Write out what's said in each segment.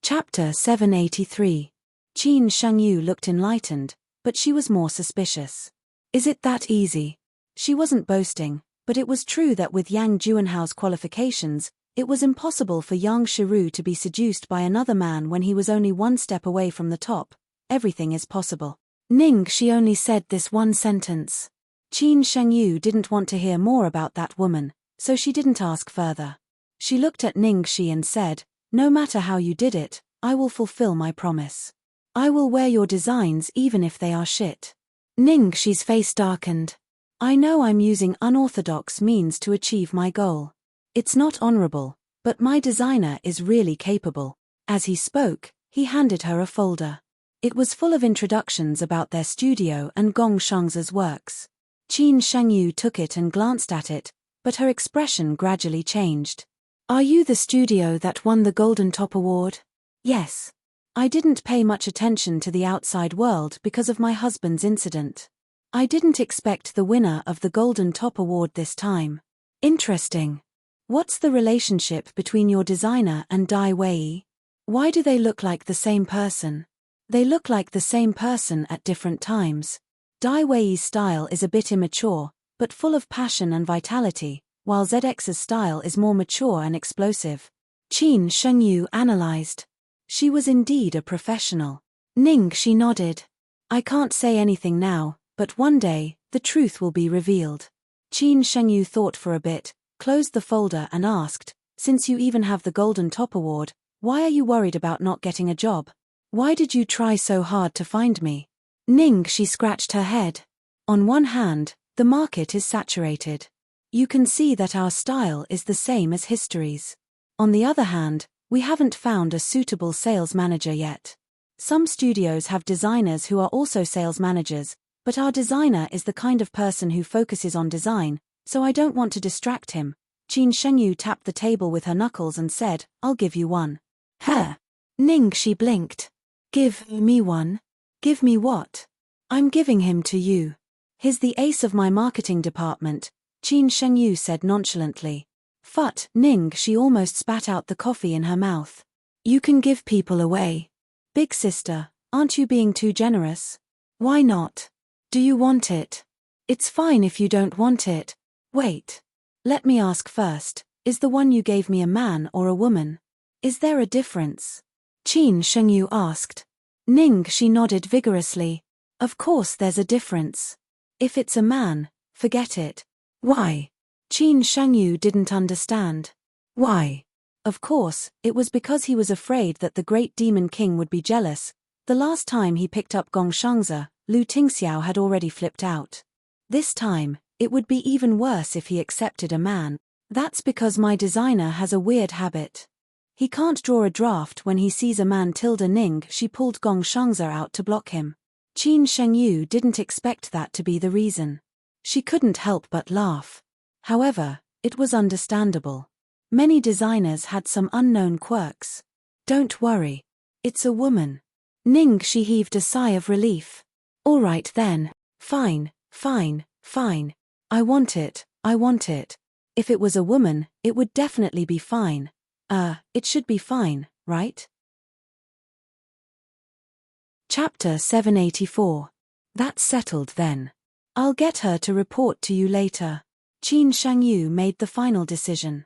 Chapter 783. Qin Shengyu looked enlightened, but she was more suspicious. Is it that easy? She wasn't boasting, but it was true that with Yang Juanhao's qualifications, it was impossible for Yang Shiru to be seduced by another man when he was only one step away from the top. Everything is possible. She only said this one sentence. Qin Shengyu didn't want to hear more about that woman, so she didn't ask further. She looked at Shi and said, "No matter how you did it, I will fulfill my promise. I will wear your designs even if they are shit." Shi's face darkened. "I know I'm using unorthodox means to achieve my goal. It's not honorable, but my designer is really capable." As he spoke, he handed her a folder. It was full of introductions about their studio and Gong Shang's works. Qin Shengyu took it and glanced at it, but her expression gradually changed. "Are you the studio that won the Golden Top Award?" "Yes. I didn't pay much attention to the outside world because of my husband's incident. I didn't expect the winner of the Golden Top Award this time." "Interesting. What's the relationship between your designer and Dai Wei? Why do they look like the same person?" "They look like the same person at different times. Dai Wei's style is a bit immature, but full of passion and vitality, while ZX's style is more mature and explosive." Qin Shengyu analyzed. She was indeed a professional. She nodded. "I can't say anything now, but one day, the truth will be revealed." Qin Shengyu thought for a bit, closed the folder and asked, "Since you even have the Golden Top Award, why are you worried about not getting a job? Why did you try so hard to find me?" She scratched her head. "On one hand, the market is saturated. You can see that our style is the same as history's. On the other hand, we haven't found a suitable sales manager yet. Some studios have designers who are also sales managers, but our designer is the kind of person who focuses on design, so I don't want to distract him." Qin Shengyu tapped the table with her knuckles and said, "I'll give you one." "Huh?" She blinked. "Give me one? Give me what?" "I'm giving him to you. He's the ace of my marketing department," Qin Shengyu said nonchalantly. "Phut!" She almost spat out the coffee in her mouth. "You can give people away. Big sister, aren't you being too generous? Why not? Do you want it? It's fine if you don't want it. Wait. Let me ask first, is the one you gave me a man or a woman? Is there a difference?" Qin Shengyu asked. She nodded vigorously. "Of course there's a difference. If it's a man, forget it." "Why?" Qin Shengyu didn't understand. "Why?" Of course, it was because he was afraid that the great demon king would be jealous. The last time he picked up Gongshangzi, Lu Tingxiao had already flipped out. This time, it would be even worse if he accepted a man. "That's because my designer has a weird habit. He can't draw a draft when he sees a man." She pulled Gongshangzi out to block him. Qin Shengyu didn't expect that to be the reason. She couldn't help but laugh. However, it was understandable. Many designers had some unknown quirks. "Don't worry. It's a woman." She heaved a sigh of relief. "All right then. Fine, fine, fine. I want it, I want it. If it was a woman, it would definitely be fine. It should be fine, right?" Chapter 784. That's settled then. I'll get her to report to you later. Qin Shengyu made the final decision.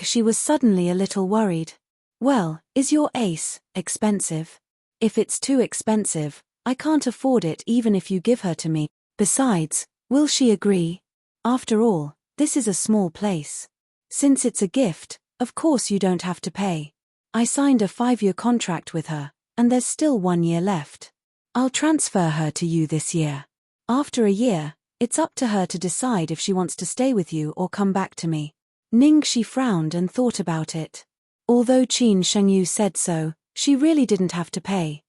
She was suddenly a little worried. "Well, is your ace expensive? If it's too expensive, I can't afford it even if you give her to me. Besides, will she agree? After all, this is a small place. Since it's a gift, of course you don't have to pay. I signed a 5-year contract with her, and there's still 1 year left. I'll transfer her to you this year. After a year, it's up to her to decide if she wants to stay with you or come back to me." She frowned and thought about it. Although Qin Shengyu said so, she really didn't have to pay.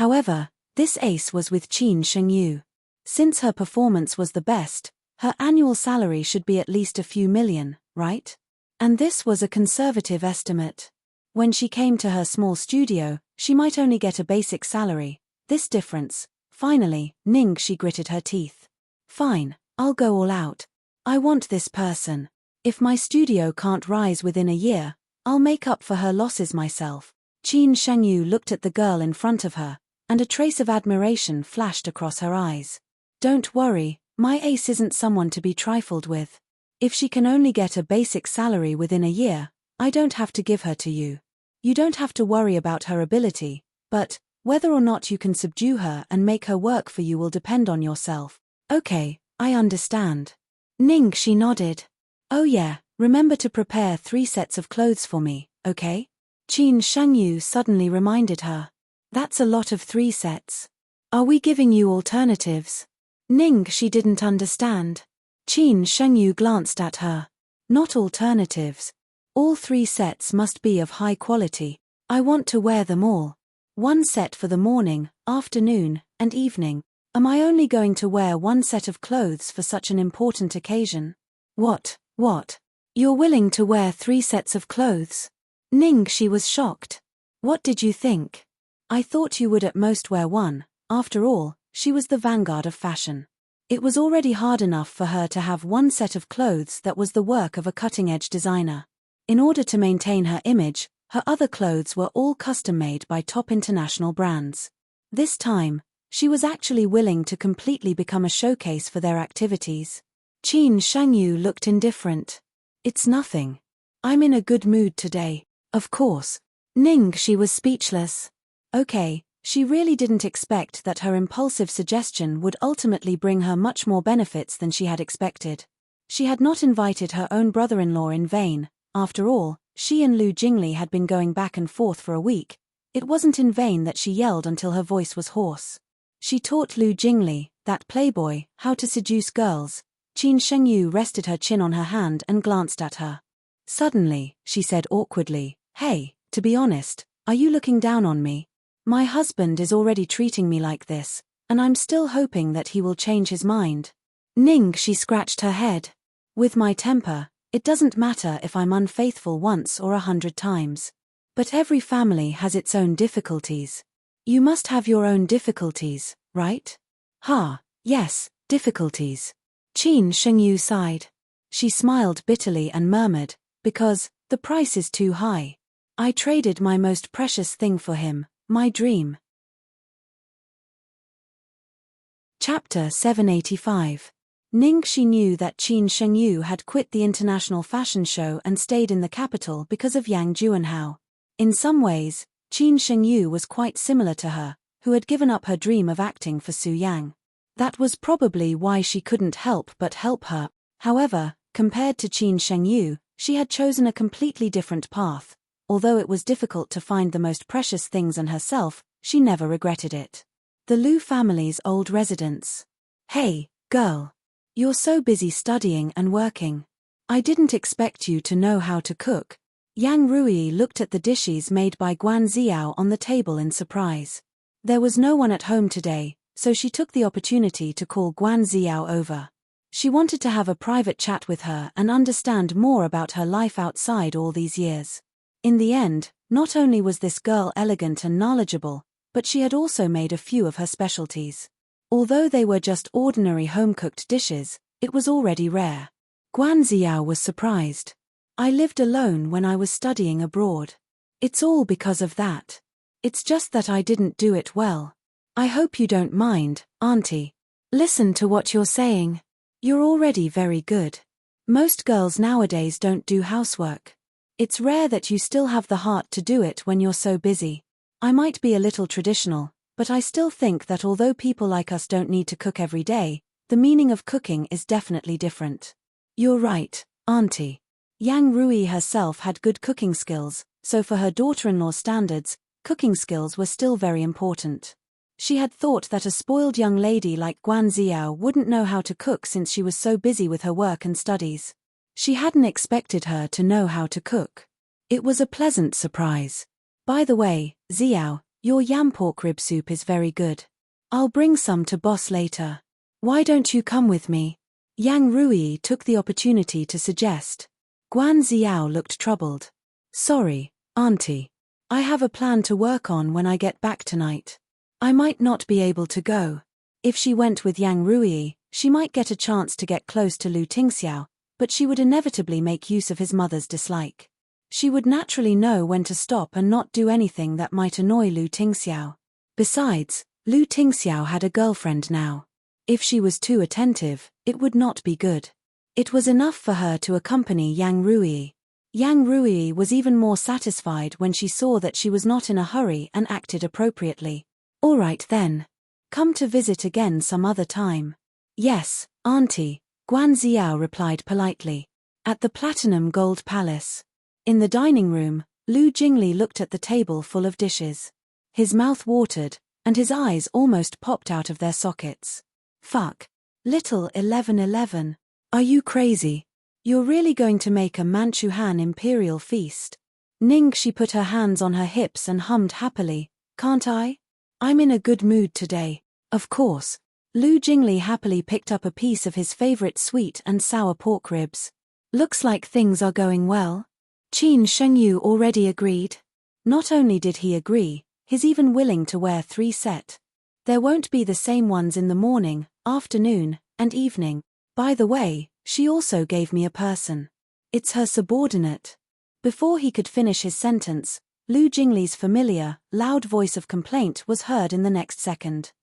However, this ace was with Qin Shengyu. Since her performance was the best, her annual salary should be at least a few million, right? And this was a conservative estimate. When she came to her small studio, she might only get a basic salary. This difference. Finally, she gritted her teeth. "Fine, I'll go all out. I want this person. If my studio can't rise within a year, I'll make up for her losses myself." Qin Shengyu looked at the girl in front of her, and a trace of admiration flashed across her eyes. Don't worry, my ace isn't someone to be trifled with. If she can only get a basic salary within a year, I don't have to give her to you. You don't have to worry about her ability, but whether or not you can subdue her and make her work for you will depend on yourself. Okay, I understand. Ningxi nodded. Oh yeah, remember to prepare 3 sets of clothes for me, okay? Qin Shengyu suddenly reminded her. That's a lot of 3 sets. Are we giving you alternatives? Ningxi didn't understand. Qin Shengyu glanced at her. Not alternatives. All 3 sets must be of high quality. I want to wear them all. 1 set for the morning, afternoon, and evening. Am I only going to wear 1 set of clothes for such an important occasion? What? You're willing to wear 3 sets of clothes? Ningxi was shocked. What did you think? I thought you would at most wear 1. After all, she was the vanguard of fashion. It was already hard enough for her to have 1 set of clothes that was the work of a cutting-edge designer. In order to maintain her image, her other clothes were all custom-made by top international brands. This time, she was actually willing to completely become a showcase for their activities. Qin Shengyu looked indifferent. It's nothing. I'm in a good mood today. Of course. Ningxi was speechless. Okay, she really didn't expect that her impulsive suggestion would ultimately bring her much more benefits than she had expected. She had not invited her own brother-in-law in vain. After all, she and Lu Jingli had been going back and forth for a week. It wasn't in vain that she yelled until her voice was hoarse. She taught Lu Jingli, that playboy, how to seduce girls. Qin Shengyu rested her chin on her hand and glanced at her. Suddenly, she said awkwardly, Hey, to be honest, are you looking down on me? My husband is already treating me like this, and I'm still hoping that he will change his mind. Ningxi scratched her head. With my temper, it doesn't matter if I'm unfaithful once or 100 times. But every family has its own difficulties. You must have your own difficulties, right? Yes, difficulties. Qin Shengyu sighed. She smiled bitterly and murmured, because the price is too high. I traded my most precious thing for him, my dream. Chapter 785. Ningxi knew that Qin Shengyu had quit the international fashion show and stayed in the capital because of Yang Juanhao. In some ways, Qin Shengyu was quite similar to her, who had given up her dream of acting for Su Yang. That was probably why she couldn't help but help her. However, compared to Qin Shengyu, she had chosen a completely different path. Although it was difficult to find the most precious things and herself, she never regretted it. The Lu family's old residence. Hey, girl. You're so busy studying and working. I didn't expect you to know how to cook. Yang Rui looked at the dishes made by Guan Xiao on the table in surprise. There was no one at home today, so she took the opportunity to call Guan Xiao over. She wanted to have a private chat with her and understand more about her life outside all these years. In the end, not only was this girl elegant and knowledgeable, but she had also made a few of her specialties. Although they were just ordinary home-cooked dishes, it was already rare. Guan Xiao was surprised. I lived alone when I was studying abroad. It's all because of that. It's just that I didn't do it well. I hope you don't mind, Auntie. Listen to what you're saying. You're already very good. Most girls nowadays don't do housework. It's rare that you still have the heart to do it when you're so busy. I might be a little traditional, but I still think that although people like us don't need to cook every day, the meaning of cooking is definitely different. You're right, Auntie. Yang Rui herself had good cooking skills, so for her daughter-in-law's standards, cooking skills were still very important. She had thought that a spoiled young lady like Guan Xiao wouldn't know how to cook since she was so busy with her work and studies. She hadn't expected her to know how to cook. It was a pleasant surprise. By the way, Xiao, your yam pork rib soup is very good. I'll bring some to boss later. Why don't you come with me? Yang Rui took the opportunity to suggest. Guan Xiao looked troubled. Sorry, Auntie. I have a plan to work on when I get back tonight. I might not be able to go. If she went with Yang Rui, she might get a chance to get close to Lu Tingxiao, but she would inevitably make use of his mother's dislike. She would naturally know when to stop and not do anything that might annoy Lu Tingxiao. Besides, Lu Tingxiao had a girlfriend now. If she was too attentive, it would not be good. It was enough for her to accompany Yang Ruyi. Yang Ruyi was even more satisfied when she saw that she was not in a hurry and acted appropriately. All right then. Come to visit again some other time. Yes, Auntie, Guan Xiao replied politely. At the Platinum Gold Palace. In the dining room, Lu Jingli looked at the table full of dishes. His mouth watered, and his eyes almost popped out of their sockets. Fuck. Little 1111. Are you crazy? You're really going to make a Manchu Han imperial feast? Ningxi put her hands on her hips and hummed happily. Can't I? I'm in a good mood today. Of course. Lu Jingli happily picked up a piece of his favorite sweet and sour pork ribs. Looks like things are going well. Qin Shengyu already agreed. Not only did he agree, he's even willing to wear 3 set. There won't be the same ones in the morning, afternoon, and evening. By the way, she also gave me a person. It's her subordinate. Before he could finish his sentence, Lu Jingli's familiar, loud voice of complaint was heard in the next second.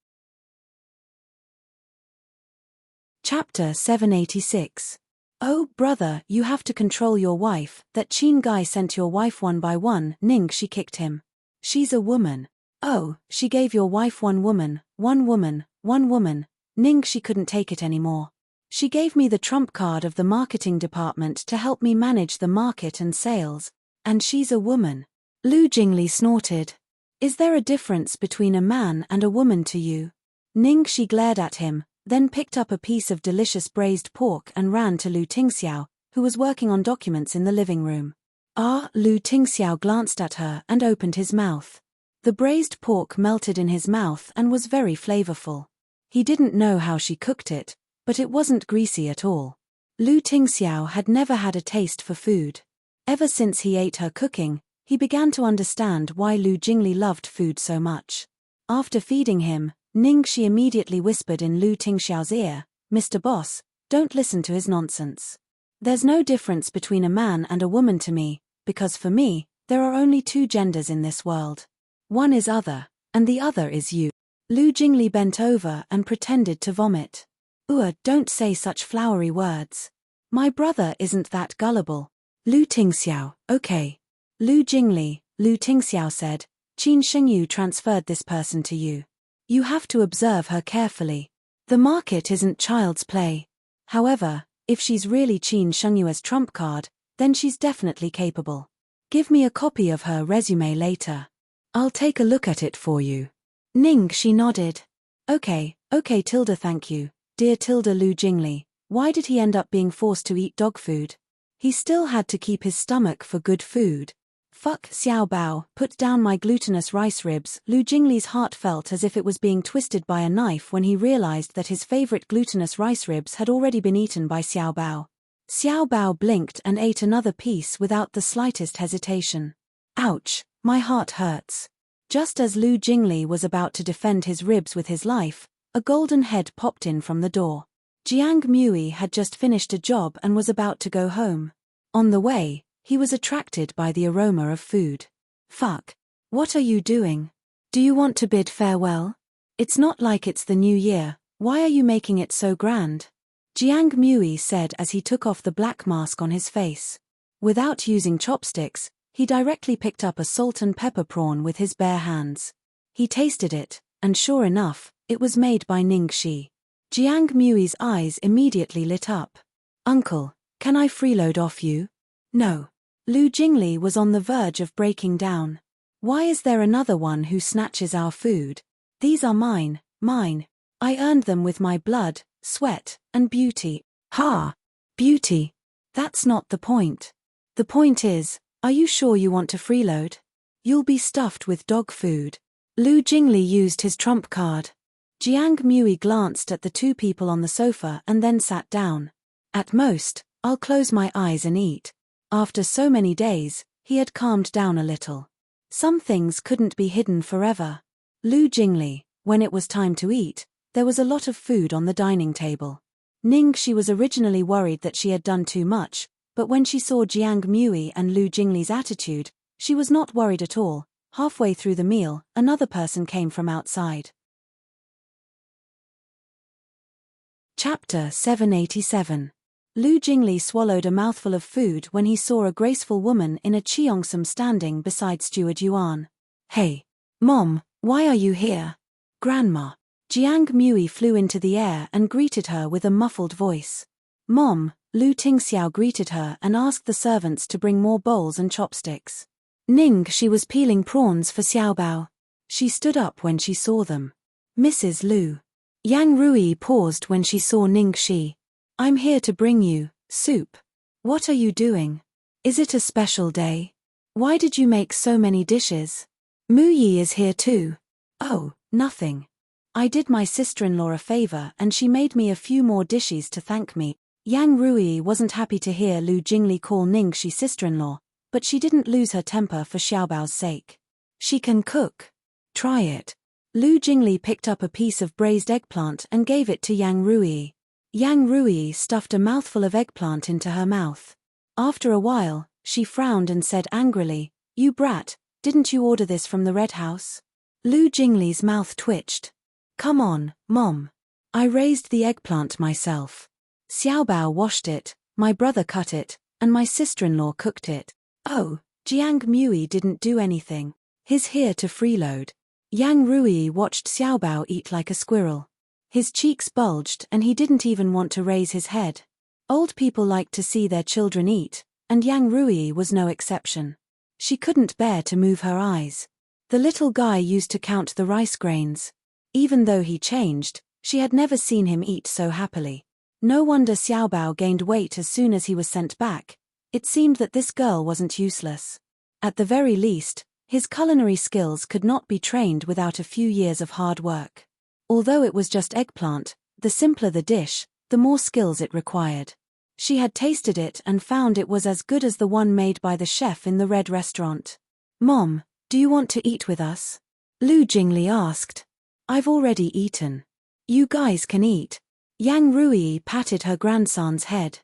Chapter 786. Oh, brother, you have to control your wife. That Qin guy sent your wife one by one. Ningxi kicked him. She's a woman. Oh, she gave your wife one woman. Ningxi couldn't take it anymore. She gave me the trump card of the marketing department to help me manage the market and sales. And she's a woman. Lu Jingli snorted. Is there a difference between a man and a woman to you? Ningxi glared at him, then picked up a piece of delicious braised pork and ran to Lu Tingxiao, who was working on documents in the living room. Lu Tingxiao glanced at her and opened his mouth. The braised pork melted in his mouth and was very flavorful. He didn't know how she cooked it, but it wasn't greasy at all. Lu Tingxiao had never had a taste for food. Ever since he ate her cooking, he began to understand why Lu Jingli loved food so much. After feeding him, Ningxi immediately whispered in Lu Tingxiao's ear, Mr. Boss, don't listen to his nonsense. There's no difference between a man and a woman to me, because for me, there are only 2 genders in this world. One is other, and the other is you. Lu Jingli bent over and pretended to vomit. Don't say such flowery words. My brother isn't that gullible. Lu Tingxiao, okay. Lu Jingli, Lu Tingxiao said, Qin Shengyu transferred this person to you. You have to observe her carefully. The market isn't child's play. However, if she's really Qin Shengyu's trump card, then she's definitely capable. Give me a copy of her resume later. I'll take a look at it for you. Ningxi nodded. Okay, Tilda, thank you. Dear Tilda. Lu Jingli, why did he end up being forced to eat dog food? He still had to keep his stomach for good food. Fuck Xiao Bao, put down my glutinous rice ribs. Lu Jingli's heart felt as if it was being twisted by a knife when he realized that his favorite glutinous rice ribs had already been eaten by Xiao Bao. Xiao Bao blinked and ate another piece without the slightest hesitation. Ouch, my heart hurts. Just as Lu Jingli was about to defend his ribs with his life, a golden head popped in from the door. Jiang Mui had just finished a job and was about to go home. On the way, he was attracted by the aroma of food. Fuck. What are you doing? Do you want to bid farewell? It's not like it's the new year, why are you making it so grand? Jiang Mui said as he took off the black mask on his face. Without using chopsticks, he directly picked up a salt and pepper prawn with his bare hands. He tasted it, and sure enough, it was made by Ningxi. Jiang Mui's eyes immediately lit up. Uncle, can I freeload off you? No. Lu Jingli was on the verge of breaking down. Why is there another one who snatches our food? These are mine. I earned them with my blood, sweat, and beauty. Ha! Beauty. That's not the point. The point is, are you sure you want to freeload? You'll be stuffed with dog food. Lu Jingli used his trump card. Jiang Mui glanced at the 2 people on the sofa and then sat down. At most, I'll close my eyes and eat. After so many days, he had calmed down a little. Some things couldn't be hidden forever. Lu Jingli, when it was time to eat, there was a lot of food on the dining table. Ningxi was originally worried that she had done too much, But when she saw Jiang Mui and Lu Jingli's attitude, she was not worried at all. Halfway through the meal, another person came from outside. Chapter 787. Lu Jingli swallowed a mouthful of food when he saw a graceful woman in a cheongsam standing beside Steward Yuan. "Hey, Mom, why are you here?" "Grandma." Jiang Mui flew into the air and greeted her with a muffled voice. "Mom," Lu Tingxiao greeted her and asked the servants to bring more bowls and chopsticks. She was peeling prawns for Xiaobao. She stood up when she saw them. "Mrs. Lu." Yang Rui paused when she saw Shi. "I'm here to bring you soup." "What are you doing? Is it a special day? Why did you make so many dishes?" "Mu Yi is here too." "Oh, nothing. I did my sister-in-law a favor and she made me a few more dishes to thank me." Yang Rui wasn't happy to hear Lu Jingli call Shi sister-in-law, but she didn't lose her temper for Xiaobao's sake. "She can cook. Try it." Lu Jingli picked up a piece of braised eggplant and gave it to Yang Rui. Yang Rui stuffed a mouthful of eggplant into her mouth. After a while, she frowned and said angrily, "You brat, didn't you order this from the Red House?" Lu Jingli's mouth twitched. "Come on, Mom. I raised the eggplant myself. Xiaobao washed it, my brother cut it, and my sister-in-law cooked it." "Oh, Jiang Mui didn't do anything. He's here to freeload." Yang Rui watched Xiaobao eat like a squirrel. His cheeks bulged and he didn't even want to raise his head. Old people like to see their children eat, and Yang Rui was no exception. She couldn't bear to move her eyes. The little guy used to count the rice grains. Even though he changed, she had never seen him eat so happily. No wonder Xiaobao gained weight as soon as he was sent back. It seemed that this girl wasn't useless. At the very least, his culinary skills could not be trained without a few years of hard work. Although it was just eggplant, the simpler the dish, the more skills it required. She had tasted it and found it was as good as the one made by the chef in the Red Restaurant. "Mom, do you want to eat with us?" Lu Jingli asked. "I've already eaten. You guys can eat." Yang Rui patted her grandson's head.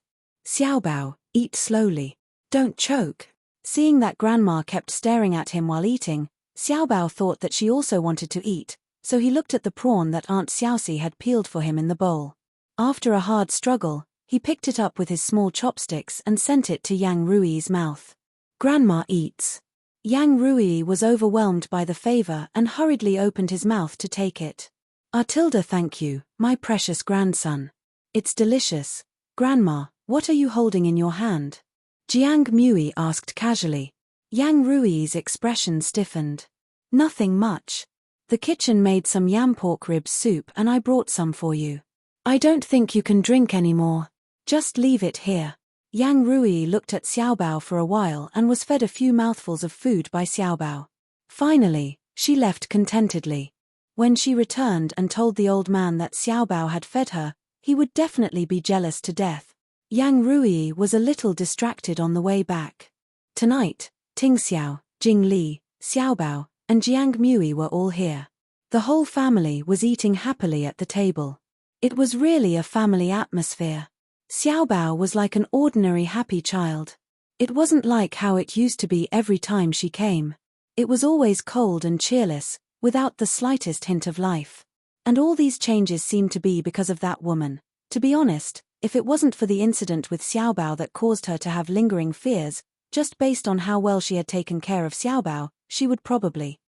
"Xiaobao, eat slowly. Don't choke." Seeing that Grandma kept staring at him while eating, Xiaobao thought that she also wanted to eat, so he looked at the prawn that Aunt Xiaoxi had peeled for him in the bowl. After a hard struggle, he picked it up with his small chopsticks and sent it to Yang Rui's mouth. "Grandma eats." Yang Rui was overwhelmed by the favor and hurriedly opened his mouth to take it. "Artilda, thank you, my precious grandson. It's delicious." "Grandma, what are you holding in your hand?" Jiang Mui asked casually. Yang Rui's expression stiffened. "Nothing much. The kitchen made some yam pork rib soup and I brought some for you. I don't think you can drink anymore. Just leave it here." Yang Rui looked at Xiaobao for a while and was fed a few mouthfuls of food by Xiaobao. Finally, she left contentedly. When she returned and told the old man that Xiaobao had fed her, he would definitely be jealous to death. Yang Rui was a little distracted on the way back. Tonight, Tingxiao, Jingli, Xiaobao, and Jiang Mui were all here. The whole family was eating happily at the table. It was really a family atmosphere. Xiaobao was like an ordinary happy child. It wasn't like how it used to be every time she came. It was always cold and cheerless, without the slightest hint of life. And all these changes seemed to be because of that woman. To be honest, if it wasn't for the incident with Xiaobao that caused her to have lingering fears, just based on how well she had taken care of Xiaobao, she would probably.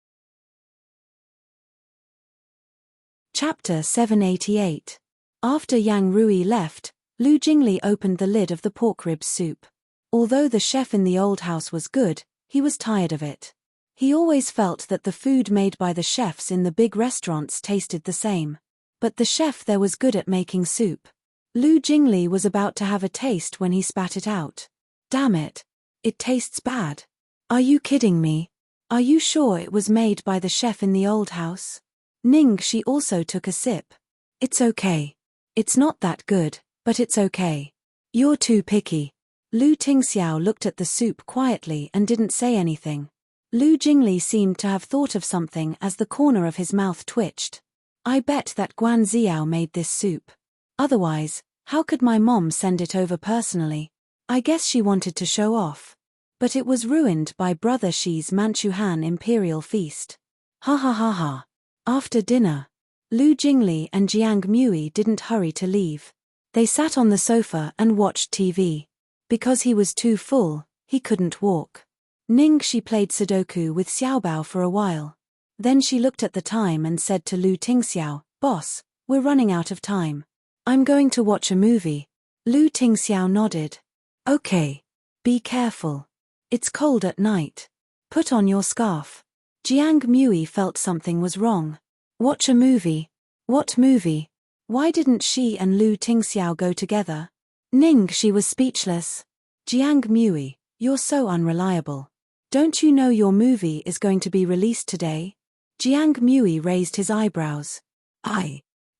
Chapter 788. After Yang Rui left, Lu Jingli opened the lid of the pork rib soup. Although the chef in the old house was good, he was tired of it. He always felt that the food made by the chefs in the big restaurants tasted the same. But the chef there was good at making soup. Lu Jingli was about to have a taste when he spat it out. "Damn it. It tastes bad. Are you kidding me? Are you sure it was made by the chef in the old house?" She also took a sip. "It's okay. It's not that good, but it's okay. You're too picky." Lu Tingxiao looked at the soup quietly and didn't say anything. Lu Jingli seemed to have thought of something as the corner of his mouth twitched. "I bet that Guan Xiao made this soup. Otherwise, how could my mom send it over personally?" I guess she wanted to show off. But it was ruined by Brother Shi's Manchuhan Imperial Feast. Ha ha ha ha. After dinner, Lu Jingli and Jiang Mui didn't hurry to leave. They sat on the sofa and watched TV. Because he was too full, he couldn't walk. Ning Shi played Sudoku with Xiaobao for a while. Then she looked at the time and said to Lu Tingxiao, "Boss, we're running out of time. I'm going to watch a movie." Lu Tingxiao nodded. "Okay. Be careful. It's cold at night. Put on your scarf." Jiang Mui felt something was wrong. Watch a movie? What movie? Why didn't she and Lu Tingxiao go together? Ning Shi was speechless. Jiang Mui, you're so unreliable. Don't you know your movie is going to be released today? Jiang Mui raised his eyebrows.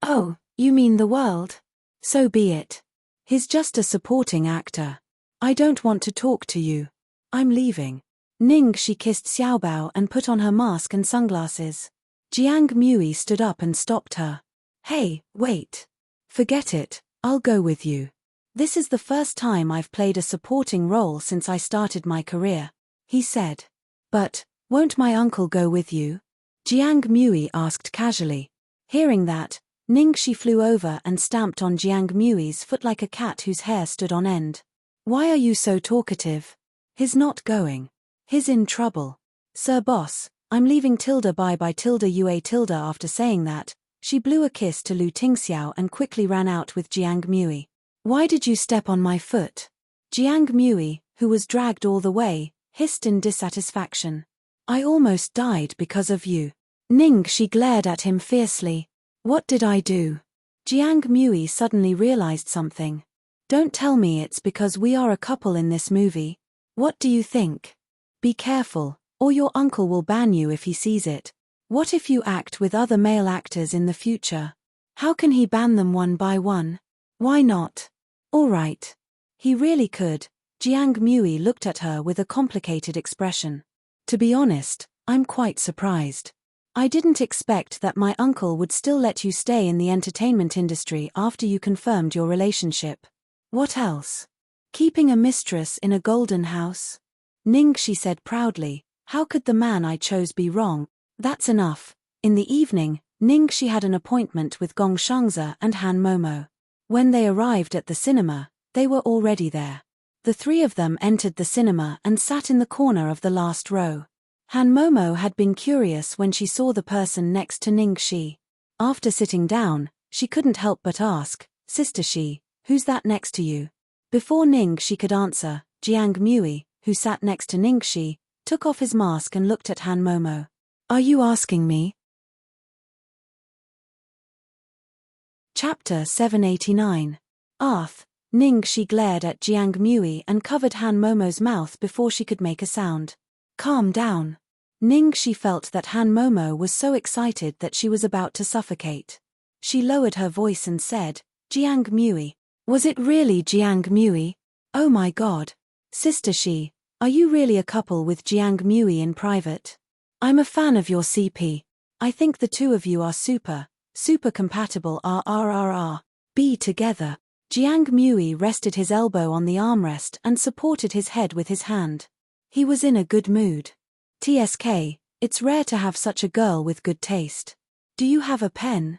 Oh, you mean the world? So be it. He's just a supporting actor. I don't want to talk to you. I'm leaving. Ning Shi kissed Xiaobao and put on her mask and sunglasses. Jiang Mui stood up and stopped her. Hey, wait. Forget it, I'll go with you. This is the first time I've played a supporting role since I started my career, he said. But, won't my uncle go with you? Jiang Mui asked casually. Hearing that, Ning Shi flew over and stamped on Jiang Mui's foot like a cat whose hair stood on end. Why are you so talkative? He's not going. He's in trouble. Sir boss, I'm leaving tilde bye tilde ua tilde. After saying that, she blew a kiss to Lu Tingxiao and quickly ran out with Jiang Mui. Why did you step on my foot? Jiang Mui, who was dragged all the way, hissed in dissatisfaction. I almost died because of you. Ning Shi glared at him fiercely. What did I do? Jiang Mui suddenly realized something. Don't tell me it's because we are a couple in this movie. What do you think? Be careful, or your uncle will ban you if he sees it. What if you act with other male actors in the future? How can he ban them one by one? Why not? All right. He really could. Jiang Mui looked at her with a complicated expression. To be honest, I'm quite surprised. I didn't expect that my uncle would still let you stay in the entertainment industry after you confirmed your relationship. What else? Keeping a mistress in a golden house? Ning Shi said proudly, how could the man I chose be wrong? That's enough. In the evening, Ning Shi had an appointment with Gong Shangzi and Han Momo. When they arrived at the cinema, they were already there. The three of them entered the cinema and sat in the corner of the last row. Han Momo had been curious when she saw the person next to Ning Shi. After sitting down, she couldn't help but ask, Sister Shi, who's that next to you? Before Ning Shi could answer, Jiang Mui, who sat next to Ning Shi, took off his mask and looked at Han Momo. Are you asking me? Chapter 789. Ning Shi glared at Jiang Mui and covered Han Momo's mouth before she could make a sound. Calm down. Ning Shi felt that Han Momo was so excited that she was about to suffocate. She lowered her voice and said, Jiang Mui. Was it really Jiang Mui? Oh my god. Sister Shi, are you really a couple with Jiang Mui in private? I'm a fan of your CP. I think the two of you are super compatible. Be together. Jiang Mui rested his elbow on the armrest and supported his head with his hand. He was in a good mood. TSK, it's rare to have such a girl with good taste. Do you have a pen?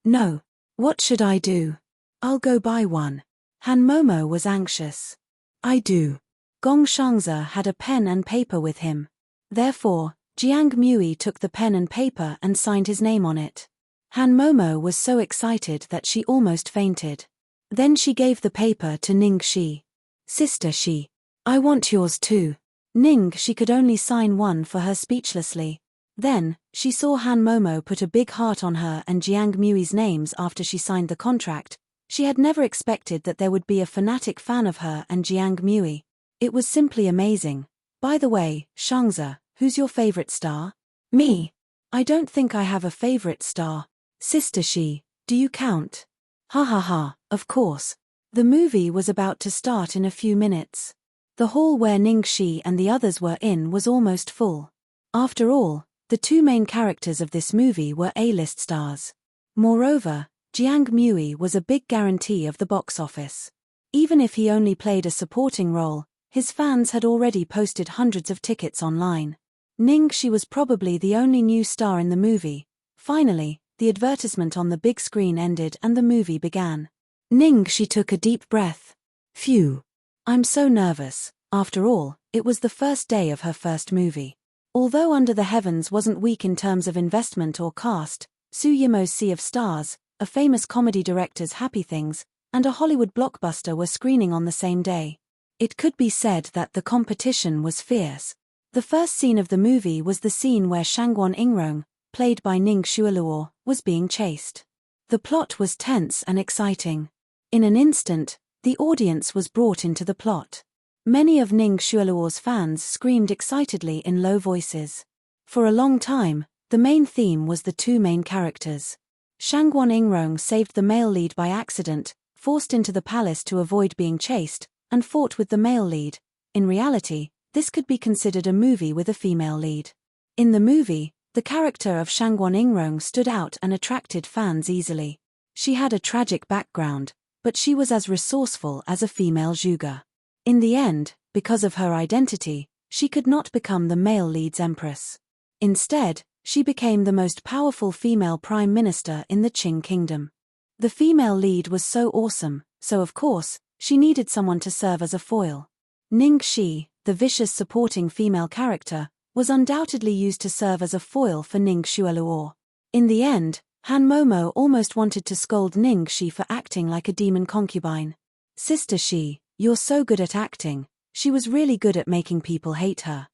No. What should I do? I'll go buy one. Han Momo was anxious. I do. Gong Shangzi had a pen and paper with him. Therefore, Jiang Mui took the pen and paper and signed his name on it. Han Momo was so excited that she almost fainted. Then she gave the paper to Ning Shi. Sister Shi, I want yours too. Ning Shi could only sign one for her speechlessly. Then, she saw Han Momo put a big heart on her and Jiang Mui's names after she signed the contract. She had never expected that there would be a fanatic fan of her and Jiang Mui. It was simply amazing. By the way, Shangzi, who's your favorite star? Me. I don't think I have a favorite star. Sister Shi, do you count? Ha ha ha, of course. The movie was about to start in a few minutes. The hall where Ning Shi and the others were in was almost full. After all, the two main characters of this movie were A-list stars. Moreover, Jiang Mui was a big guarantee of the box office. Even if he only played a supporting role, his fans had already posted hundreds of tickets online. Ningxi was probably the only new star in the movie. Finally, the advertisement on the big screen ended and the movie began. Ningxi took a deep breath. Phew. I'm so nervous. After all, it was the first day of her first movie. Although Under the Heavens wasn't weak in terms of investment or cast, Su Yimou's Sea of Stars, a famous comedy director's Happy Things, and a Hollywood blockbuster were screening on the same day. It could be said that the competition was fierce. The first scene of the movie was the scene where Shangguan Ingrong, played by Ning Xueluo, was being chased. The plot was tense and exciting. In an instant, the audience was brought into the plot. Many of Ning Xueluo's fans screamed excitedly in low voices. For a long time, the main theme was the two main characters. Shangguan Ingrong saved the male lead by accident, forced into the palace to avoid being chased, and fought with the male lead. In reality, this could be considered a movie with a female lead. In the movie, the character of Shangguan Ingrong stood out and attracted fans easily. She had a tragic background, but she was as resourceful as a female Zhuge. In the end, because of her identity, she could not become the male lead's empress. Instead, she became the most powerful female prime minister in the Qing kingdom. The female lead was so awesome, so of course, she needed someone to serve as a foil. Ningxi, the vicious supporting female character, was undoubtedly used to serve as a foil for Ning Xueluo. In the end, Han Momo almost wanted to scold Ningxi for acting like a demon concubine. Sister Shi, you're so good at acting. She was really good at making people hate her.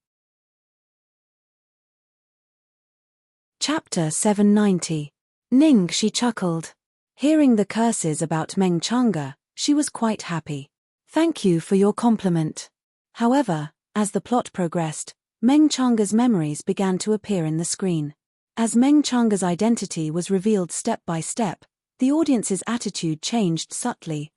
Chapter 790. Ningxi chuckled. Hearing the curses about Meng Chang'e, she was quite happy. Thank you for your compliment. However, as the plot progressed, Meng Chang'e's memories began to appear in the screen. As Meng Chang'e's identity was revealed step by step, the audience's attitude changed subtly.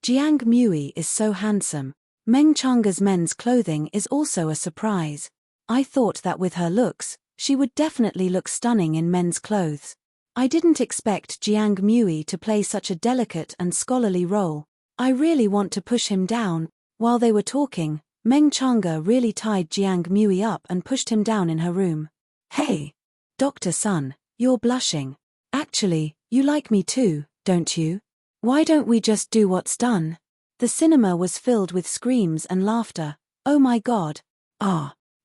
Jiang Mui is so handsome. Meng Chang'e's men's clothing is also a surprise. I thought that with her looks, she would definitely look stunning in men's clothes. I didn't expect Jiang Mui to play such a delicate and scholarly role. I really want to push him down. While they were talking, Meng Chang'e really tied Jiang Mui up and pushed him down in her room. Hey! Dr. Sun, you're blushing. Actually, you like me too, don't you? Why don't we just do what's done? The cinema was filled with screams and laughter. Oh my god.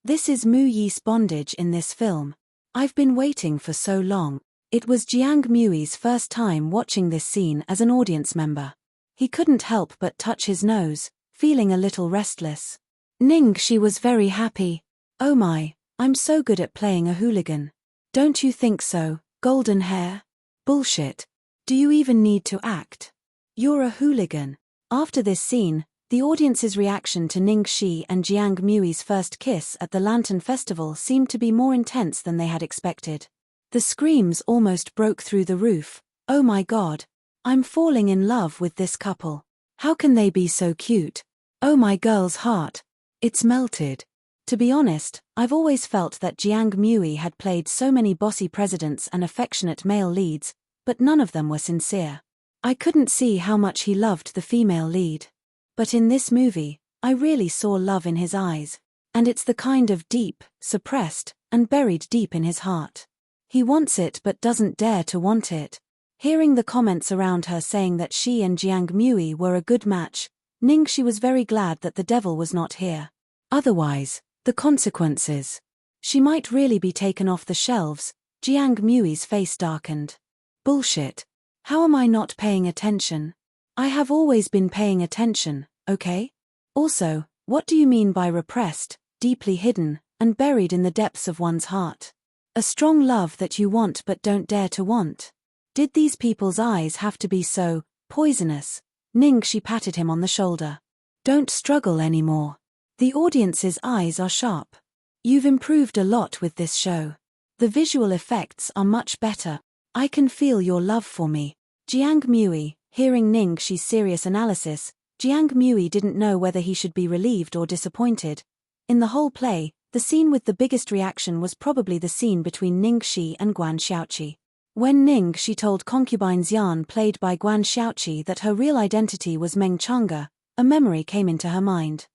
This is Mu Yi's bondage in this film. I've been waiting for so long. It was Jiang Mui's first time watching this scene as an audience member. He couldn't help but touch his nose, feeling a little restless. Ningxi was very happy. Oh my, I'm so good at playing a hooligan. Don't you think so, golden hair? Bullshit. Do you even need to act? You're a hooligan. After this scene, the audience's reaction to Ningxi and Jiang Mui's first kiss at the Lantern Festival seemed to be more intense than they had expected. The screams almost broke through the roof. Oh my god. I'm falling in love with this couple. How can they be so cute? Oh my girl's heart. It's melted. To be honest, I've always felt that Jiang Mui had played so many bossy presidents and affectionate male leads, but none of them were sincere. I couldn't see how much he loved the female lead. But in this movie, I really saw love in his eyes. And it's the kind of deep, suppressed, and buried deep in his heart. He wants it but doesn't dare to want it. Hearing the comments around her saying that she and Jiang Mui were a good match, Ningxi was very glad that the devil was not here. Otherwise, the consequences. She might really be taken off the shelves. Jiang Mui's face darkened. Bullshit. How am I not paying attention? I have always been paying attention, okay? Also, what do you mean by repressed, deeply hidden, and buried in the depths of one's heart? A strong love that you want but don't dare to want. Did these people's eyes have to be so poisonous? Ningxi patted him on the shoulder. Don't struggle anymore. The audience's eyes are sharp. You've improved a lot with this show. The visual effects are much better. I can feel your love for me. Jiang Mui, hearing Ningxi's serious analysis, Jiang Mui didn't know whether he should be relieved or disappointed. In the whole play, the scene with the biggest reaction was probably the scene between Ningxi and Guan Xiaoqi. When Ningxi told concubine Xian, played by Guan Xiaoqi, that her real identity was Meng Chang'e, a memory came into her mind.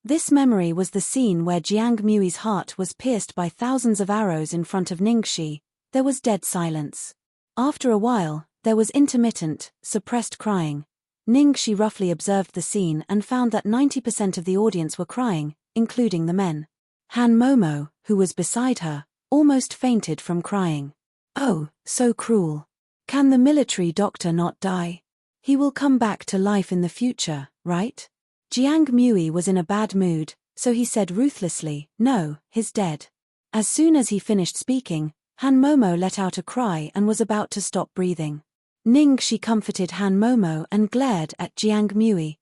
This memory was the scene where Jiang Mui's heart was pierced by thousands of arrows in front of Ningxi. There was dead silence. After a while, there was intermittent, suppressed crying. Ningxi roughly observed the scene and found that 90% of the audience were crying, including the men. Han Momo, who was beside her, almost fainted from crying. Oh, so cruel. Can the military doctor not die? He will come back to life in the future, right? Jiang Mui was in a bad mood, so he said ruthlessly, no, he's dead. As soon as he finished speaking, Han Momo let out a cry and was about to stop breathing. Ningxi comforted Han Momo and glared at Jiang Mui.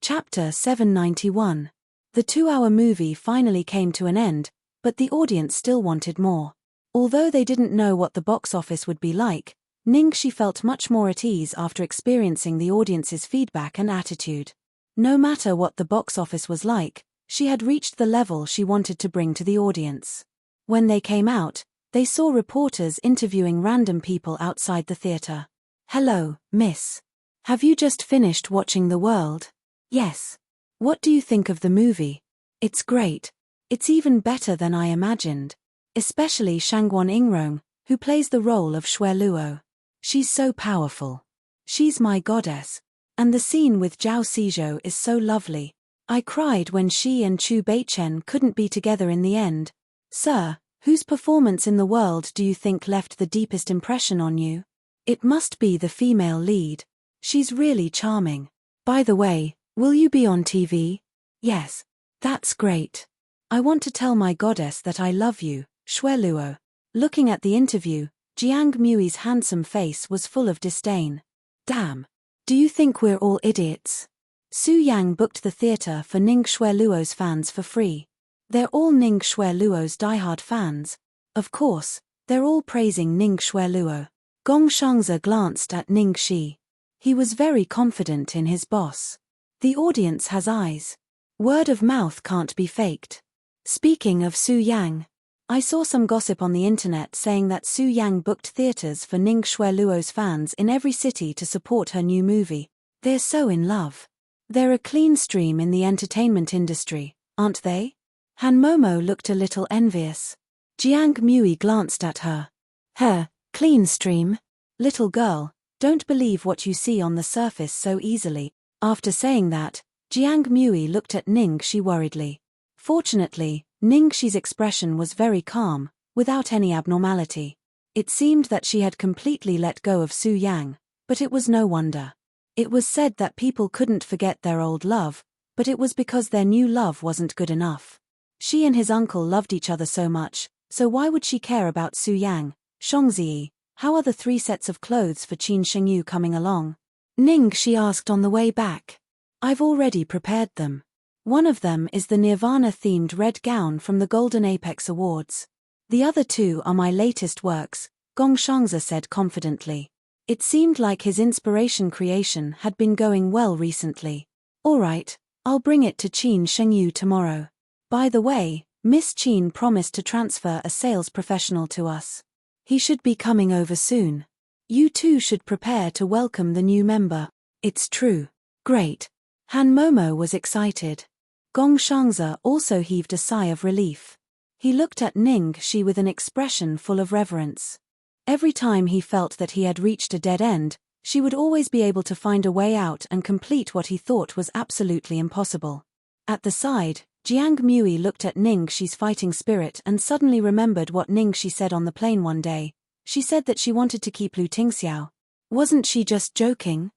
Chapter 791. The 2-hour movie finally came to an end, but the audience still wanted more. Although they didn't know what the box office would be like, Ningxi felt much more at ease after experiencing the audience's feedback and attitude. No matter what the box office was like, she had reached the level she wanted to bring to the audience. When they came out, they saw reporters interviewing random people outside the theater. Hello, miss. Have you just finished watching The World? Yes. What do you think of the movie? It's great. It's even better than I imagined. Especially Shangguan Yingrong, who plays the role of Shui Luo. She's so powerful. She's my goddess. And the scene with Zhao Xizhou is so lovely. I cried when she and Chu Beichen couldn't be together in the end. Sir, whose performance in The World do you think left the deepest impression on you? It must be the female lead. She's really charming. By the way, will you be on TV? Yes. That's great. I want to tell my goddess that I love you, Shui Luo. Looking at the interview, Jiang Mui's handsome face was full of disdain. Damn. Do you think we're all idiots? Su Yang booked the theater for Ning Shui Luo's fans for free. They're all Ning Shui Luo's diehard fans. Of course, they're all praising Ning Shui Luo. Gong Shangzi glanced at Ningxi. He was very confident in his boss. The audience has eyes. Word of mouth can't be faked. Speaking of Su Yang, I saw some gossip on the internet saying that Su Yang booked theaters for Ning Shui Luo's fans in every city to support her new movie. They're so in love. They're a clean stream in the entertainment industry, aren't they? Han Momo looked a little envious. Jiang Mui glanced at her. Her, clean stream? Little girl, don't believe what you see on the surface so easily. After saying that, Jiang Mui looked at Ningxi worriedly. Fortunately, Ningxi's expression was very calm, without any abnormality. It seemed that she had completely let go of Su Yang, but it was no wonder. It was said that people couldn't forget their old love, but it was because their new love wasn't good enough. She and his uncle loved each other so much, so why would she care about Su Yang? Shangzi, how are the 3 sets of clothes for Qin Shengyu coming along? Ningxi asked on the way back. I've already prepared them. One of them is the Nirvana-themed red gown from the Golden Apex Awards. The other 2 are my latest works, Gong Shangzi said confidently. It seemed like his inspiration creation had been going well recently. All right, I'll bring it to Qin Shengyu tomorrow. By the way, Miss Qin promised to transfer a sales professional to us. He should be coming over soon. You two should prepare to welcome the new member. It's true. Great. Han Momo was excited. Gong Shangzi also heaved a sigh of relief. He looked at Ningxi with an expression full of reverence. Every time he felt that he had reached a dead end, she would always be able to find a way out and complete what he thought was absolutely impossible. At the side, Jiang Mui looked at Ningxi's fighting spirit and suddenly remembered what Ningxi said on the plane one day. She said that she wanted to keep Lu Tingxiao. Wasn't she just joking?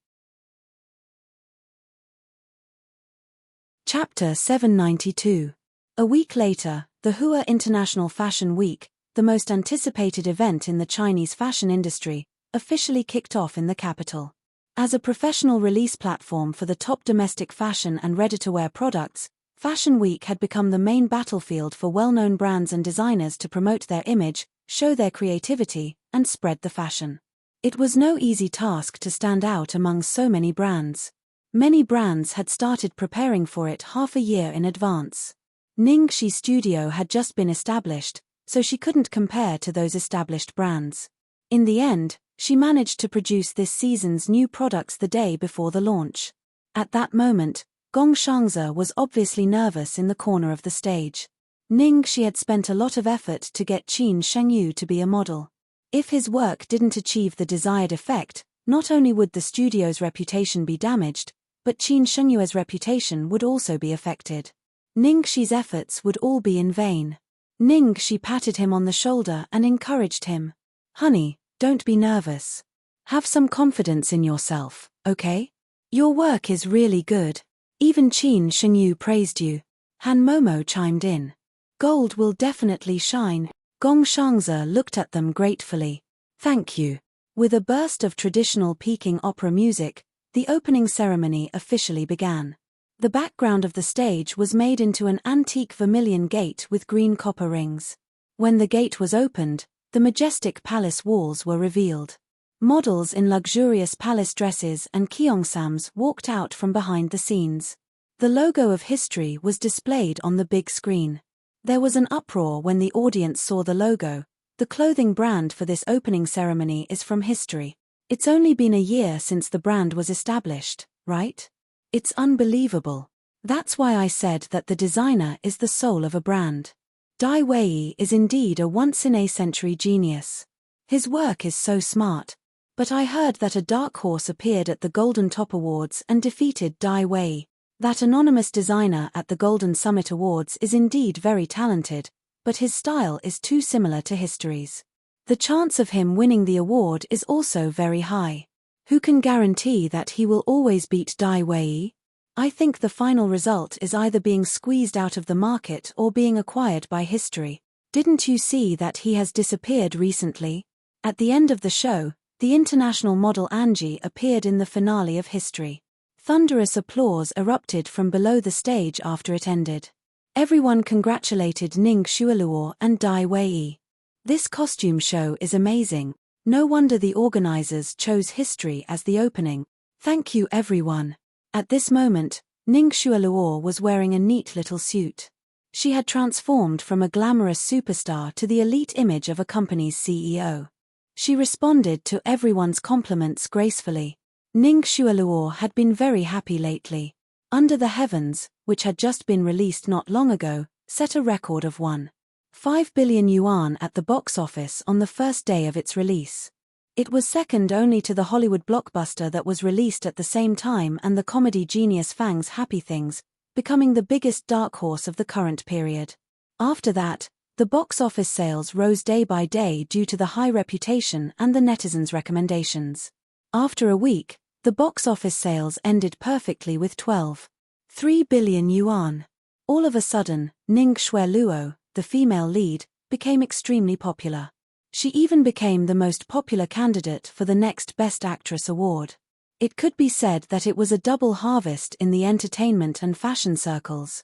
Chapter 792. A week later, the Hua International Fashion Week, the most anticipated event in the Chinese fashion industry, officially kicked off in the capital. As a professional release platform for the top domestic fashion and ready-to-wear products, Fashion Week had become the main battlefield for well-known brands and designers to promote their image, show their creativity, and spread the fashion. It was no easy task to stand out among so many brands. Many brands had started preparing for it half a year in advance. Ningxi Studio had just been established, so she couldn't compare to those established brands. In the end, she managed to produce this season's new products the day before the launch. At that moment, Gong Shangze was obviously nervous in the corner of the stage. She had spent a lot of effort to get Qin Shengyu to be a model. If his work didn't achieve the desired effect, not only would the studio's reputation be damaged, but Qin Shengyue's reputation would also be affected. Ningxi's efforts would all be in vain. Ningxi patted him on the shoulder and encouraged him. "Honey, don't be nervous. Have some confidence in yourself, okay? Your work is really good. Even Qin Shengyu praised you." Han Momo chimed in. "Gold will definitely shine." Gong Shangze looked at them gratefully. "Thank you." With a burst of traditional Peking opera music, the opening ceremony officially began. The background of the stage was made into an antique vermilion gate with green copper rings. When the gate was opened, the majestic palace walls were revealed. Models in luxurious palace dresses and kyongsams walked out from behind the scenes. The logo of history was displayed on the big screen. There was an uproar when the audience saw the logo. The clothing brand for this opening ceremony is from history. It's only been a year since the brand was established, right? It's unbelievable. That's why I said that the designer is the soul of a brand. Dai Wei is indeed a once-in-a-century genius. His work is so smart. But I heard that a dark horse appeared at the Golden Top Awards and defeated Dai Wei. That anonymous designer at the Golden Summit Awards is indeed very talented, but his style is too similar to history's. The chance of him winning the award is also very high. Who can guarantee that he will always beat Dai Wei? I think the final result is either being squeezed out of the market or being acquired by history. Didn't you see that he has disappeared recently? At the end of the show, the international model Angie appeared in the finale of history. Thunderous applause erupted from below the stage after it ended. Everyone congratulated Ning Xueluo and Dai Wei. This costume show is amazing. No wonder the organizers chose history as the opening. Thank you everyone. At this moment, Ning Xueluo was wearing a neat little suit. She had transformed from a glamorous superstar to the elite image of a company's CEO. She responded to everyone's compliments gracefully. Ning Xueluo had been very happy lately. Under the Heavens, which had just been released not long ago, set a record of 1.5 billion yuan at the box office on the first day of its release. It was second only to the Hollywood blockbuster that was released at the same time and the comedy genius Fang's Happy Things, becoming the biggest dark horse of the current period. After that, the box office sales rose day by day due to the high reputation and the netizens' recommendations. After a week, the box office sales ended perfectly with 12.3 billion yuan. All of a sudden, Ning Xueluo, the female lead, became extremely popular. She even became the most popular candidate for the next Best Actress award. It could be said that it was a double harvest in the entertainment and fashion circles.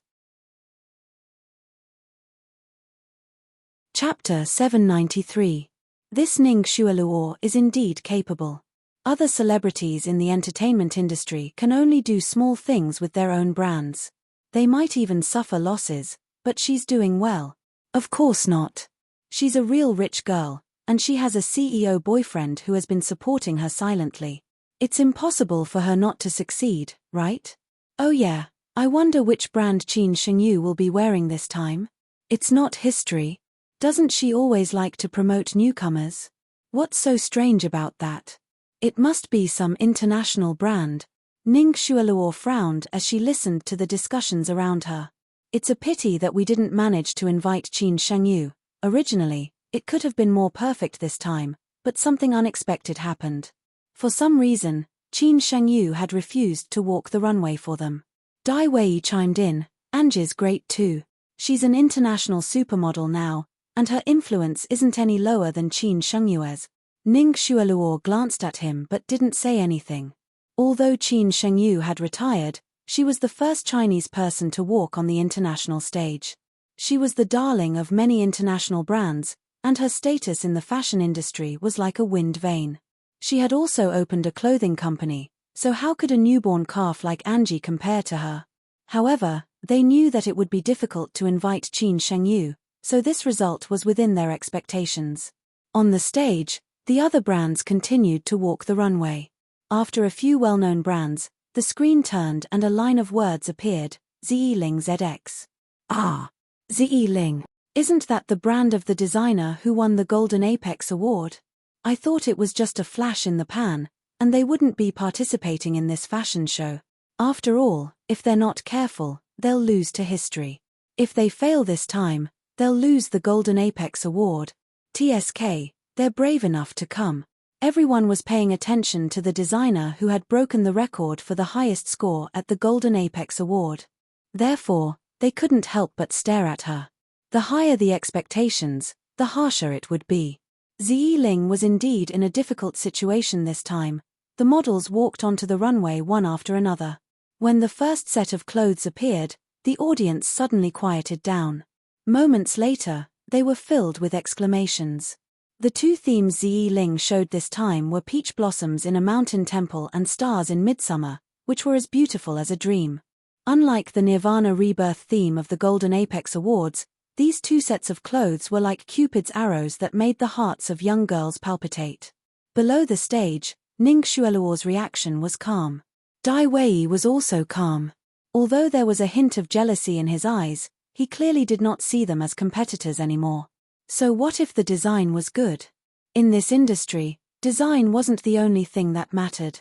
Chapter 793. This Ning Xueluo is indeed capable. Other celebrities in the entertainment industry can only do small things with their own brands. They might even suffer losses, but she's doing well. Of course not. She's a real rich girl, and she has a CEO boyfriend who has been supporting her silently. It's impossible for her not to succeed, right? Oh yeah, I wonder which brand Qin Shengyu will be wearing this time. It's not history. Doesn't she always like to promote newcomers? What's so strange about that? It must be some international brand. Ning Xueluo frowned as she listened to the discussions around her. It's a pity that we didn't manage to invite Qin Shengyu. Originally, it could have been more perfect this time, but something unexpected happened. For some reason, Qin Shengyu had refused to walk the runway for them. Dai Wei chimed in, "Angie's great too. She's an international supermodel now, and her influence isn't any lower than Qin Shengyue's." Ning Xueluo glanced at him but didn't say anything. Although Qin Shengyu had retired, she was the first Chinese person to walk on the international stage. She was the darling of many international brands, and her status in the fashion industry was like a wind vane. She had also opened a clothing company, so how could a newborn calf like Angie compare to her? However, they knew that it would be difficult to invite Qin Shengyu, so this result was within their expectations. On the stage, the other brands continued to walk the runway. After a few well-known brands, the screen turned and a line of words appeared, Zeeling ZX. Ah! Zeeling. Isn't that the brand of the designer who won the Golden Apex Award? I thought it was just a flash in the pan, and they wouldn't be participating in this fashion show. After all, if they're not careful, they'll lose to history. If they fail this time, they'll lose the Golden Apex Award. TSK, they're brave enough to come. Everyone was paying attention to the designer who had broken the record for the highest score at the Golden Apex Award. Therefore, they couldn't help but stare at her. The higher the expectations, the harsher it would be. Zeeling was indeed in a difficult situation this time. The models walked onto the runway one after another. When the first set of clothes appeared, the audience suddenly quieted down. Moments later, they were filled with exclamations. The two themes Zeeling showed this time were peach blossoms in a mountain temple and stars in midsummer, which were as beautiful as a dream. Unlike the Nirvana Rebirth theme of the Golden Apex Awards, these two sets of clothes were like Cupid's arrows that made the hearts of young girls palpitate. Below the stage, Ning Xueluo's reaction was calm. Dai Wei was also calm. Although there was a hint of jealousy in his eyes, he clearly did not see them as competitors anymore. So what if the design was good? In this industry, design wasn't the only thing that mattered.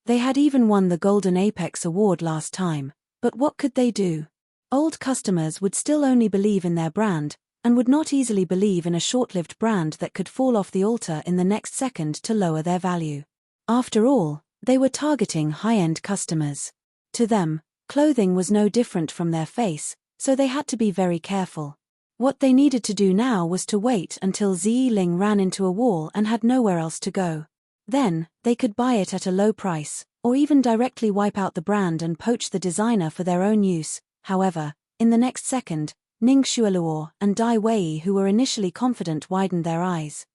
They had even won the Golden Apex Award last time, but what could they do? Old customers would still only believe in their brand, and would not easily believe in a short-lived brand that could fall off the altar in the next second to lower their value. After all, they were targeting high-end customers. To them, clothing was no different from their face, so they had to be very careful. What they needed to do now was to wait until Zeeling ran into a wall and had nowhere else to go. Then, they could buy it at a low price, or even directly wipe out the brand and poach the designer for their own use. However, in the next second, Ning Xueluo and Dai Wei, who were initially confident, widened their eyes.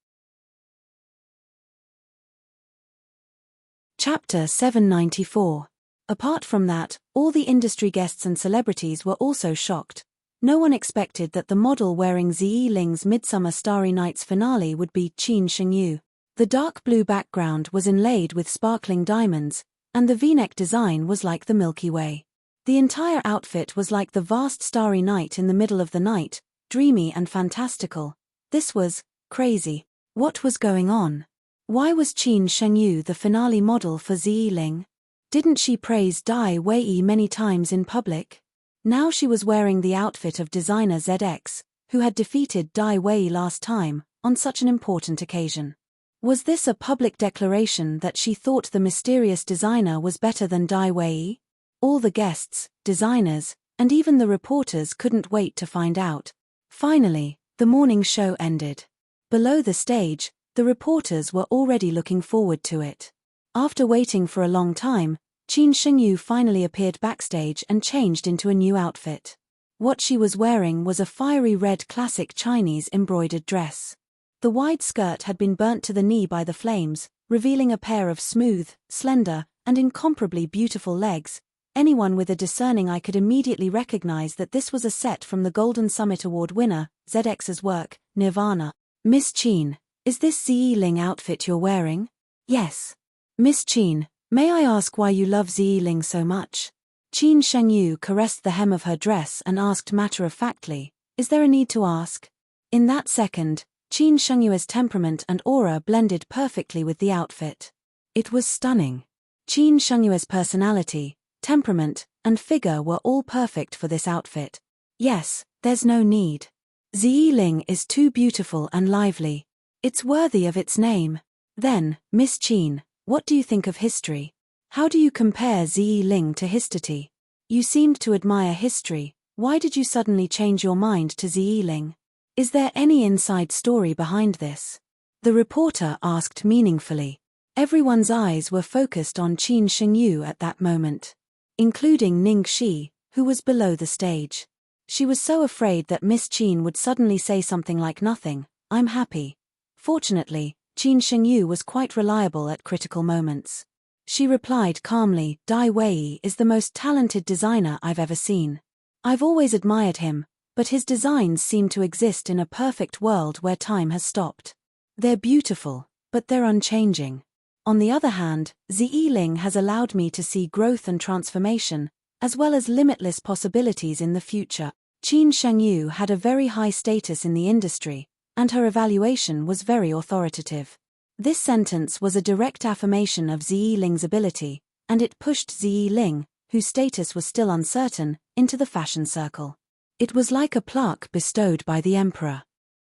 Chapter 794. Apart from that, all the industry guests and celebrities were also shocked. No one expected that the model wearing Zeeling's Midsummer Starry Nights finale would be Qin Shengyu. The dark blue background was inlaid with sparkling diamonds, and the V-neck design was like the Milky Way. The entire outfit was like the vast starry night in the middle of the night, dreamy and fantastical. This was crazy. What was going on? Why was Qin Shengyu the finale model for Zeeling? Didn't she praise Dai Wei many times in public? Now she was wearing the outfit of designer ZX, who had defeated Dai Wei last time, on such an important occasion. Was this a public declaration that she thought the mysterious designer was better than Dai Wei? All the guests, designers, and even the reporters couldn't wait to find out. Finally, the morning show ended. Below the stage, the reporters were already looking forward to it. After waiting for a long time, Qin Shengyu finally appeared backstage and changed into a new outfit. What she was wearing was a fiery red classic Chinese embroidered dress. The wide skirt had been burnt to the knee by the flames, revealing a pair of smooth, slender, and incomparably beautiful legs. Anyone with a discerning eye could immediately recognize that this was a set from the Golden Summit Award winner, ZX's work, Nirvana. Miss Qin, is this Zeeling outfit you're wearing? Yes. Miss Qin, may I ask why you love Zeeling so much? Qin Shengyu caressed the hem of her dress and asked matter-of-factly, is there a need to ask? In that second, Qin Shengyu's temperament and aura blended perfectly with the outfit. It was stunning. Qin Shengyu's personality, temperament, and figure were all perfect for this outfit. Yes, there's no need. Zeeling is too beautiful and lively. It's worthy of its name. Then, Miss Qin, what do you think of history? How do you compare Zeeling to history? You seemed to admire history. Why did you suddenly change your mind to Zeeling? Is there any inside story behind this? The reporter asked meaningfully. Everyone's eyes were focused on Qin Shengyu at that moment, including Ning Shi, who was below the stage. She was so afraid that Miss Qin would suddenly say something like nothing, I'm happy. Fortunately, Qin Shengyu was quite reliable at critical moments. She replied calmly, Dai Wei is the most talented designer I've ever seen. I've always admired him, But his designs seem to exist in a perfect world where time has stopped. They're beautiful, but they're unchanging. On the other hand, Ziyiling has allowed me to see growth and transformation, as well as limitless possibilities in the future. Qin Shangyu had a very high status in the industry, and her evaluation was very authoritative. This sentence was a direct affirmation of Ziyiling's ability, and it pushed Ziyiling, whose status was still uncertain, into the fashion circle. It was like a plaque bestowed by the emperor.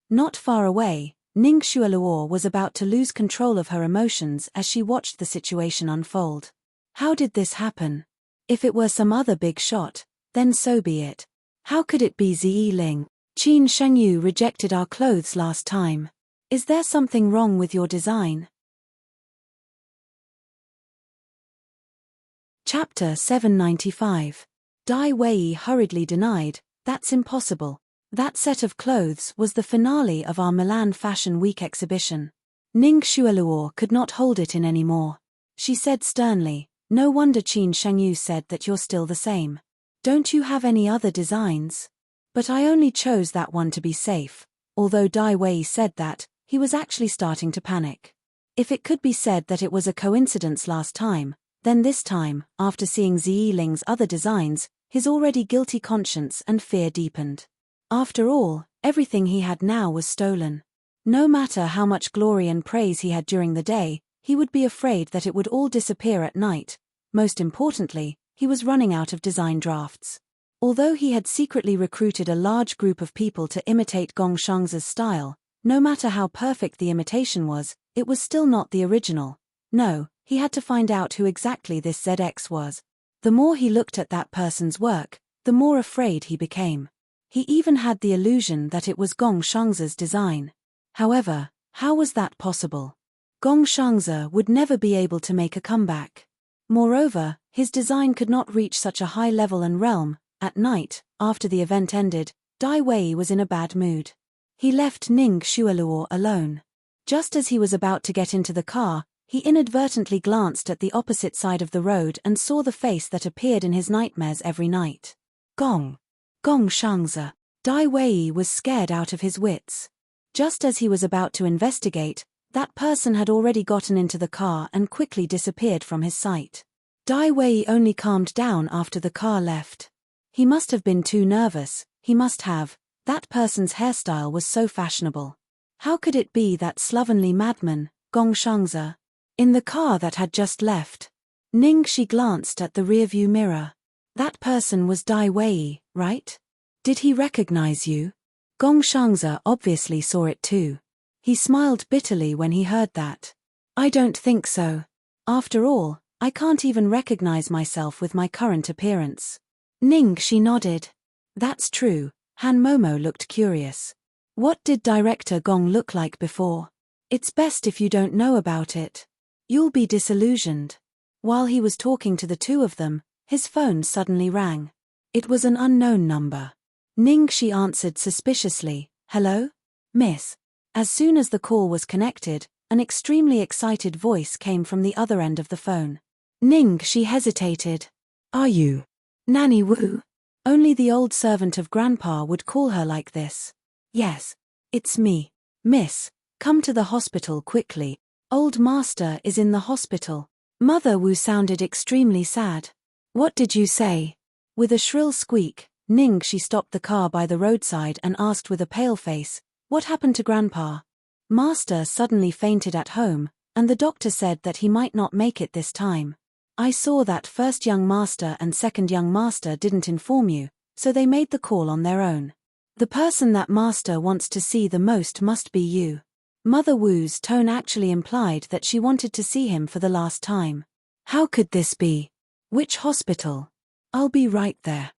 Not far away, Ning Xueluo was about to lose control of her emotions as she watched the situation unfold. How did this happen? If it were some other big shot, then so be it. How could it be Ziyiling? Qin Shangyu rejected our clothes last time. Is there something wrong with your design? Chapter 795. Dai Wei hurriedly denied, "That's impossible. That set of clothes was the finale of our Milan Fashion Week exhibition." Ning Xueluo could not hold it in anymore. She said sternly, "No wonder Qin Shangyu said that you're still the same. Don't you have any other designs?" "But I only chose that one to be safe." Although Dai Wei said that, he was actually starting to panic. If it could be said that it was a coincidence last time, then this time, after seeing Ziyiling's other designs, his already guilty conscience and fear deepened. After all, everything he had now was stolen. No matter how much glory and praise he had during the day, he would be afraid that it would all disappear at night. Most importantly, he was running out of design drafts. Although he had secretly recruited a large group of people to imitate Gong Shang's style, no matter how perfect the imitation was, it was still not the original. No, he had to find out who exactly this ZX was. The more he looked at that person's work, the more afraid he became. He even had the illusion that it was Gong Shang's design. However, how was that possible? Gong Shangze would never be able to make a comeback. Moreover, his design could not reach such a high level and realm. At night, after the event ended, Dai Wei was in a bad mood. He left Ning Xueluo alone. Just as he was about to get into the car, he inadvertently glanced at the opposite side of the road and saw the face that appeared in his nightmares every night. Gong Shangze. Dai Wei was scared out of his wits. Just as he was about to investigate, that person had already gotten into the car and quickly disappeared from his sight. Dai Wei only calmed down after the car left. He must have been too nervous, that person's hairstyle was so fashionable. How could it be that slovenly madman, Gong Shangze? In the car that had just left. She glanced at the rearview mirror. That person was Dai Wei, right? Did he recognize you? Gong Shangze obviously saw it too. He smiled bitterly when he heard that. "I don't think so. After all, I can't even recognize myself with my current appearance." She nodded. "That's true." Han Momo looked curious. "What did Director Gong look like before? It's best if you don't know about it. You'll be disillusioned." While he was talking to the two of them, his phone suddenly rang. It was an unknown number. She answered suspiciously. "Hello? Miss?" As soon as the call was connected, an extremely excited voice came from the other end of the phone. She hesitated. "Are you Nanny Wu?" Only the old servant of Grandpa would call her like this. "Yes. It's me. Miss, come to the hospital quickly. Old Master is in the hospital." Mother Wu sounded extremely sad. "What did you say?" With a shrill squeak, she stopped the car by the roadside and asked with a pale face, "What happened to Grandpa?" "Master suddenly fainted at home, and the doctor said that he might not make it this time. I saw that first young master and second young master didn't inform you, so they made the call on their own. The person that master wants to see the most must be you." Mother Wu's tone actually implied that she wanted to see him for the last time. "How could this be? Which hospital?" "I'll be right there."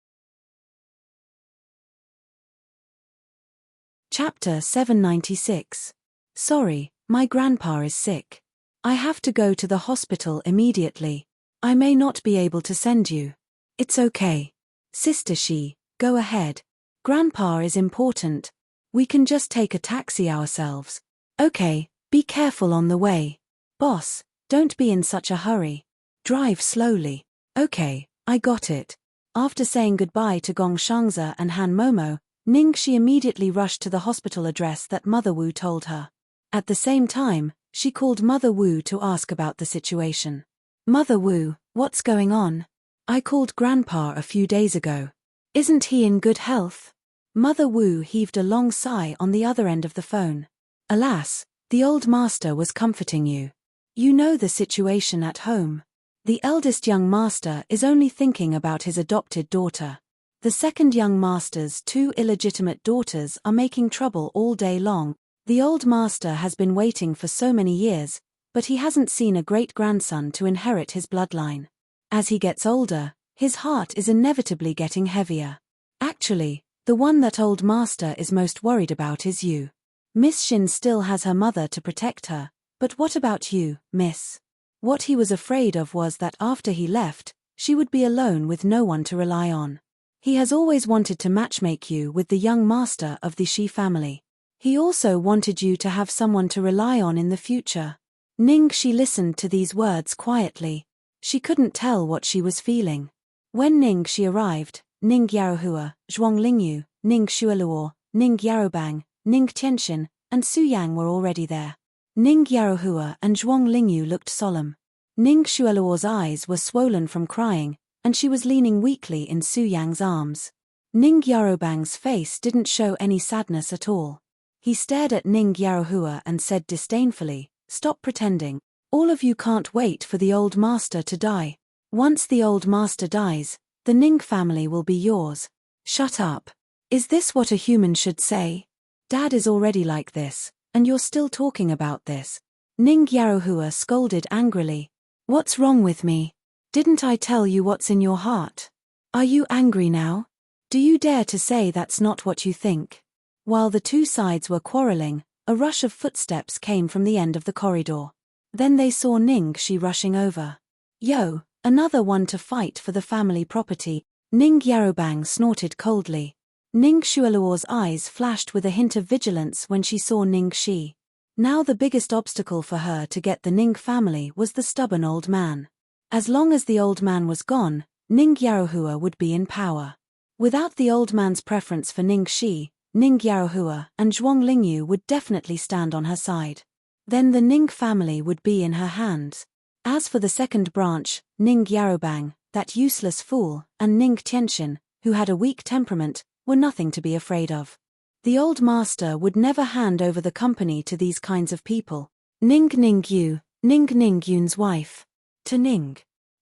Chapter 796. "Sorry, my grandpa is sick. I have to go to the hospital immediately. I may not be able to send you." "It's okay. Sister Shi, go ahead. Grandpa is important. We can just take a taxi ourselves." "Okay, be careful on the way. Boss, don't be in such a hurry. Drive slowly." "Okay, I got it." After saying goodbye to Gong Shangze and Han Momo, Ningxi immediately rushed to the hospital address that Mother Wu told her. At the same time, she called Mother Wu to ask about the situation. Mother Wu, what's going on? I called Grandpa a few days ago. Isn't he in good health? Mother Wu heaved a long sigh on the other end of the phone. Alas, the old master was comforting you. You know the situation at home. The eldest young master is only thinking about his adopted daughter. The second young master's two illegitimate daughters are making trouble all day long. The old master has been waiting for so many years, but he hasn't seen a great-grandson to inherit his bloodline. As he gets older, his heart is inevitably getting heavier. Actually, the one that old master is most worried about is you. Miss Shin still has her mother to protect her, but what about you, miss? What he was afraid of was that after he left, she would be alone with no one to rely on. He has always wanted to matchmake you with the young master of the Shi family. He also wanted you to have someone to rely on in the future. Ningxi listened to these words quietly. She couldn't tell what she was feeling. When Ningxi arrived, Ning Yaohua, Zhuang Lingyu, Ning Xueluo, Ning Yarobang, Ning Tianxin, and Su Yang were already there. Ning Yaohua and Zhuang Lingyu looked solemn. Ning Xueluo's eyes were swollen from crying, and she was leaning weakly in Su Yang's arms. Ning Yarobang's face didn't show any sadness at all. He stared at Ning Yaohua and said disdainfully, "Stop pretending. All of you can't wait for the old master to die. Once the old master dies, the Ning family will be yours. Shut up. Is this what a human should say? Dad is already like this, and you're still talking about this." Ning Yaohua scolded angrily. "What's wrong with me? Didn't I tell you what's in your heart? Are you angry now? Do you dare to say that's not what you think?" While the two sides were quarreling, a rush of footsteps came from the end of the corridor. Then they saw Ningxi rushing over. "Yo, another one to fight for the family property," Ning Yarobang snorted coldly. Ning Xueluo's eyes flashed with a hint of vigilance when she saw Ningxi. Now the biggest obstacle for her to get the Ning family was the stubborn old man. As long as the old man was gone, Ning Yaohua would be in power. Without the old man's preference for Ningxi, Ning Yaohua and Zhuang Lingyu would definitely stand on her side. Then the Ning family would be in her hands. As for the second branch, Ning Yarobang, that useless fool, and Ning Tianxin, who had a weak temperament, were nothing to be afraid of. The old master would never hand over the company to these kinds of people. Ning Ningyu, Ning Ningyun's wife. To Ning.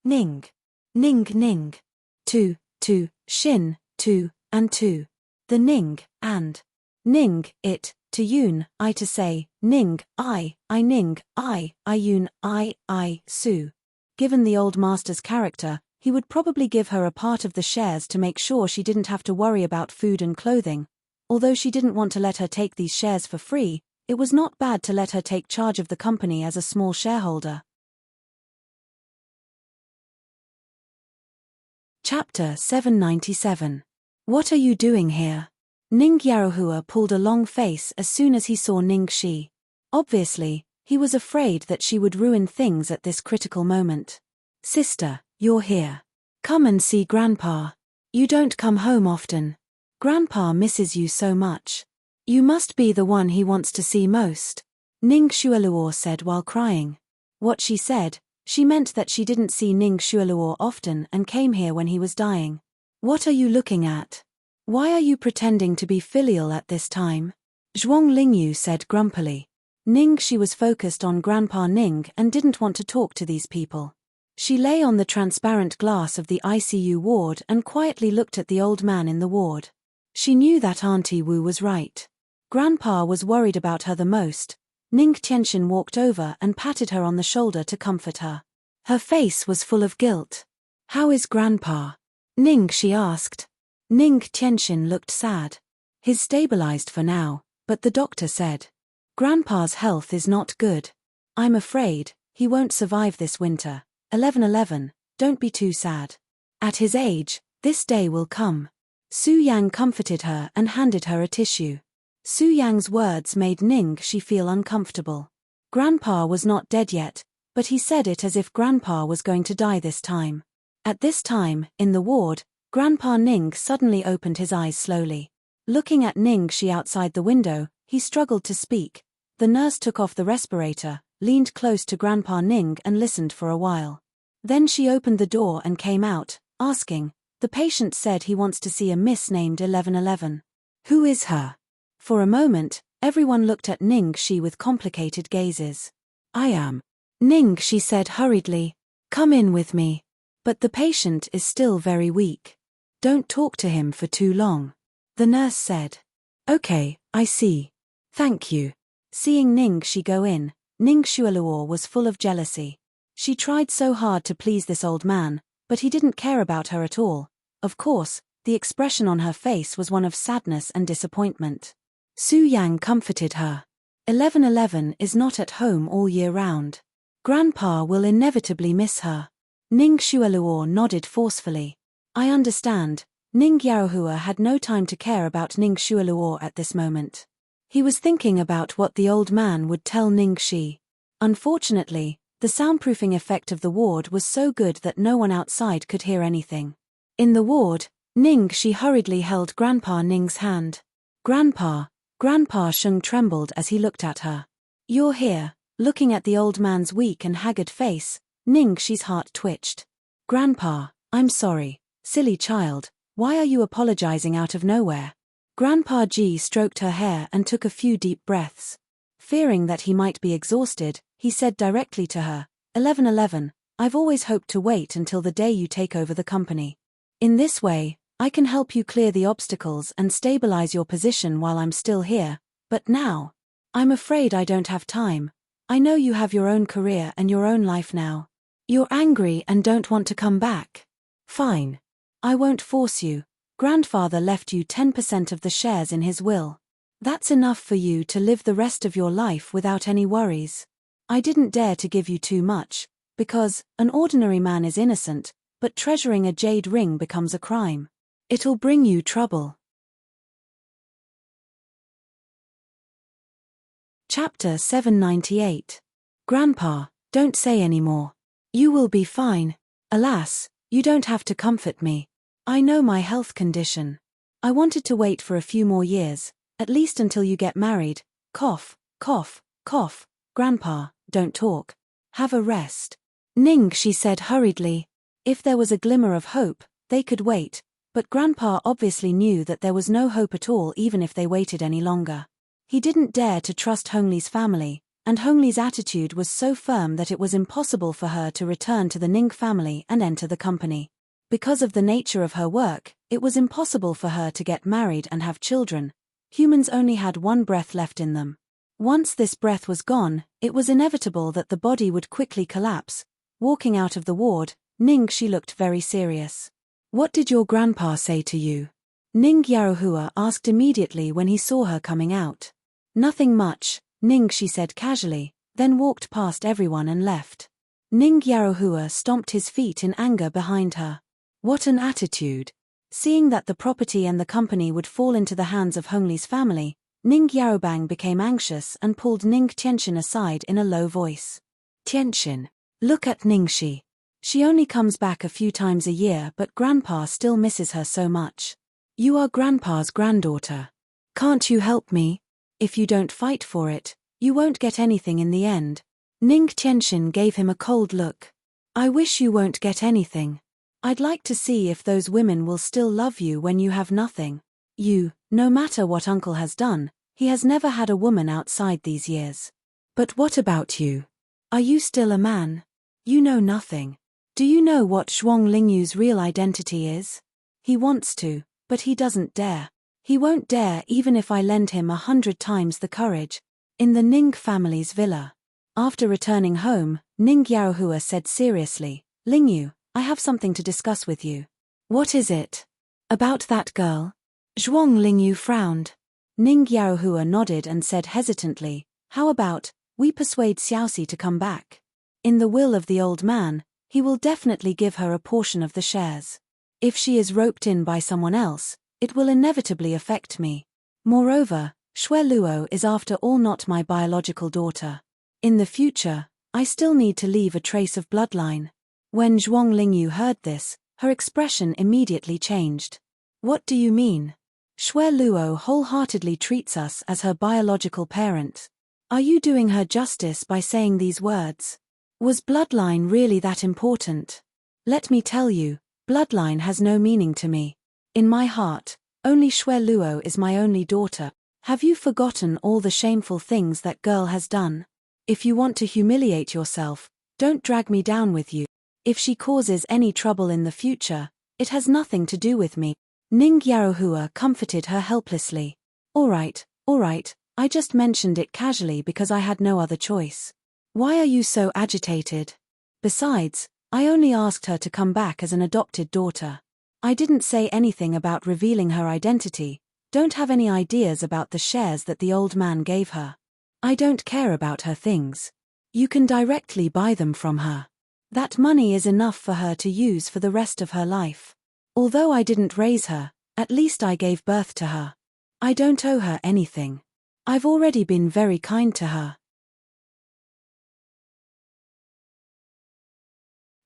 Ning. Ning. To Shin, to, and to. The Ning, and. Ning, it, to Yun, I to say, Ning, I Ning, I Yun, I, Su. Given the old master's character, he would probably give her a part of the shares to make sure she didn't have to worry about food and clothing. Although she didn't want to let her take these shares for free, it was not bad to let her take charge of the company as a small shareholder. Chapter 797. What are you doing here? Ning Yaohua pulled a long face as soon as he saw Ningxi. Obviously, he was afraid that she would ruin things at this critical moment. "Sister, you're here. Come and see Grandpa. You don't come home often. Grandpa misses you so much. You must be the one he wants to see most," Ning Xueluo said while crying. What she said, she meant that she didn't see Ning Xueluo often and came here when he was dying. "What are you looking at? Why are you pretending to be filial at this time?" Zhuang Lingyu said grumpily. Ningxi was focused on Grandpa Ning and didn't want to talk to these people. She lay on the transparent glass of the ICU ward and quietly looked at the old man in the ward. She knew that Auntie Wu was right. Grandpa was worried about her the most. Ning Tianxin walked over and patted her on the shoulder to comfort her. Her face was full of guilt. "How is Grandpa?" Ningxi asked. Ning Tianxin looked sad. "He's stabilized for now, but the doctor said Grandpa's health is not good. I'm afraid he won't survive this winter. 11:11, don't be too sad. At his age, this day will come." Su Yang comforted her and handed her a tissue. Su Yang's words made Ningxi feel uncomfortable. Grandpa was not dead yet, but he said it as if Grandpa was going to die this time. At this time, in the ward, Grandpa Ning suddenly opened his eyes slowly. Looking at Ningxi outside the window, he struggled to speak. The nurse took off the respirator, leaned close to Grandpa Ning and listened for a while. Then she opened the door and came out, asking, "The patient said he wants to see a miss named 1111. Who is her?" For a moment, everyone looked at Ningxi with complicated gazes. "I am." Ningxi said hurriedly. "Come in with me." "But the patient is still very weak. Don't talk to him for too long," the nurse said. "Okay, I see. Thank you." Seeing Ningxi go in, Ning Xueluo was full of jealousy. She tried so hard to please this old man, but he didn't care about her at all. Of course, the expression on her face was one of sadness and disappointment. Su Yang comforted her. 1111 is not at home all year round. Grandpa will inevitably miss her. Ning Xueluo nodded forcefully. "I understand." Ning Yaohua had no time to care about Ning Xueluo at this moment. He was thinking about what the old man would tell Ningxi. Unfortunately, the soundproofing effect of the ward was so good that no one outside could hear anything. In the ward, Ningxi hurriedly held Grandpa Ning's hand. "Grandpa." Grandpa Sheng trembled as he looked at her. "You're here." Looking at the old man's weak and haggard face, Ningxi's heart twitched. "Grandpa, I'm sorry. Silly child, why are you apologizing out of nowhere?" Grandpa Ji stroked her hair and took a few deep breaths. Fearing that he might be exhausted, he said directly to her, 1111, I've always hoped to wait until the day you take over the company. In this way, I can help you clear the obstacles and stabilize your position while I'm still here, but now, I'm afraid I don't have time. I know you have your own career and your own life now. You're angry and don't want to come back. Fine. I won't force you. Grandfather left you 10% of the shares in his will. That's enough for you to live the rest of your life without any worries. I didn't dare to give you too much, because an ordinary man is innocent, but treasuring a jade ring becomes a crime. It'll bring you trouble. Chapter 798. Grandpa, don't say any more. You will be fine. Alas, you don't have to comfort me. I know my health condition. I wanted to wait for a few more years, at least until you get married. Cough, cough, cough. Grandpa, don't talk. Have a rest. Ningxi said hurriedly. If there was a glimmer of hope, they could wait, but Grandpa obviously knew that there was no hope at all even if they waited any longer. He didn't dare to trust Hongli's family, and Hongli's attitude was so firm that it was impossible for her to return to the Ning family and enter the company. Because of the nature of her work, it was impossible for her to get married and have children. Humans only had one breath left in them. Once this breath was gone, it was inevitable that the body would quickly collapse. Walking out of the ward, Ningxi looked very serious. What did your grandpa say to you? Ning Yaohua asked immediately when he saw her coming out. Nothing much, Ningxi said casually, then walked past everyone and left. Ning Yaohua stomped his feet in anger behind her. What an attitude! Seeing that the property and the company would fall into the hands of Hongli's family, Ning Yaobang became anxious and pulled Ning Tianxin aside in a low voice. Tianxin, look at Ningxi. She only comes back a few times a year but Grandpa still misses her so much. You are Grandpa's granddaughter. Can't you help me? If you don't fight for it, you won't get anything in the end. Ning Tianxin gave him a cold look. I wish you won't get anything. I'd like to see if those women will still love you when you have nothing. No matter what Uncle has done, he has never had a woman outside these years. But what about you? Are you still a man? You know nothing. Do you know what Zhuang Lingyu's real identity is? He wants to, but he doesn't dare. He won't dare even if I lend him 100 times the courage. In the Ning family's villa. After returning home, Ning Yaohua said seriously, Lingyu, I have something to discuss with you. What is it? About that girl? Zhuang Lingyu frowned. Ning Yaohua nodded and said hesitantly, how about, we persuade Xiaoxi to come back? In the will of the old man, he will definitely give her a portion of the shares. If she is roped in by someone else, it will inevitably affect me. Moreover, Xue Luo is after all not my biological daughter. In the future, I still need to leave a trace of bloodline. When Zhuang Lingyu heard this, her expression immediately changed. What do you mean? Shui Luo wholeheartedly treats us as her biological parent. Are you doing her justice by saying these words? Was bloodline really that important? Let me tell you, bloodline has no meaning to me. In my heart, only Shui Luo is my only daughter. Have you forgotten all the shameful things that girl has done? If you want to humiliate yourself, don't drag me down with you. If she causes any trouble in the future, it has nothing to do with me. Ning Yaohua comforted her helplessly. All right, I just mentioned it casually because I had no other choice. Why are you so agitated? Besides, I only asked her to come back as an adopted daughter. I didn't say anything about revealing her identity. Don't have any ideas about the shares that the old man gave her. I don't care about her things. You can directly buy them from her. That money is enough for her to use for the rest of her life. Although I didn't raise her, at least I gave birth to her. I don't owe her anything. I've already been very kind to her.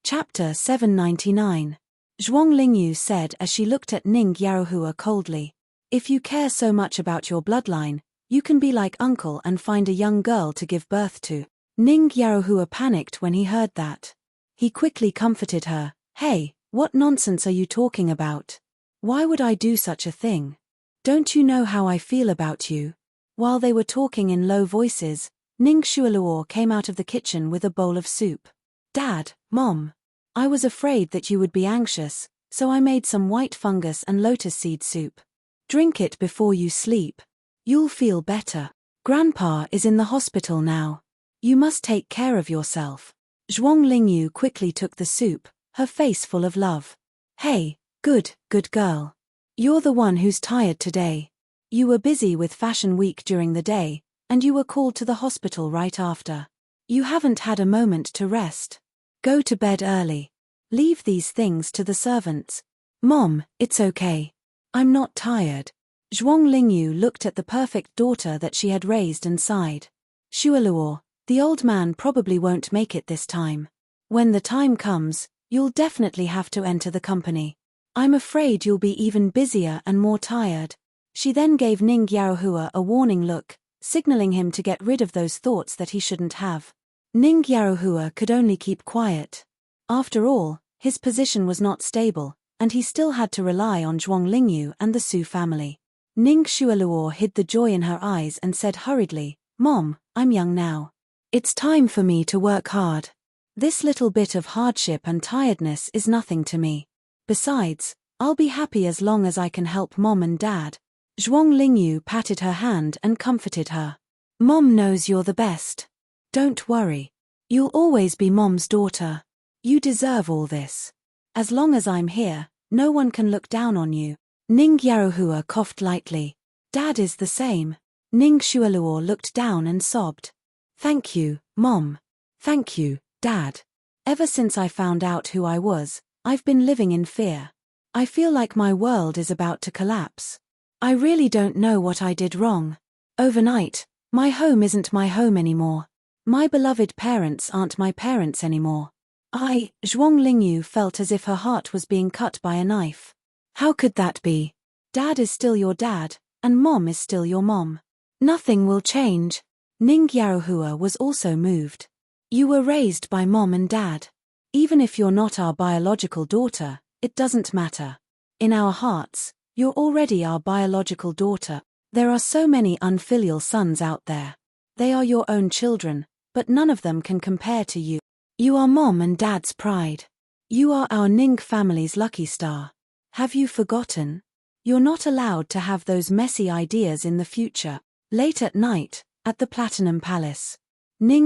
Chapter 799. Zhuang Lingyu said as she looked at Ning Yaohua coldly. If you care so much about your bloodline, you can be like uncle and find a young girl to give birth to. Ning Yaohua panicked when he heard that. He quickly comforted her. Hey, what nonsense are you talking about? Why would I do such a thing? Don't you know how I feel about you? While they were talking in low voices, Ning Shualuo came out of the kitchen with a bowl of soup. Dad, Mom. I was afraid that you would be anxious, so I made some white fungus and lotus seed soup. Drink it before you sleep. You'll feel better. Grandpa is in the hospital now. You must take care of yourself. Zhuang Lingyu quickly took the soup, her face full of love. Hey, good girl. You're the one who's tired today. You were busy with Fashion Week during the day, and you were called to the hospital right after. You haven't had a moment to rest. Go to bed early. Leave these things to the servants. Mom, it's okay. I'm not tired. Zhuang Lingyu looked at the perfect daughter that she had raised and sighed. Shualuo, the old man probably won't make it this time. When the time comes, you'll definitely have to enter the company. I'm afraid you'll be even busier and more tired. She then gave Ning Yaohua a warning look, signaling him to get rid of those thoughts that he shouldn't have. Ning Yaohua could only keep quiet. After all, his position was not stable, and he still had to rely on Zhuang Lingyu and the Su family. Ning Shualuo hid the joy in her eyes and said hurriedly, Mom, I'm young now. It's time for me to work hard. This little bit of hardship and tiredness is nothing to me. Besides, I'll be happy as long as I can help Mom and Dad. Zhuang Lingyu patted her hand and comforted her. Mom knows you're the best. Don't worry. You'll always be Mom's daughter. You deserve all this. As long as I'm here, no one can look down on you. Ning Yaohua coughed lightly. Dad is the same. Ning Shualuo looked down and sobbed. Thank you, Mom. Thank you, Dad. Ever since I found out who I was, I've been living in fear. I feel like my world is about to collapse. I really don't know what I did wrong. Overnight, my home isn't my home anymore. My beloved parents aren't my parents anymore. Zhuang Lingyu felt as if her heart was being cut by a knife. How could that be? Dad is still your dad, and Mom is still your mom. Nothing will change. Ning Yaohua was also moved. You were raised by Mom and Dad. Even if you're not our biological daughter, it doesn't matter. In our hearts, you're already our biological daughter. There are so many unfilial sons out there. They are your own children, but none of them can compare to you. You are Mom and Dad's pride. You are our Ning family's lucky star. Have you forgotten? You're not allowed to have those messy ideas in the future. Late at night, at the Platinum Palace.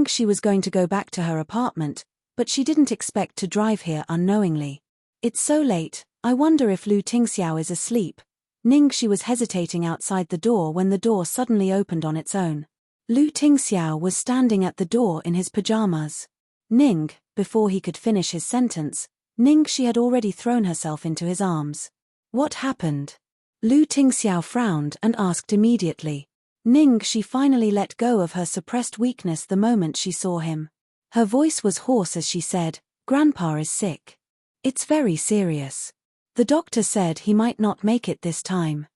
She was going to go back to her apartment, but she didn't expect to drive here unknowingly. It's so late, I wonder if Lu Tingxiao is asleep. She was hesitating outside the door when the door suddenly opened on its own. Lu Tingxiao was standing at the door in his pajamas. Before he could finish his sentence, she had already thrown herself into his arms. What happened? Lu Tingxiao frowned and asked immediately. She finally let go of her suppressed weakness the moment she saw him. Her voice was hoarse as she said, Grandpa is sick. It's very serious. The doctor said he might not make it this time.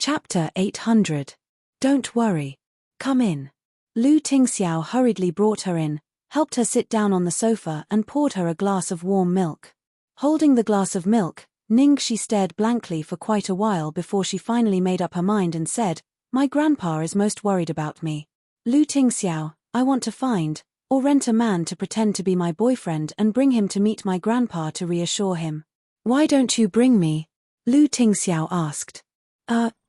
Chapter 800. Don't worry. Come in. Lu Tingxiao hurriedly brought her in, helped her sit down on the sofa and poured her a glass of warm milk. Holding the glass of milk, Ningxi stared blankly for quite a while before she finally made up her mind and said, "My grandpa is most worried about me. Lu Tingxiao, I want to find, or rent a man to pretend to be my boyfriend and bring him to meet my grandpa to reassure him." "Why don't you bring me?" Lu Tingxiao asked.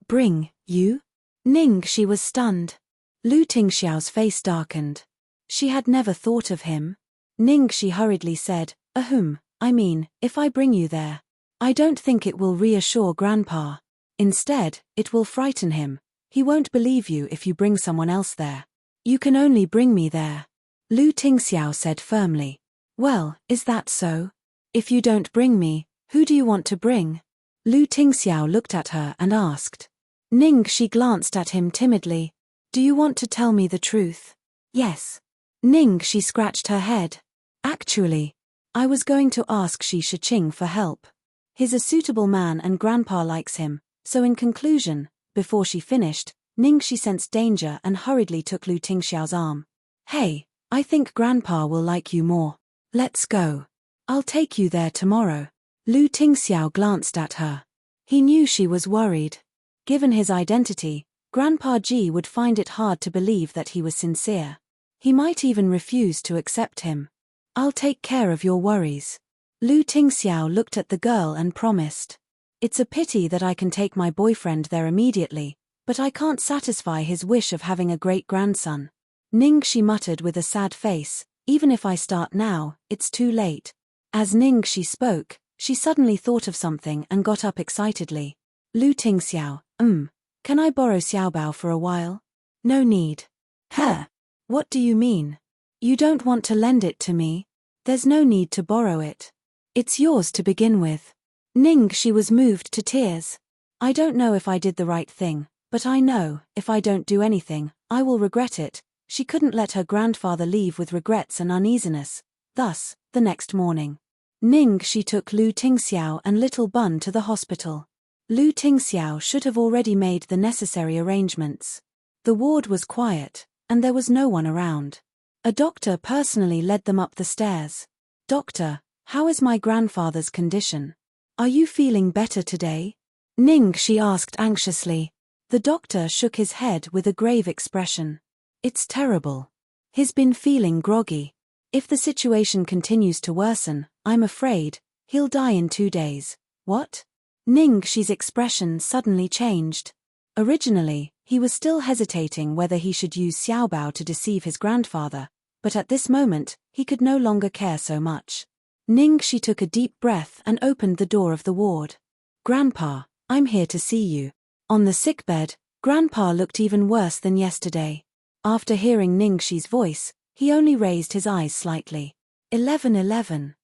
Bring you?" Ningxi was stunned. Lu Tingxiao's face darkened. She had never thought of him. Ningxi hurriedly said, I mean, if I bring you there, I don't think it will reassure Grandpa. Instead, it will frighten him. He won't believe you if you bring someone else there. You can only bring me there." Lu Tingxiao said firmly. "Well, is that so? If you don't bring me, who do you want to bring?" Lu Tingxiao looked at her and asked. Ningxi glanced at him timidly. "Do you want to tell me the truth?" "Yes." Ningxi scratched her head. "Actually, I was going to ask Shi Shiqing for help. He's a suitable man and Grandpa likes him, so in conclusion," before she finished, Ningxi sensed danger and hurriedly took Lu Tingxiao's arm. "Hey, I think Grandpa will like you more. Let's go. I'll take you there tomorrow." Lu Tingxiao glanced at her. He knew she was worried. Given his identity, Grandpa Ji would find it hard to believe that he was sincere. He might even refuse to accept him. "I'll take care of your worries." Lu Tingxiao looked at the girl and promised. "It's a pity that I can take my boyfriend there immediately, but I can't satisfy his wish of having a great-grandson." Ningxi muttered with a sad face, "Even if I start now, it's too late." As Ningxi spoke, she suddenly thought of something and got up excitedly. "Lu Tingxiao, can I borrow Xiaobao for a while?" "No need." "Huh? What do you mean? You don't want to lend it to me? There's no need to borrow it. It's yours to begin with." Ningxi was moved to tears. "I don't know if I did the right thing, but I know, if I don't do anything, I will regret it." She couldn't let her grandfather leave with regrets and uneasiness. Thus, the next morning, Ningxi took Lu Tingxiao and little Bun to the hospital. Lu Tingxiao should have already made the necessary arrangements. The ward was quiet, and there was no one around. A doctor personally led them up the stairs. "Doctor, how is my grandfather's condition? Are you feeling better today?" Ningxi asked anxiously. The doctor shook his head with a grave expression. "It's terrible. He's been feeling groggy. If the situation continues to worsen, I'm afraid he'll die in 2 days." "What?" Ningxi's expression suddenly changed. Originally, he was still hesitating whether he should use Xiaobao to deceive his grandfather, but at this moment, he could no longer care so much. Ningxi took a deep breath and opened the door of the ward. "Grandpa, I'm here to see you." On the sickbed, Grandpa looked even worse than yesterday. After hearing Ningxi's voice, he only raised his eyes slightly. 11:11.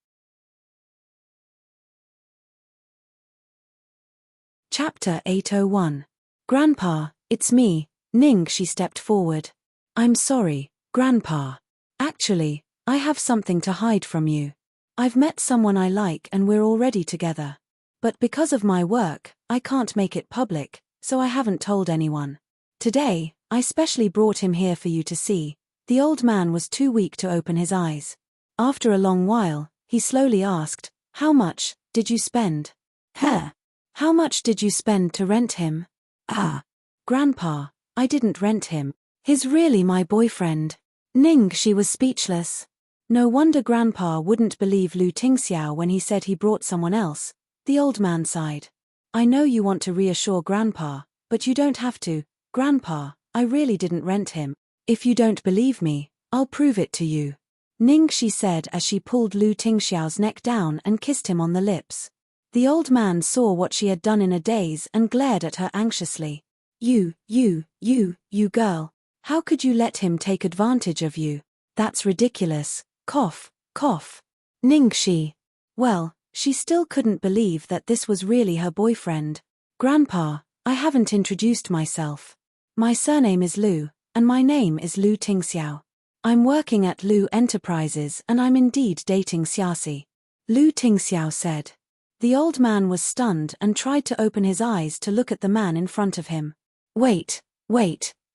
Chapter 801. "Grandpa, it's me." Ningxi stepped forward. "I'm sorry, Grandpa. Actually, I have something to hide from you. I've met someone I like and we're already together. But because of my work, I can't make it public, so I haven't told anyone. Today, I specially brought him here for you to see." The old man was too weak to open his eyes. After a long while, he slowly asked, "How much did you spend?" "Huh? How much did you spend to rent him?" "Grandpa, I didn't rent him. He's really my boyfriend." Ningxi was speechless. No wonder Grandpa wouldn't believe Lu Tingxiao when he said he brought someone else. The old man sighed. "I know you want to reassure Grandpa, but you don't have to. Grandpa, I really didn't rent him. If you don't believe me, I'll prove it to you." Ningxi said as she pulled Lu Tingxiao's neck down and kissed him on the lips. The old man saw what she had done in a daze and glared at her anxiously. You girl. How could you let him take advantage of you? That's ridiculous." Cough, cough. Ningxi. Well, she still couldn't believe that this was really her boyfriend. "Grandpa, I haven't introduced myself. My surname is Lu, and my name is Lu Tingxiao. I'm working at Lu Enterprises and I'm indeed dating Xiaxi." Lu Tingxiao said. The old man was stunned and tried to open his eyes to look at the man in front of him. Wait,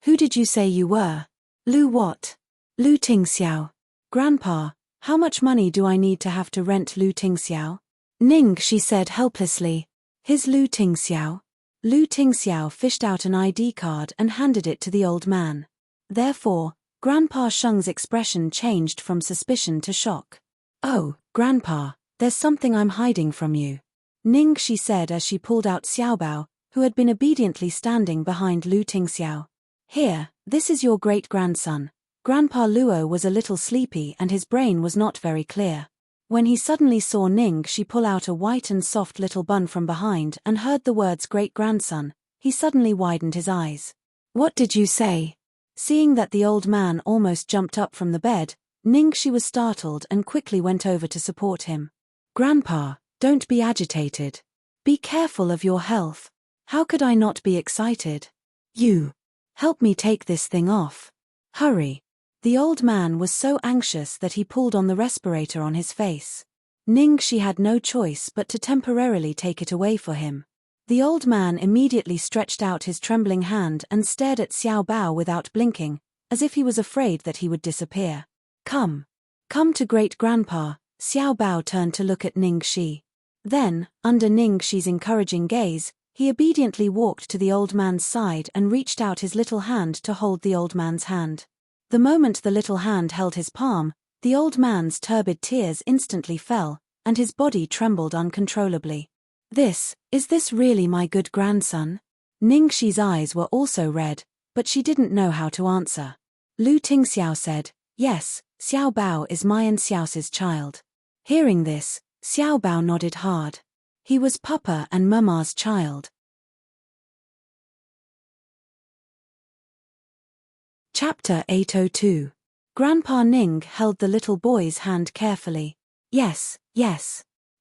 who did you say you were? Lu what? Lu Tingxiao. Grandpa, how much money do I need to have to rent Lu Tingxiao? Ning, she said helplessly. His Lu Tingxiao? Lu Tingxiao fished out an ID card and handed it to the old man. Therefore, Grandpa Sheng's expression changed from suspicion to shock. Oh, Grandpa, there's something I'm hiding from you. Ning, she said as she pulled out Xiaobao, who had been obediently standing behind Lu Tingxiao. Here, this is your great-grandson. Grandpa Luo was a little sleepy and his brain was not very clear. When he suddenly saw Ning she pull out a white and soft little bun from behind and heard the words great-grandson, he suddenly widened his eyes. What did you say? Seeing that the old man almost jumped up from the bed, Ning she was startled and quickly went over to support him. Grandpa, don't be agitated. Be careful of your health. How could I not be excited? You. Help me take this thing off. Hurry. The old man was so anxious that he pulled on the respirator on his face. Ning she had no choice but to temporarily take it away for him. The old man immediately stretched out his trembling hand and stared at Xiao Bao without blinking, as if he was afraid that he would disappear. Come to great-grandpa. Xiao Bao turned to look at Ning Shi. Then, under Ning Shi's encouraging gaze, he obediently walked to the old man's side and reached out his little hand to hold the old man's hand. The moment the little hand held his palm, the old man's turbid tears instantly fell, and his body trembled uncontrollably. Is this really my good grandson? Ning Shi's eyes were also red, but she didn't know how to answer. Lu Tingxiao said, yes, Xiao Bao is my and Xiao's child. Hearing this, Xiao Bao nodded hard. He was Papa and Mama's child. Chapter 802. Grandpa Ning held the little boy's hand carefully. Yes.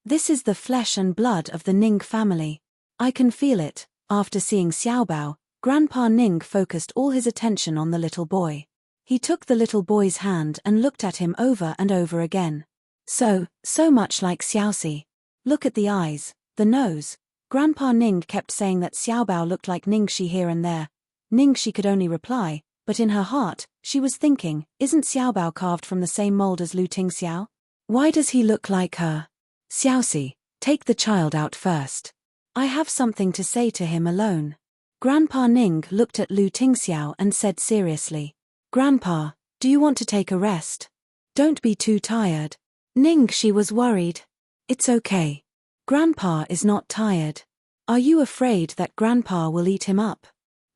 This is the flesh and blood of the Ning family. I can feel it. After seeing Xiao Bao, Grandpa Ning focused all his attention on the little boy. He took the little boy's hand and looked at him over and over again. So much like Xiaoxi. Look at the eyes, the nose. Grandpa Ning kept saying that Xiao Bao looked like Ning Shi here and there. Ning Shi could only reply, but in her heart, she was thinking, isn't Xiao Bao carved from the same mold as Lu Tingxiao? Why does he look like her? Xiaoxi, take the child out first. I have something to say to him alone. Grandpa Ning looked at Lu Tingxiao and said seriously. Grandpa, do you want to take a rest? Don't be too tired. Ning Shi was worried. It's okay. Grandpa is not tired. Are you afraid that Grandpa will eat him up?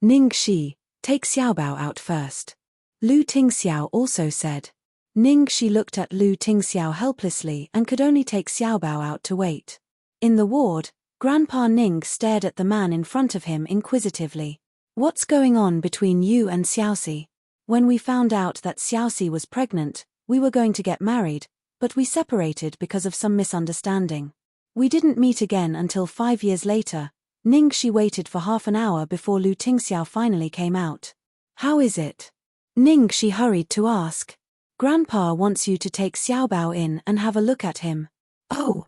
Ning Shi, take Xiao Bao out first. Lu Tingxiao also said. Ning Shi looked at Lu Tingxiao helplessly and could only take Xiao Bao out to wait. In the ward, Grandpa Ning stared at the man in front of him inquisitively. What's going on between you and Xiaoxi? When we found out that Xiaoxi was pregnant, we were going to get married, but we separated because of some misunderstanding. We didn't meet again until 5 years later. Ning Shi waited for half an hour before Lu Tingxiao finally came out. How is it? Ning Shi hurried to ask. Grandpa wants you to take Xiao Bao in and have a look at him. Oh.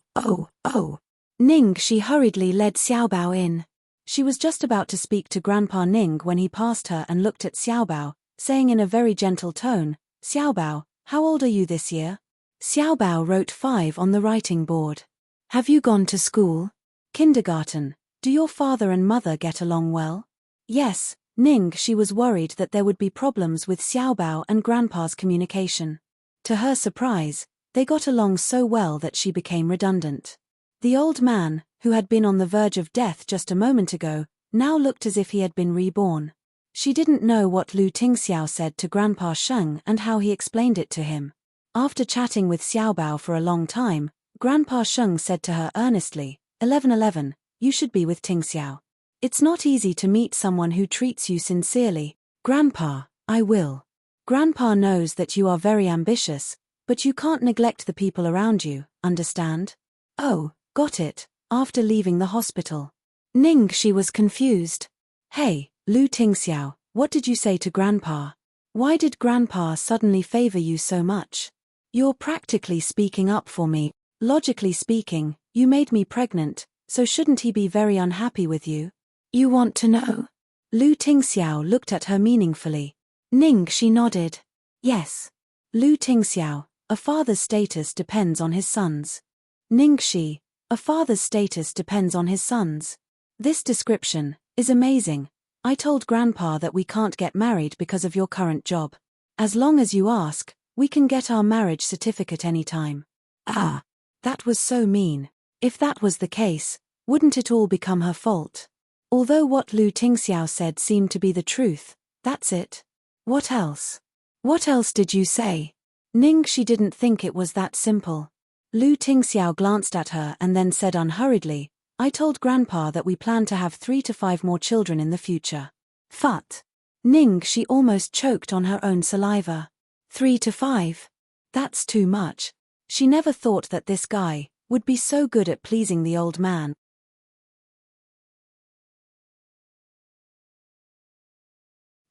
Ning Shi hurriedly led Xiao Bao in. She was just about to speak to Grandpa Ning when he passed her and looked at Xiao Bao, saying in a very gentle tone, Xiao Bao, how old are you this year? Xiao Bao wrote 5 on the writing board. Have you gone to school? Kindergarten. Do your father and mother get along well? Yes. Ning Shi was worried that there would be problems with Xiao Bao and Grandpa's communication. To her surprise, they got along so well that she became redundant. The old man, who had been on the verge of death just a moment ago, now looked as if he had been reborn. She didn't know what Lu Tingxiao said to Grandpa Sheng and how he explained it to him. After chatting with Xiao Bao for a long time, Grandpa Sheng said to her earnestly, 11, you should be with Tingxiao. It's not easy to meet someone who treats you sincerely. Grandpa, I will. Grandpa knows that you are very ambitious, but you can't neglect the people around you, understand? Oh, got it, after leaving the hospital. Ning Shi was confused. Hey, Lu Tingxiao, what did you say to Grandpa? Why did Grandpa suddenly favor you so much? You're practically speaking up for me. Logically speaking, You made me pregnant, so shouldn't he be very unhappy with you? You want to know? Lu Tingxiao looked at her meaningfully. Ning, she nodded. Yes. Lu Tingxiao, a father's status depends on his sons. Ning Shi, a father's status depends on his sons. This description is amazing. I told Grandpa that we can't get married because of your current job. As long as you ask, we can get our marriage certificate anytime. Ah, that was so mean. If that was the case, wouldn't it all become her fault? Although what Lu Tingxiao said seemed to be the truth, that's it. What else? What else did you say? Ning, she didn't think it was that simple. Lu Tingxiao glanced at her and then said unhurriedly, I told Grandpa that we plan to have 3 to 5 more children in the future. Phut. Ning, she almost choked on her own saliva. 3 to 5? That's too much. She never thought that this guy would be so good at pleasing the old man.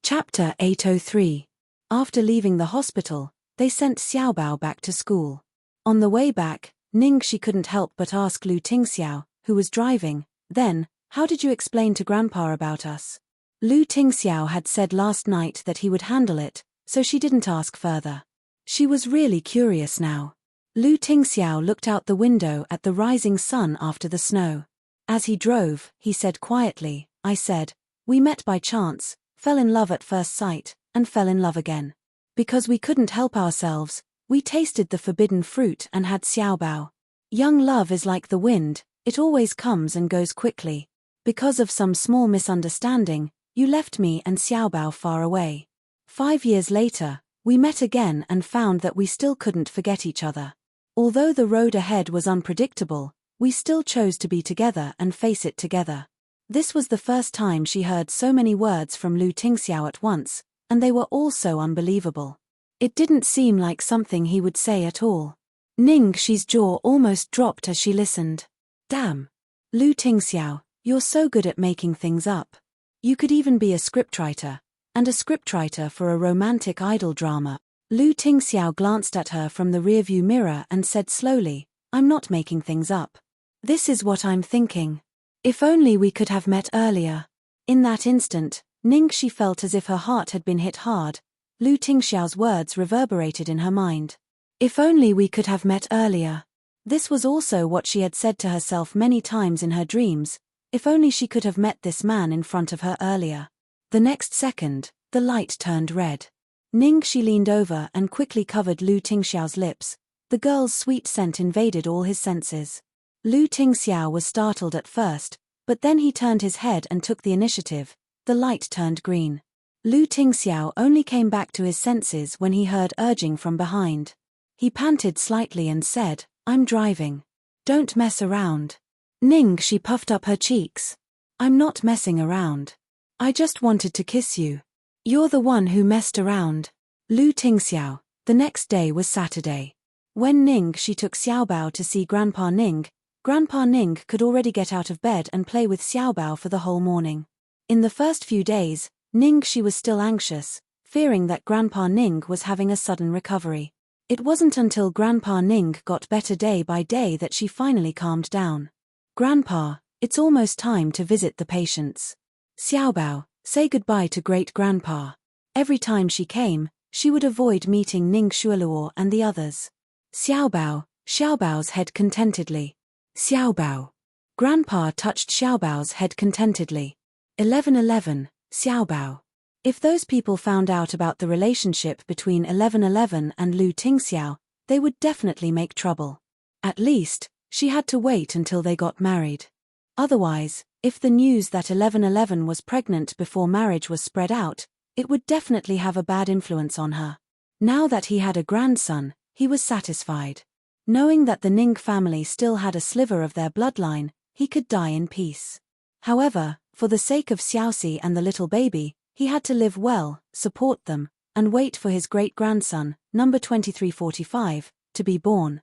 Chapter 803. After leaving the hospital, they sent Xiaobao back to school. On the way back, Ning, she couldn't help but ask Lu Tingxiao, who was driving, then, how did you explain to Grandpa about us? Lu Tingxiao had said last night that he would handle it, so she didn't ask further. She was really curious now. Lu Tingxiao looked out the window at the rising sun after the snow. As he drove, he said quietly, I said, we met by chance, fell in love at first sight, and fell in love again. Because we couldn't help ourselves, we tasted the forbidden fruit and had Xiaobao. Young love is like the wind, it always comes and goes quickly. Because of some small misunderstanding, you left me and Xiaobao far away. 5 years later, we met again and found that we still couldn't forget each other. Although the road ahead was unpredictable, we still chose to be together and face it together. This was the first time she heard so many words from Lu Tingxiao at once, and they were all so unbelievable. It didn't seem like something he would say at all. Ning Shi's jaw almost dropped as she listened. Damn. Lu Tingxiao, you're so good at making things up. You could even be a scriptwriter, and a scriptwriter for a romantic idol drama. Lu Tingxiao glanced at her from the rearview mirror and said slowly, I'm not making things up. This is what I'm thinking. If only we could have met earlier. In that instant, Ning Shi felt as if her heart had been hit hard. Lu Tingxiao's words reverberated in her mind. If only we could have met earlier. This was also what she had said to herself many times in her dreams. If only she could have met this man in front of her earlier. The next second, the light turned red. Ning Shi leaned over and quickly covered Lu Tingxiao's lips. The girl's sweet scent invaded all his senses. Lu Tingxiao was startled at first, but then he turned his head and took the initiative. The light turned green. Lu Tingxiao only came back to his senses when he heard urging from behind. He panted slightly and said, I'm driving. Don't mess around. Ning, she puffed up her cheeks. I'm not messing around. I just wanted to kiss you. You're the one who messed around. Lu Tingxiao. The next day was Saturday. When Ning she took Xiaobao to see Grandpa Ning could already get out of bed and play with Xiaobao for the whole morning. In the first few days, Ning she was still anxious, fearing that Grandpa Ning was having a sudden recovery. It wasn't until Grandpa Ning got better day by day that she finally calmed down. Grandpa, it's almost time to visit the patients. Xiaobao, say goodbye to great-grandpa. Every time she came, she would avoid meeting Ning Shuiluo and the others. Xiaobao's head contentedly. Xiaobao. Grandpa touched Xiaobao's head contentedly. 1111, Xiaobao. If those people found out about the relationship between 1111 and Lu Tingxiao, they would definitely make trouble. At least, she had to wait until they got married. Otherwise, if the news that 1111 was pregnant before marriage was spread out, it would definitely have a bad influence on her. Now that he had a grandson, he was satisfied. Knowing that the Ning family still had a sliver of their bloodline, he could die in peace. However, for the sake of Xiaoxi and the little baby, he had to live well, support them, and wait for his great-grandson, number 2345, to be born.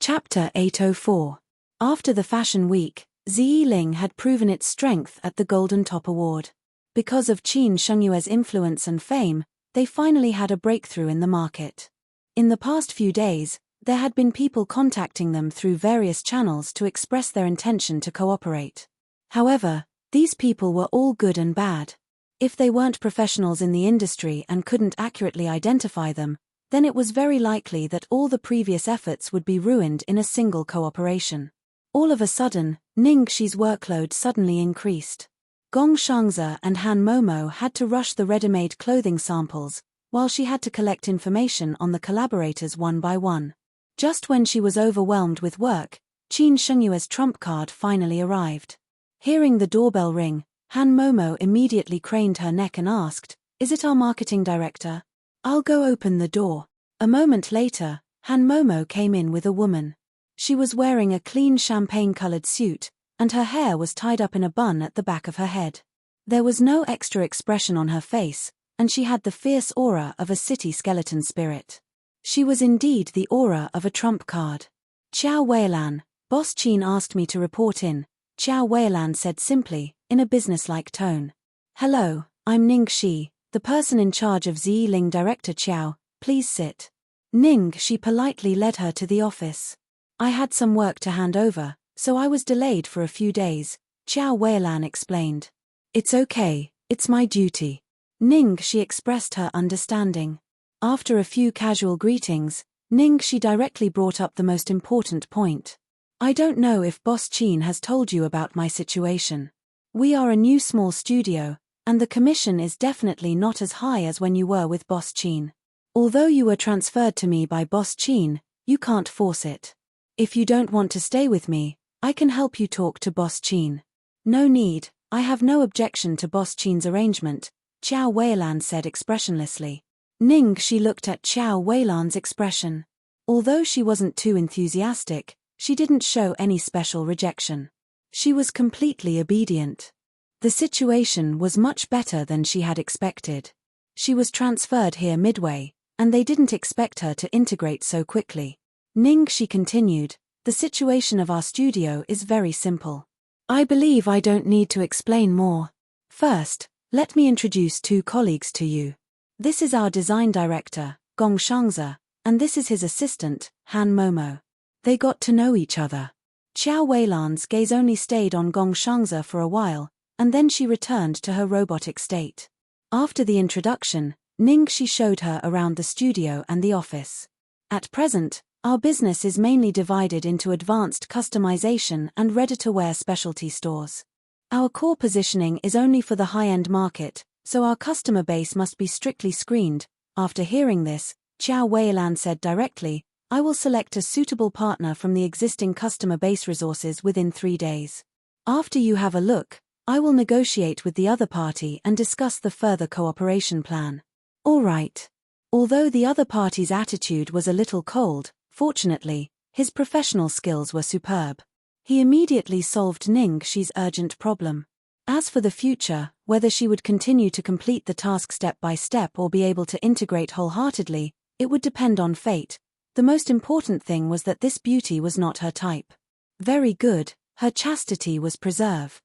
Chapter 804. After the Fashion Week, Ziyi Ling had proven its strength at the Golden Top Award. Because of Qin Shengyue's influence and fame, They finally had a breakthrough in the market. In the past few days, there had been people contacting them through various channels to express their intention to cooperate. However, these people were all good and bad. If they weren't professionals in the industry and couldn't accurately identify them, then it was very likely that all the previous efforts would be ruined in a single cooperation. All of a sudden, Ningxi's workload suddenly increased. Gong Shangze and Han Momo had to rush the ready-made clothing samples, while she had to collect information on the collaborators one by one. Just when she was overwhelmed with work, Qin Shengyue's trump card finally arrived. Hearing the doorbell ring, Han Momo immediately craned her neck and asked, "Is it our marketing director?" "I'll go open the door." A moment later, Han Momo came in with a woman. She was wearing a clean champagne-colored suit, and her hair was tied up in a bun at the back of her head. There was no extra expression on her face, and she had the fierce aura of a city skeleton spirit. She was indeed the aura of a trump card. "Qiao Weilan, Boss Qin asked me to report in," Qiao Weilan said simply, in a businesslike tone. "Hello, I'm Ningxi, the person in charge of Ziling Director Qiao, please sit." Ningxi politely led her to the office. "I had some work to hand over, so I was delayed for a few days," Qiao Weilan explained. "It's okay, it's my duty." Ningxi expressed her understanding. After a few casual greetings, Ningxi directly brought up the most important point. "I don't know if Boss Qin has told you about my situation. We are a new small studio, and the commission is definitely not as high as when you were with Boss Qin. Although you were transferred to me by Boss Qin, you can't force it. If you don't want to stay with me, I can help you talk to Boss Qin." "No need, I have no objection to Boss Qin's arrangement," Qiao Weilan said expressionlessly. Ningxi looked at Qiao Weilan's expression. Although she wasn't too enthusiastic, she didn't show any special rejection. She was completely obedient. The situation was much better than she had expected. She was transferred here midway, and they didn't expect her to integrate so quickly. Ningxi continued, "The situation of our studio is very simple. I believe I don't need to explain more. First, let me introduce two colleagues to you. This is our design director, Gong Shangze, and this is his assistant, Han Momo." They got to know each other. Qiao Weilan's gaze only stayed on Gong Shangze for a while, and then she returned to her robotic state. After the introduction, Ningxi showed her around the studio and the office. "At present, our business is mainly divided into advanced customization and ready-to-wear specialty stores. Our core positioning is only for the high-end market, so our customer base must be strictly screened." After hearing this, Qiao Weilan said directly, "I will select a suitable partner from the existing customer base resources within 3 days. After you have a look, I will negotiate with the other party and discuss the further cooperation plan." "All right." Although the other party's attitude was a little cold, fortunately, his professional skills were superb. He immediately solved Ningxi's urgent problem. As for the future, whether she would continue to complete the task step by step or be able to integrate wholeheartedly, it would depend on fate. The most important thing was that this beauty was not her type. Very good, her chastity was preserved.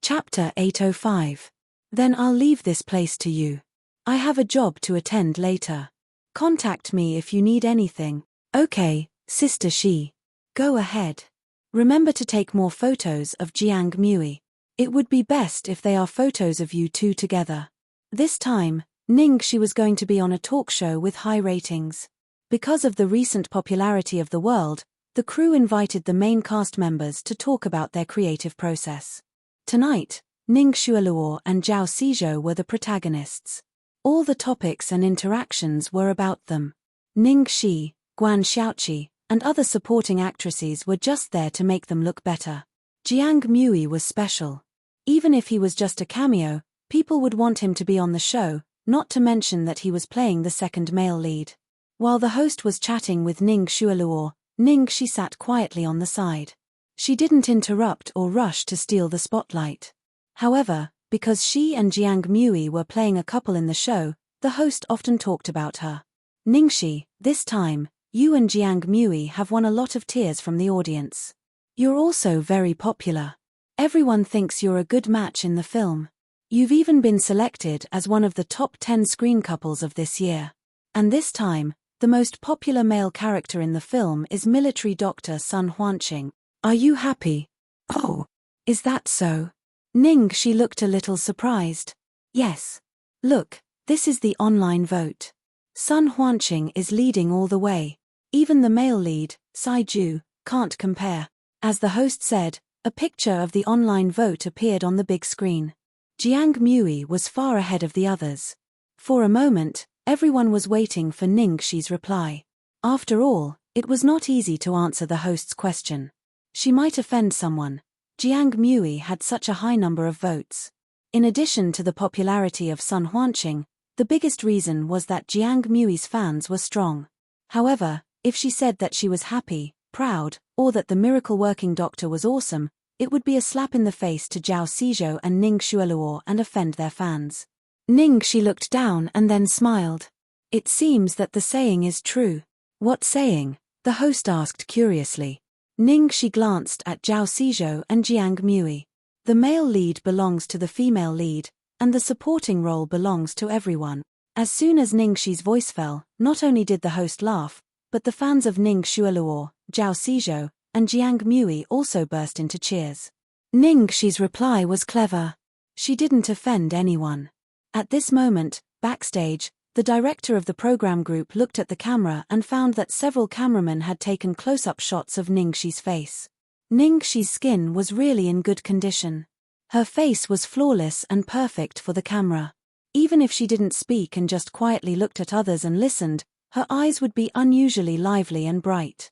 Chapter 805. Then I'll leave this place to you. I have a job to attend later. Contact me if you need anything. Okay, Sister Shi. Go ahead. Remember to take more photos of Jiang Mui. It would be best if they are photos of you two together. This time, Ningxi was going to be on a talk show with high ratings. Because of the recent popularity of the world, the crew invited the main cast members to talk about their creative process. Tonight, Ning Xueluo and Zhao Xizhou were the protagonists. All the topics and interactions were about them. Ning Xi, Guan Xiaoqi, and other supporting actresses were just there to make them look better. Jiang Mui was special. Even if he was just a cameo, people would want him to be on the show, not to mention that he was playing the second male lead. While the host was chatting with Ning Xueluo, Ningxi sat quietly on the side. She didn't interrupt or rush to steal the spotlight. However, because she and Jiang Mui were playing a couple in the show, the host often talked about her. Ningxi, this time, you and Jiang Mui have won a lot of tears from the audience. You're also very popular. Everyone thinks you're a good match in the film. You've even been selected as one of the top 10 screen couples of this year. And this time, the most popular male character in the film is military doctor Sun Huanqing. Are you happy? Oh, is that so? Ningxi looked a little surprised. Yes. Look, this is the online vote. Sun Huanqing is leading all the way. Even the male lead, Sai Ju, can't compare. As the host said, a picture of the online vote appeared on the big screen. Jiang Mui was far ahead of the others. For a moment, everyone was waiting for Ningxi's reply. After all, it was not easy to answer the host's question. She might offend someone. Jiang Mui had such a high number of votes. In addition to the popularity of Sun Huanqing, the biggest reason was that Jiang Mui's fans were strong. However, if she said that she was happy, proud, or that the miracle-working doctor was awesome, it would be a slap in the face to Zhao Xizhou and Ning Xueluo and offend their fans. Ningxi looked down and then smiled. It seems that the saying is true. What saying? The host asked curiously. Ningxi glanced at Zhao Xizhou and Jiang Mui. The male lead belongs to the female lead, and the supporting role belongs to everyone. As soon as Ningxi's voice fell, not only did the host laugh, but the fans of Ning Xueluo, Zhao Xizhou, and Jiang Mui also burst into cheers. Ningxi's reply was clever. She didn't offend anyone. At this moment, backstage, the director of the program group looked at the camera and found that several cameramen had taken close-up shots of Ningxi's face. Ningxi's skin was really in good condition. Her face was flawless and perfect for the camera. Even if she didn't speak and just quietly looked at others and listened, her eyes would be unusually lively and bright.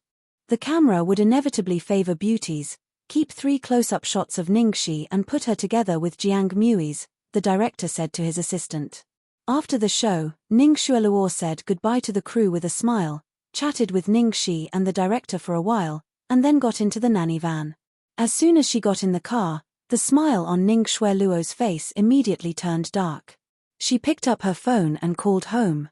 The camera would inevitably favor beauties. Keep 3 close-up shots of Ningxi and put her together with Jiang Mui's, the director said to his assistant. After the show, Ning Xueluo said goodbye to the crew with a smile, chatted with Ningxi and the director for a while, and then got into the nanny van. As soon as she got in the car, the smile on Ning Xueluo's face immediately turned dark. She picked up her phone and called home.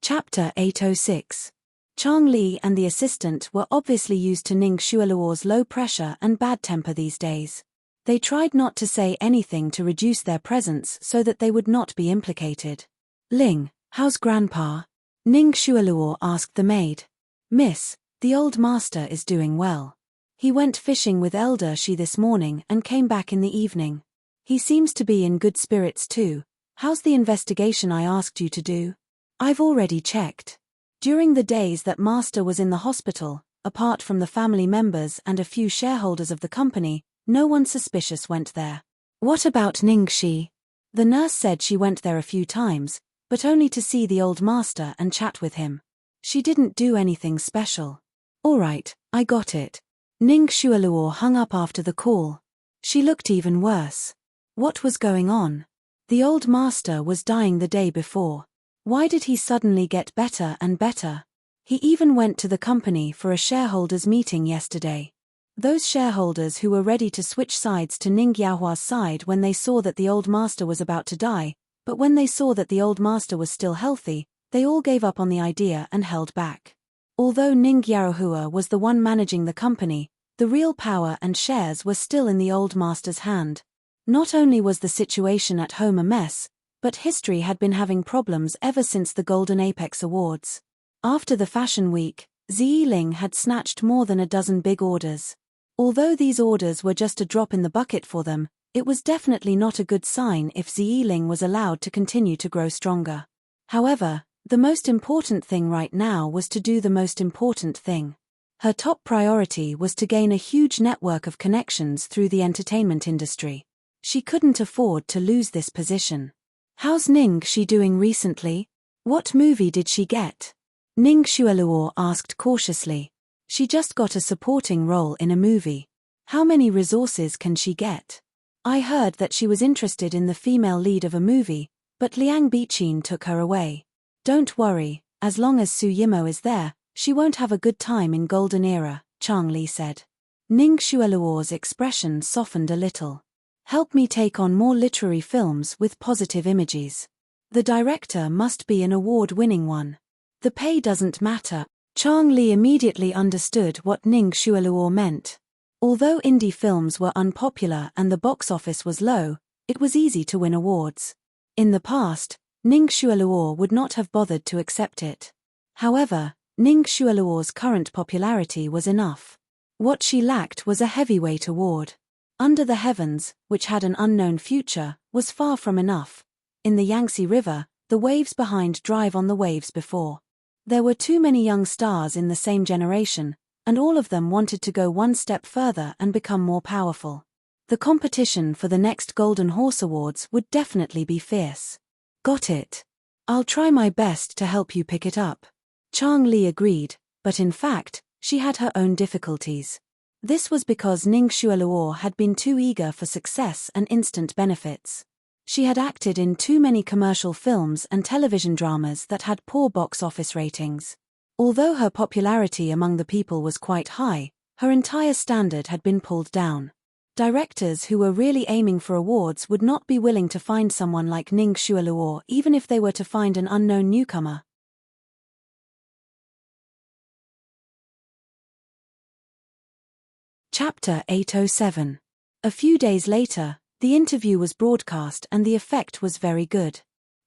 Chapter 806. Chang Li and the assistant were obviously used to Ning Xueluo's low pressure and bad temper these days. They tried not to say anything to reduce their presence so that they would not be implicated. Ling, how's Grandpa? Ning Xueluo asked the maid. Miss, the old master is doing well. He went fishing with Elder Shi this morning and came back in the evening. He seems to be in good spirits too. How's the investigation I asked you to do? I've already checked. During the days that Master was in the hospital, apart from the family members and a few shareholders of the company, no one suspicious went there. What about Ningxi? The nurse said she went there a few times, but only to see the old master and chat with him. She didn't do anything special. All right, I got it. Ning Xueluo hung up after the call. She looked even worse. What was going on? The old master was dying the day before. Why did he suddenly get better and better? He even went to the company for a shareholders' meeting yesterday. Those shareholders who were ready to switch sides to Ning Yaohua's side when they saw that the old master was about to die, but when they saw that the old master was still healthy, they all gave up on the idea and held back. Although Ning Yaohua was the one managing the company, the real power and shares were still in the old master's hand. Not only was the situation at home a mess, but history had been having problems ever since the Golden Apex Awards. After the Fashion Week, Ziyiling had snatched more than a dozen big orders. Although these orders were just a drop in the bucket for them, it was definitely not a good sign if Ziyiling was allowed to continue to grow stronger. However, the most important thing right now was to do the most important thing. Her top priority was to gain a huge network of connections through the entertainment industry. She couldn't afford to lose this position. How's Ningxi doing recently? What movie did she get? Ning Xueluo asked cautiously. She just got a supporting role in a movie. How many resources can she get? I heard that she was interested in the female lead of a movie, but Liang Biqin took her away. Don't worry, as long as Su Yimo is there, she won't have a good time in Golden Era, Chang Li said. Ning Xueluo's expression softened a little. Help me take on more literary films with positive images. The director must be an award-winning one. The pay doesn't matter. Chang Li immediately understood what Ning Xueluo meant. Although indie films were unpopular and the box office was low, it was easy to win awards. In the past, Ning Xueluo would not have bothered to accept it. However, Ning Xueluo's current popularity was enough. What she lacked was a heavyweight award. Under the Heavens, which had an unknown future, was far from enough. In the Yangtze River, the waves behind drive on the waves before. There were too many young stars in the same generation, and all of them wanted to go one step further and become more powerful. The competition for the next Golden Horse Awards would definitely be fierce. Got it. I'll try my best to help you pick it up. Chang Li agreed, but in fact, she had her own difficulties. This was because Ning Xueluo had been too eager for success and instant benefits. She had acted in too many commercial films and television dramas that had poor box office ratings. Although her popularity among the people was quite high, her entire standard had been pulled down. Directors who were really aiming for awards would not be willing to find someone like Ning Xueluo even if they were to find an unknown newcomer. Chapter 807. A few days later, the interview was broadcast and the effect was very good.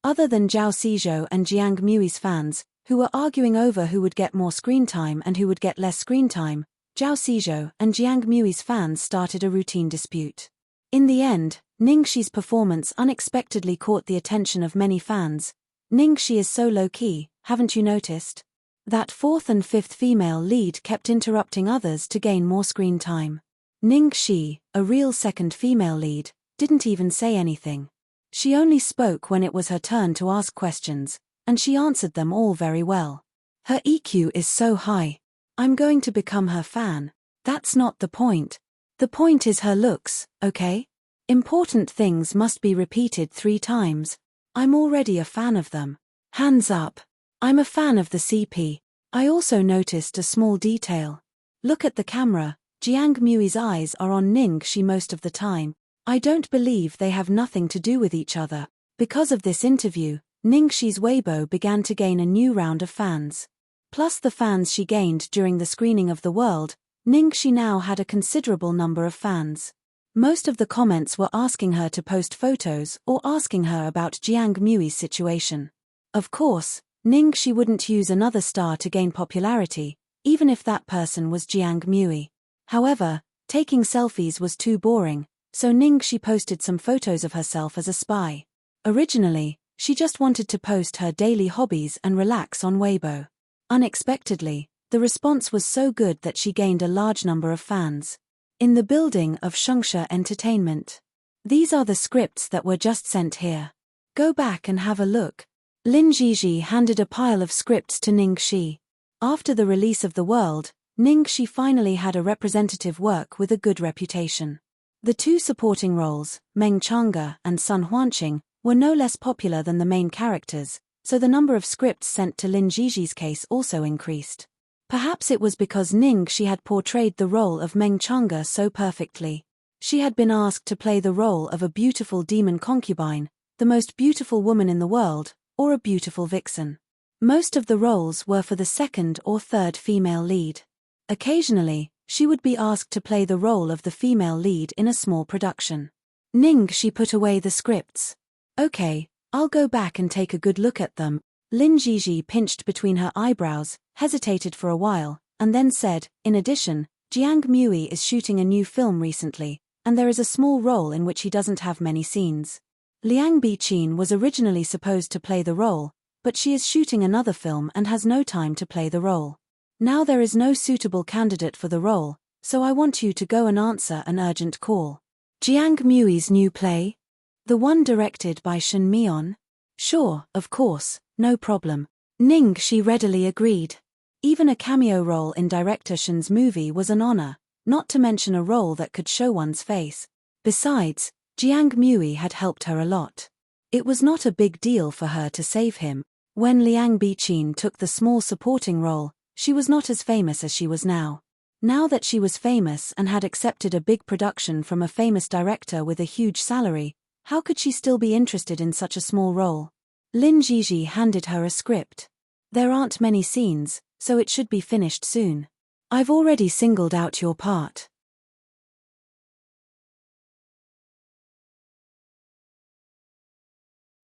Other than Zhao Xizhou and Jiang Mui's fans, who were arguing over who would get more screen time and who would get less screen time, Zhao Xizhou and Jiang Mui's fans started a routine dispute. In the end, Ning Xi's performance unexpectedly caught the attention of many fans. Ning Xi is so low-key, haven't you noticed? That fourth and fifth female lead kept interrupting others to gain more screen time. Ning Xi, a real second female lead, didn't even say anything. She only spoke when it was her turn to ask questions, and she answered them all very well. Her EQ is so high. I'm going to become her fan. That's not the point. The point is her looks, okay? Important things must be repeated 3 times. I'm already a fan of them. Hands up. I'm a fan of the CP. I also noticed a small detail. Look at the camera. Jiang Mui's eyes are on Ning Xi most of the time. I don't believe they have nothing to do with each other. Because of this interview, Ning Xi's Weibo began to gain a new round of fans. Plus the fans she gained during the screening of The World, Ning Xi now had a considerable number of fans. Most of the comments were asking her to post photos or asking her about Jiang Mui's situation. Of course, Ning Xi wouldn't use another star to gain popularity, even if that person was Jiang Mui. However, taking selfies was too boring, so Ning Xi posted some photos of herself as a spy. Originally, she just wanted to post her daily hobbies and relax on Weibo. Unexpectedly, the response was so good that she gained a large number of fans. In the building of Shengshe Entertainment. These are the scripts that were just sent here. Go back and have a look. Lin Jiji handed a pile of scripts to Ning Xi. After the release of The World, Ning Xi finally had a representative work with a good reputation. The 2 supporting roles, Meng Chang'e and Sun Huanqing, were no less popular than the main characters, so the number of scripts sent to Lin Jiji's case also increased. Perhaps it was because Ning Xi had portrayed the role of Meng Chang'e so perfectly. She had been asked to play the role of a beautiful demon concubine, the most beautiful woman in the world, or a beautiful vixen. Most of the roles were for the second or third female lead. Occasionally, she would be asked to play the role of the female lead in a small production. Ning Xi put away the scripts. Okay, I'll go back and take a good look at them. Lin Jiji pinched between her eyebrows, hesitated for a while, and then said, in addition, Jiang Mui is shooting a new film recently, and there is a small role in which he doesn't have many scenes. Liang Biqin was originally supposed to play the role, but she is shooting another film and has no time to play the role. Now there is no suitable candidate for the role, so I want you to go and answer an urgent call. Jiang Mui's new play? The one directed by Shen Mion? Sure, of course, no problem. Ning Xi readily agreed. Even a cameo role in director Shen's movie was an honor, not to mention a role that could show one's face. Besides, Jiang Mui had helped her a lot. It was not a big deal for her to save him. When Liang Biqin took the small supporting role, she was not as famous as she was now. Now that she was famous and had accepted a big production from a famous director with a huge salary, how could she still be interested in such a small role? Lin Jiji handed her a script. There aren't many scenes, so it should be finished soon. I've already singled out your part.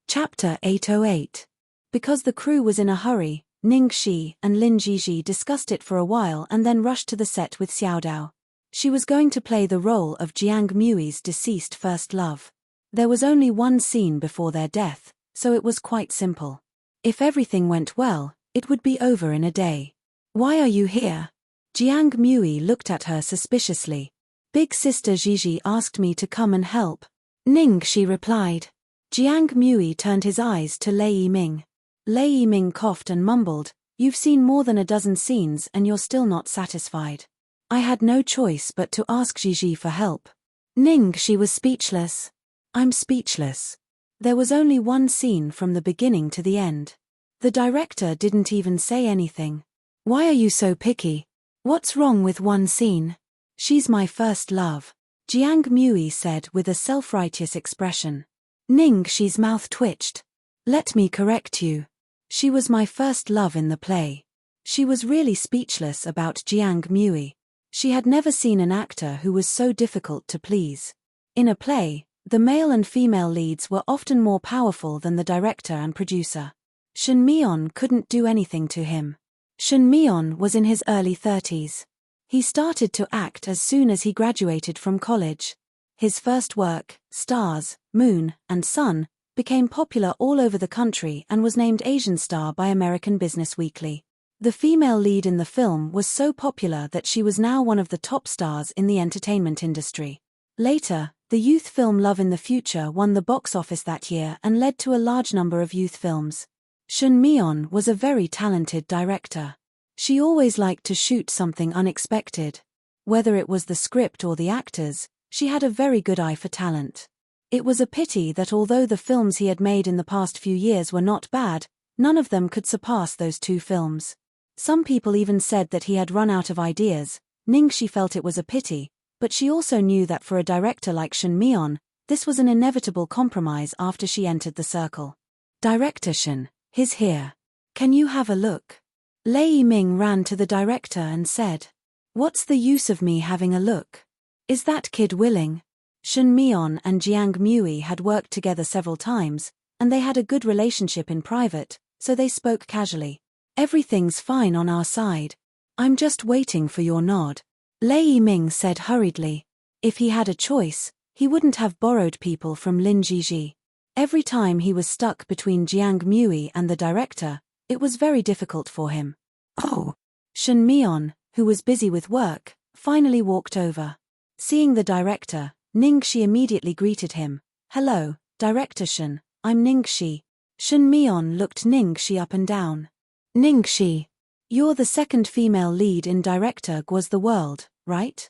Chapter 808. Because the crew was in a hurry, Ning Shi and Lin Jiji discussed it for a while and then rushed to the set with Xiaodao. She was going to play the role of Jiang Mui's deceased first love. There was only one scene before their death, so it was quite simple. If everything went well, it would be over in a day. Why are you here? Jiang Mui looked at her suspiciously. Big sister Jiji asked me to come and help. Ning Shi replied. Jiang Mui turned his eyes to Lei Yiming. Lei Yiming coughed and mumbled, You've seen more than a dozen scenes and you're still not satisfied. I had no choice but to ask Jiji for help. Ning Shi was speechless. I'm speechless. There was only one scene from the beginning to the end. The director didn't even say anything. Why are you so picky? What's wrong with one scene? She's my first love, Jiang Mui said with a self-righteous expression. Ning Shi's mouth twitched. Let me correct you. She was my first love in the play. She was really speechless about Jiang Mui. She had never seen an actor who was so difficult to please. In a play, the male and female leads were often more powerful than the director and producer. Shen Mion couldn't do anything to him. Shen Mion was in his early 30s. He started to act as soon as he graduated from college. His first work, Stars, Moon, and Sun, became popular all over the country and was named Asian Star by American Business Weekly. The female lead in the film was so popular that she was now one of the top stars in the entertainment industry. Later, the youth film Love in the Future won the box office that year and led to a large number of youth films. Shen Mion was a very talented director. She always liked to shoot something unexpected. Whether it was the script or the actors, she had a very good eye for talent. It was a pity that although the films he had made in the past few years were not bad, none of them could surpass those two films. Some people even said that he had run out of ideas. Ning Shi felt it was a pity, but she also knew that for a director like Shen Mion, this was an inevitable compromise after she entered the circle. Director Shen, he's here. Can you have a look? Lei Yiming ran to the director and said, What's the use of me having a look? Is that kid willing? Shen Mion and Jiang Mui had worked together several times, and they had a good relationship in private, so they spoke casually. Everything's fine on our side. I'm just waiting for your nod. Lei Yiming said hurriedly. If he had a choice, he wouldn't have borrowed people from Lin Jiji. Every time he was stuck between Jiang Mui and the director, it was very difficult for him. Oh! Shen Mion, who was busy with work, finally walked over. Seeing the director, Ning Shi immediately greeted him. Hello, Director Shen, I'm Ning Shi. Shen Mion looked Ning Shi up and down. Ning Shi. You're the second female lead in Director Guo's The World, right?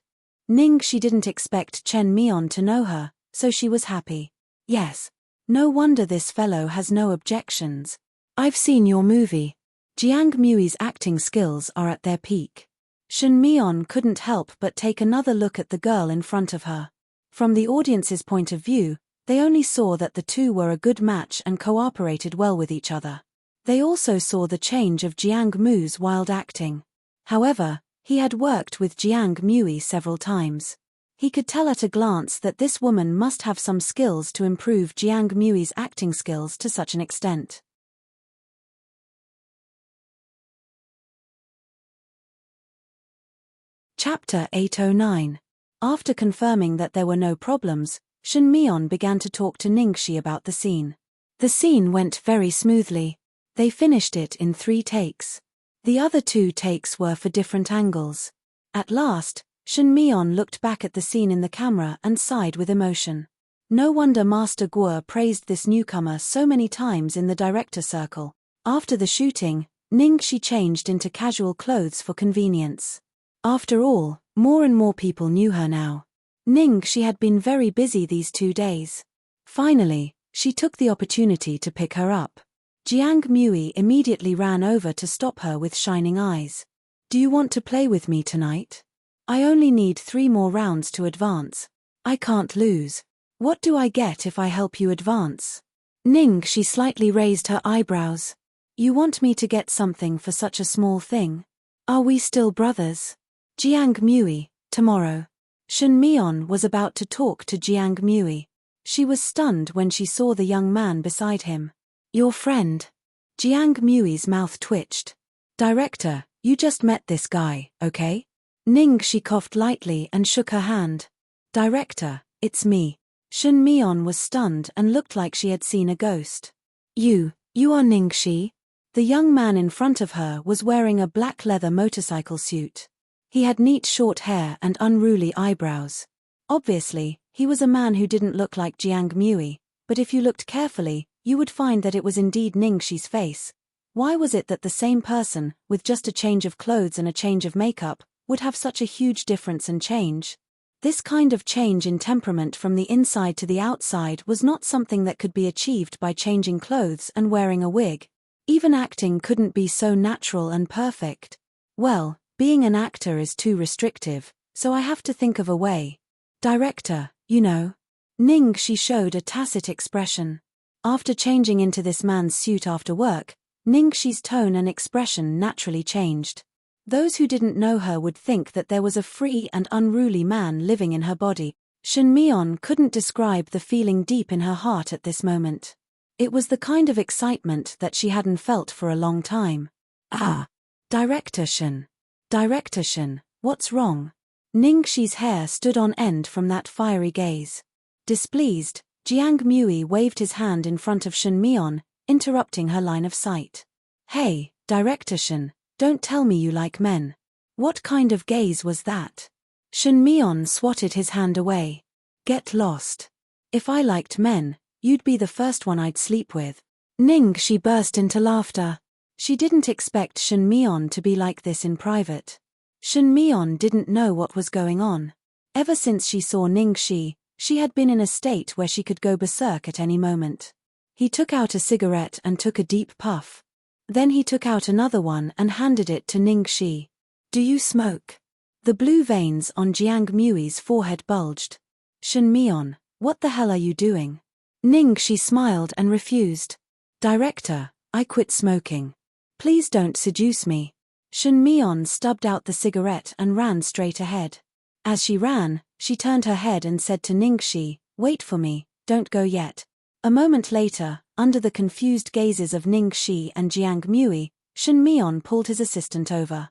Ning Shi didn't expect Chen Mion to know her, so she was happy. Yes. No wonder this fellow has no objections. I've seen your movie. Jiang Mui's acting skills are at their peak. Shen Mion couldn't help but take another look at the girl in front of her. From the audience's point of view, they only saw that the two were a good match and cooperated well with each other. They also saw the change of Jiang Mu's wild acting. However, he had worked with Jiang Mui several times. He could tell at a glance that this woman must have some skills to improve Jiang Mui's acting skills to such an extent. Chapter 809. After confirming that there were no problems, Shen Mion began to talk to Ning Shi about the scene. The scene went very smoothly. They finished it in 3 takes. The other 2 takes were for different angles. At last, Shen Mion looked back at the scene in the camera and sighed with emotion. No wonder Master Guo praised this newcomer so many times in the director circle. After the shooting, Ning Shi changed into casual clothes for convenience. After all, more and more people knew her now. Ning Shi had been very busy these 2 days. Finally, she took the opportunity to pick her up. Jiang Mui immediately ran over to stop her with shining eyes. Do you want to play with me tonight? I only need 3 more rounds to advance. I can't lose. What do I get if I help you advance? Ning Shi slightly raised her eyebrows. You want me to get something for such a small thing? Are we still brothers? Jiang Mui, tomorrow. Shen Mion was about to talk to Jiang Mui. She was stunned when she saw the young man beside him. Your friend. Jiang Mui's mouth twitched. Director, you just met this guy, okay? She coughed lightly and shook her hand. Director, it's me. Shen Mion was stunned and looked like she had seen a ghost. You are Ningxi? The young man in front of her was wearing a black leather motorcycle suit. He had neat short hair and unruly eyebrows. Obviously, he was a man who didn't look like Jiang Mui, but if you looked carefully, you would find that it was indeed Ningxi's face. Why was it that the same person, with just a change of clothes and a change of makeup, would have such a huge difference and change? This kind of change in temperament from the inside to the outside was not something that could be achieved by changing clothes and wearing a wig. Even acting couldn't be so natural and perfect. Well, being an actor is too restrictive, so I have to think of a way. Director, you know. Ningxi showed a tacit expression. After changing into this man's suit after work, Ningxi's tone and expression naturally changed. Those who didn't know her would think that there was a free and unruly man living in her body. Shen Mion couldn't describe the feeling deep in her heart at this moment. It was the kind of excitement that she hadn't felt for a long time. Ah! Director Shen, what's wrong? Ningxi's hair stood on end from that fiery gaze. Displeased, Jiang Mui waved his hand in front of Shen Mion, interrupting her line of sight. Hey, Director Shen, don't tell me you like men. What kind of gaze was that? Shen Mion swatted his hand away. Get lost. If I liked men, you'd be the first one I'd sleep with. Ningxi burst into laughter. She didn't expect Shen Mion to be like this in private. Shen Mion didn't know what was going on. Ever since she saw Ningxi, she had been in a state where she could go berserk at any moment. He took out a cigarette and took a deep puff. Then he took out another one and handed it to Ningxi. Do you smoke? The blue veins on Jiang Mui's forehead bulged. Shen Mion, what the hell are you doing? Ningxi smiled and refused. Director, I quit smoking. Please don't seduce me. Shen Mion stubbed out the cigarette and ran straight ahead. As she ran, she turned her head and said to Ningxi, wait for me, don't go yet. A moment later, under the confused gazes of Ningxi and Jiang Mui, Shen Mion pulled his assistant over.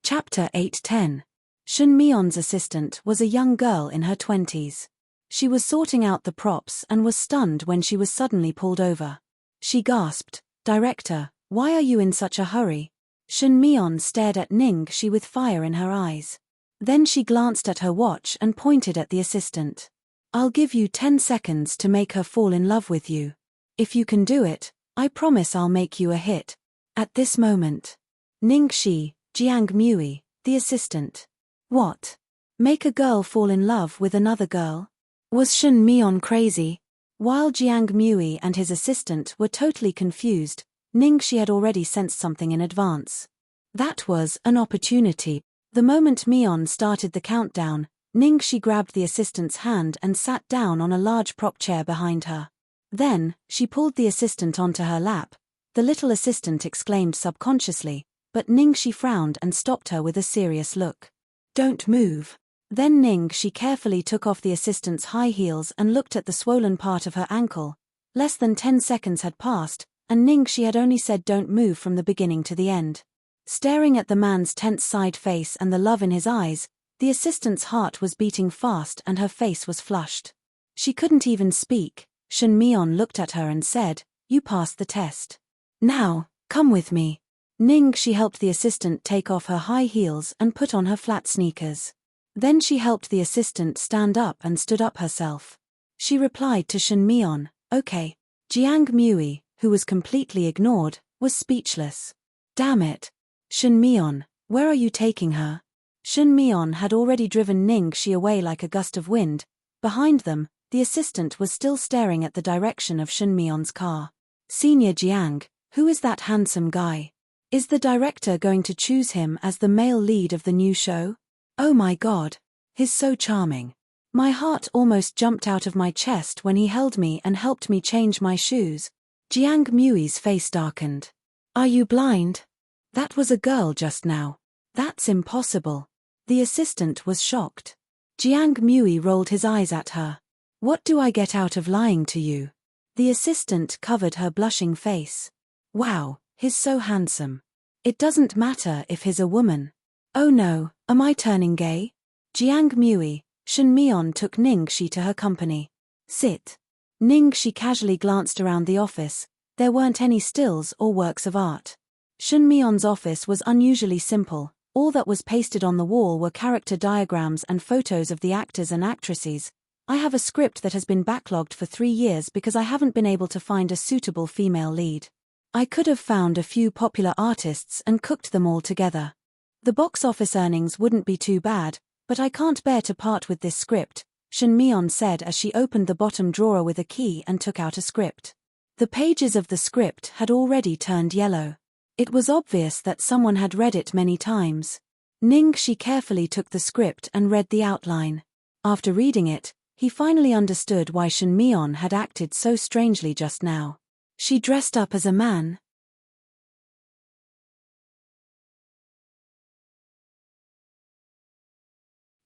Chapter 8:10. Shen Mion's assistant was a young girl in her 20s. She was sorting out the props and was stunned when she was suddenly pulled over. She gasped, Director, why are you in such a hurry? Shen Mion stared at Ningxi with fire in her eyes. Then she glanced at her watch and pointed at the assistant. I'll give you 10 seconds to make her fall in love with you. If you can do it, I promise I'll make you a hit. At this moment. Ningxi, Jiang Mui, the assistant. What? Make a girl fall in love with another girl? Was Shen Mion crazy? While Jiang Mui and his assistant were totally confused, Ningxi had already sensed something in advance. That was an opportunity. The moment Mion started the countdown, Ningxi grabbed the assistant's hand and sat down on a large prop chair behind her. Then, she pulled the assistant onto her lap. The little assistant exclaimed subconsciously, but Ningxi frowned and stopped her with a serious look. Don't move. Then Ningxi carefully took off the assistant's high heels and looked at the swollen part of her ankle. Less than 10 seconds had passed, and Ningxi had only said don't move from the beginning to the end. Staring at the man's tense side face and the love in his eyes, the assistant's heart was beating fast and her face was flushed. She couldn't even speak. Shen Mion looked at her and said, you passed the test. Now, come with me. Ningxi helped the assistant take off her high heels and put on her flat sneakers. Then she helped the assistant stand up and stood up herself. She replied to Shen Mion, okay. Jiang Mui, who was completely ignored, was speechless. Damn it. Shen Mion, where are you taking her? Shen Mion had already driven Ningxi away like a gust of wind. Behind them, the assistant was still staring at the direction of Shen Mion's car. Senior Jiang, who is that handsome guy? Is the director going to choose him as the male lead of the new show? Oh my god. He's so charming. My heart almost jumped out of my chest when he held me and helped me change my shoes. Jiang Mui's face darkened. Are you blind? That was a girl just now. That's impossible. The assistant was shocked. Jiang Mui rolled his eyes at her. What do I get out of lying to you? The assistant covered her blushing face. Wow, he's so handsome. It doesn't matter if he's a woman. Oh no, am I turning gay? Jiang Mui, Shen Mion took Ningxi to her company. Sit. Ningxi casually glanced around the office. There weren't any stills or works of art. Shen Mion's office was unusually simple. All that was pasted on the wall were character diagrams and photos of the actors and actresses. I have a script that has been backlogged for 3 years because I haven't been able to find a suitable female lead. I could have found a few popular artists and cooked them all together. The box office earnings wouldn't be too bad, but I can't bear to part with this script, Shen Mion said as she opened the bottom drawer with a key and took out a script. The pages of the script had already turned yellow. It was obvious that someone had read it many times. Ningxi carefully took the script and read the outline. After reading it, he finally understood why Shen Mion had acted so strangely just now. She dressed up as a man.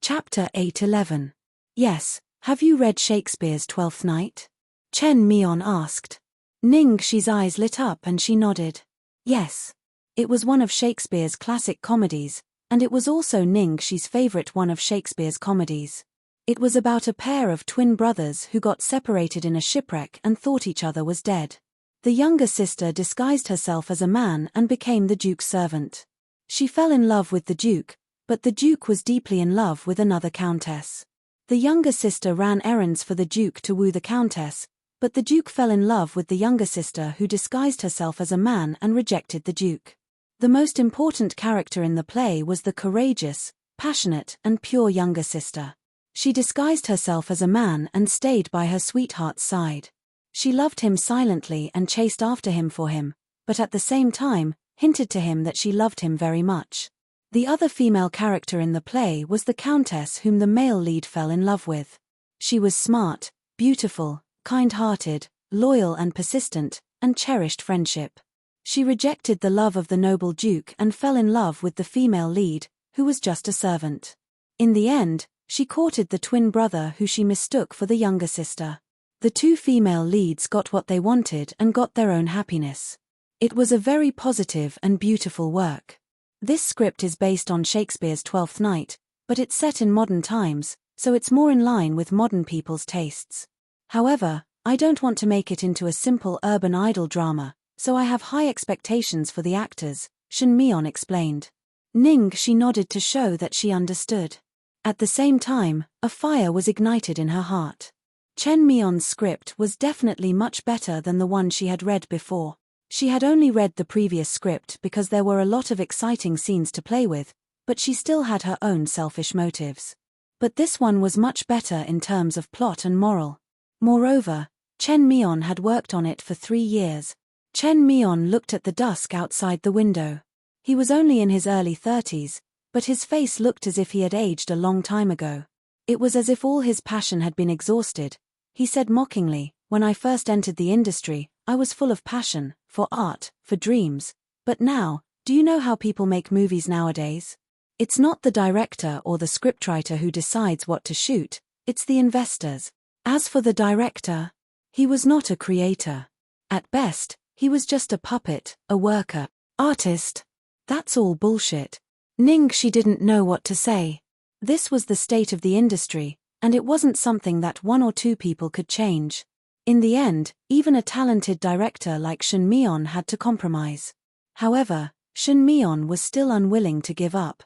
Chapter 8:11. Yes, have you read Shakespeare's Twelfth Night? Chen Mion asked. Ningxi's eyes lit up and she nodded. Yes. It was one of Shakespeare's classic comedies, and it was also Ningxi's favorite one of Shakespeare's comedies. It was about a pair of twin brothers who got separated in a shipwreck and thought each other was dead. The younger sister disguised herself as a man and became the Duke's servant. She fell in love with the Duke, but the Duke was deeply in love with another countess. The younger sister ran errands for the Duke to woo the countess, but the Duke fell in love with the younger sister who disguised herself as a man and rejected the Duke. The most important character in the play was the courageous, passionate, and pure younger sister. She disguised herself as a man and stayed by her sweetheart's side. She loved him silently and chased after him for him, but at the same time, hinted to him that she loved him very much. The other female character in the play was the countess whom the male lead fell in love with. She was smart, beautiful, kind-hearted, loyal and persistent, and cherished friendship. She rejected the love of the noble Duke and fell in love with the female lead, who was just a servant. In the end, she courted the twin brother who she mistook for the younger sister. The two female leads got what they wanted and got their own happiness. It was a very positive and beautiful work. This script is based on Shakespeare's Twelfth Night, but it's set in modern times, so it's more in line with modern people's tastes. However, I don't want to make it into a simple urban idol drama, so I have high expectations for the actors, Shen Mion explained. Ningxi nodded to show that she understood. At the same time, a fire was ignited in her heart. Chen Mion's script was definitely much better than the one she had read before. She had only read the previous script because there were a lot of exciting scenes to play with, but she still had her own selfish motives. But this one was much better in terms of plot and moral. Moreover, Chen Mion had worked on it for 3 years. Chen Mion looked at the dusk outside the window. He was only in his early 30s, but his face looked as if he had aged a long time ago. It was as if all his passion had been exhausted. He said mockingly, "When I first entered the industry, I was full of passion, for art, for dreams. But now, do you know how people make movies nowadays? It's not the director or the scriptwriter who decides what to shoot, it's the investors. As for the director, he was not a creator. At best, he was just a puppet, a worker, artist. That's all bullshit." Ningxi didn't know what to say. This was the state of the industry, and it wasn't something that 1 or 2 people could change. In the end, even a talented director like Shen Mion had to compromise. However, Shen Mion was still unwilling to give up.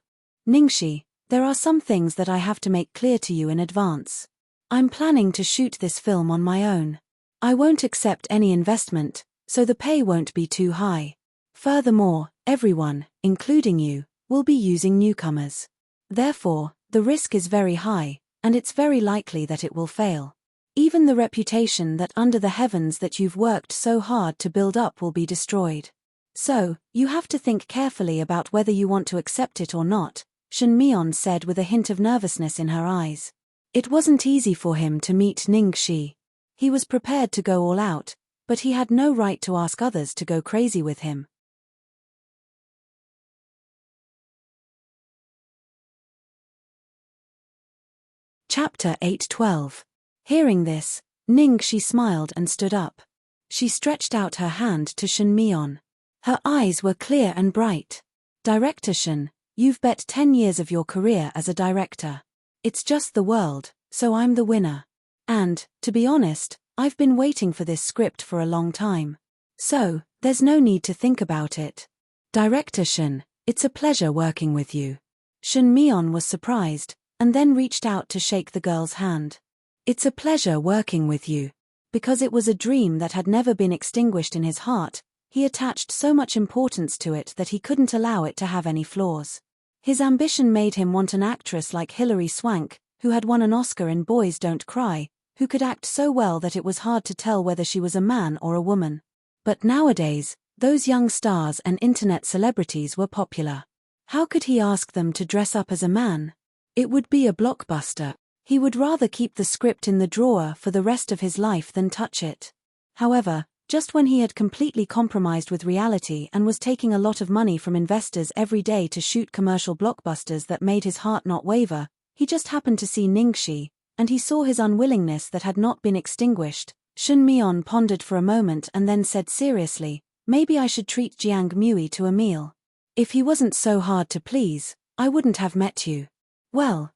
"Ningxi, there are some things that I have to make clear to you in advance. I'm planning to shoot this film on my own. I won't accept any investment, so the pay won't be too high. Furthermore, everyone, including you, will be using newcomers. Therefore, the risk is very high, and it's very likely that it will fail. Even the reputation that under the heavens that you've worked so hard to build up will be destroyed. So, you have to think carefully about whether you want to accept it or not," Shen Mion said with a hint of nervousness in her eyes. It wasn't easy for him to meet Ningxi. He was prepared to go all out, but he had no right to ask others to go crazy with him. Chapter 8:12. Hearing this, Ningxi smiled and stood up. She stretched out her hand to Shen Mion. Her eyes were clear and bright. Director Shen, you've bet 10 years of your career as a director. It's just the world, so I'm the winner. And, to be honest, I've been waiting for this script for a long time. So, there's no need to think about it. Director Shen, it's a pleasure working with you. Shen Mion was surprised, and then reached out to shake the girl's hand. It's a pleasure working with you. Because it was a dream that had never been extinguished in his heart, he attached so much importance to it that he couldn't allow it to have any flaws. His ambition made him want an actress like Hilary Swank, who had won an Oscar in Boys Don't Cry, who could act so well that it was hard to tell whether she was a man or a woman. But nowadays, those young stars and internet celebrities were popular. How could he ask them to dress up as a man? It would be a blockbuster. He would rather keep the script in the drawer for the rest of his life than touch it. However, just when he had completely compromised with reality and was taking a lot of money from investors every day to shoot commercial blockbusters that made his heart not waver, he just happened to see Ningxi, and he saw his unwillingness that had not been extinguished. Shen Mion pondered for a moment and then said seriously, maybe I should treat Jiang Mui to a meal. If he wasn't so hard to please, I wouldn't have met you. Well,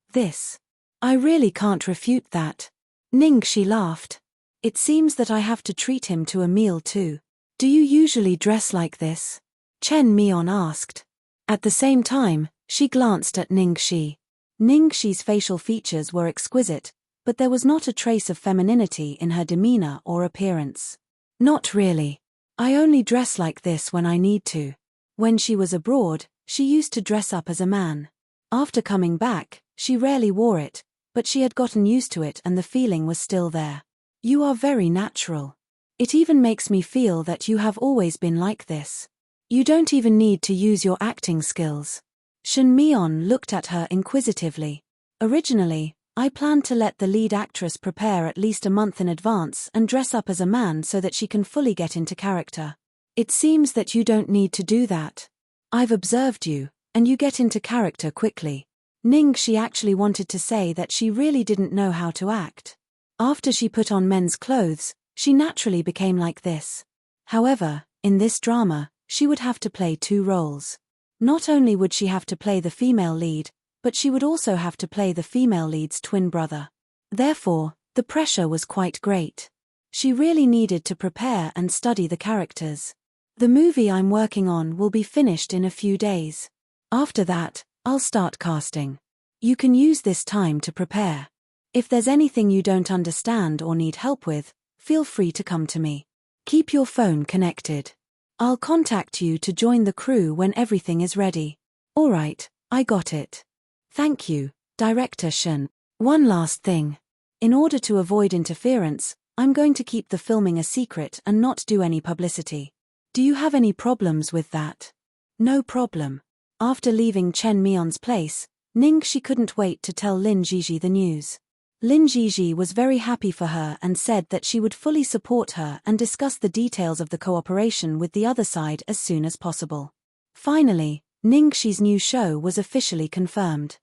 I really can't refute that. Ningxi laughed. It seems that I have to treat him to a meal too. Do you usually dress like this? Chen Mion asked. At the same time, she glanced at Ningxi. Ningxi's facial features were exquisite, but there was not a trace of femininity in her demeanor or appearance. Not really. I only dress like this when I need to. When she was abroad, she used to dress up as a man. After coming back, she rarely wore it, but she had gotten used to it and the feeling was still there. You are very natural. It even makes me feel that you have always been like this. You don't even need to use your acting skills. Shen Mion looked at her inquisitively. Originally, I planned to let the lead actress prepare at least a month in advance and dress up as a man so that she can fully get into character. It seems that you don't need to do that. I've observed you, and you get into character quickly. Ningxi actually wanted to say that she really didn't know how to act. After she put on men's clothes, she naturally became like this. However, in this drama, she would have to play 2 roles. Not only would she have to play the female lead, but she would also have to play the female lead's twin brother. Therefore, the pressure was quite great. She really needed to prepare and study the characters. The movie I'm working on will be finished in a few days. After that, I'll start casting. You can use this time to prepare. If there's anything you don't understand or need help with, feel free to come to me. Keep your phone connected. I'll contact you to join the crew when everything is ready. Alright, I got it. Thank you, Director Shen. One last thing. In order to avoid interference, I'm going to keep the filming a secret and not do any publicity. Do you have any problems with that? No problem. After leaving Chen Mion's place, Ningxi couldn't wait to tell Lin Jiji the news. Lin Jiji was very happy for her and said that she would fully support her and discuss the details of the cooperation with the other side as soon as possible. Finally, Ningxi's new show was officially confirmed.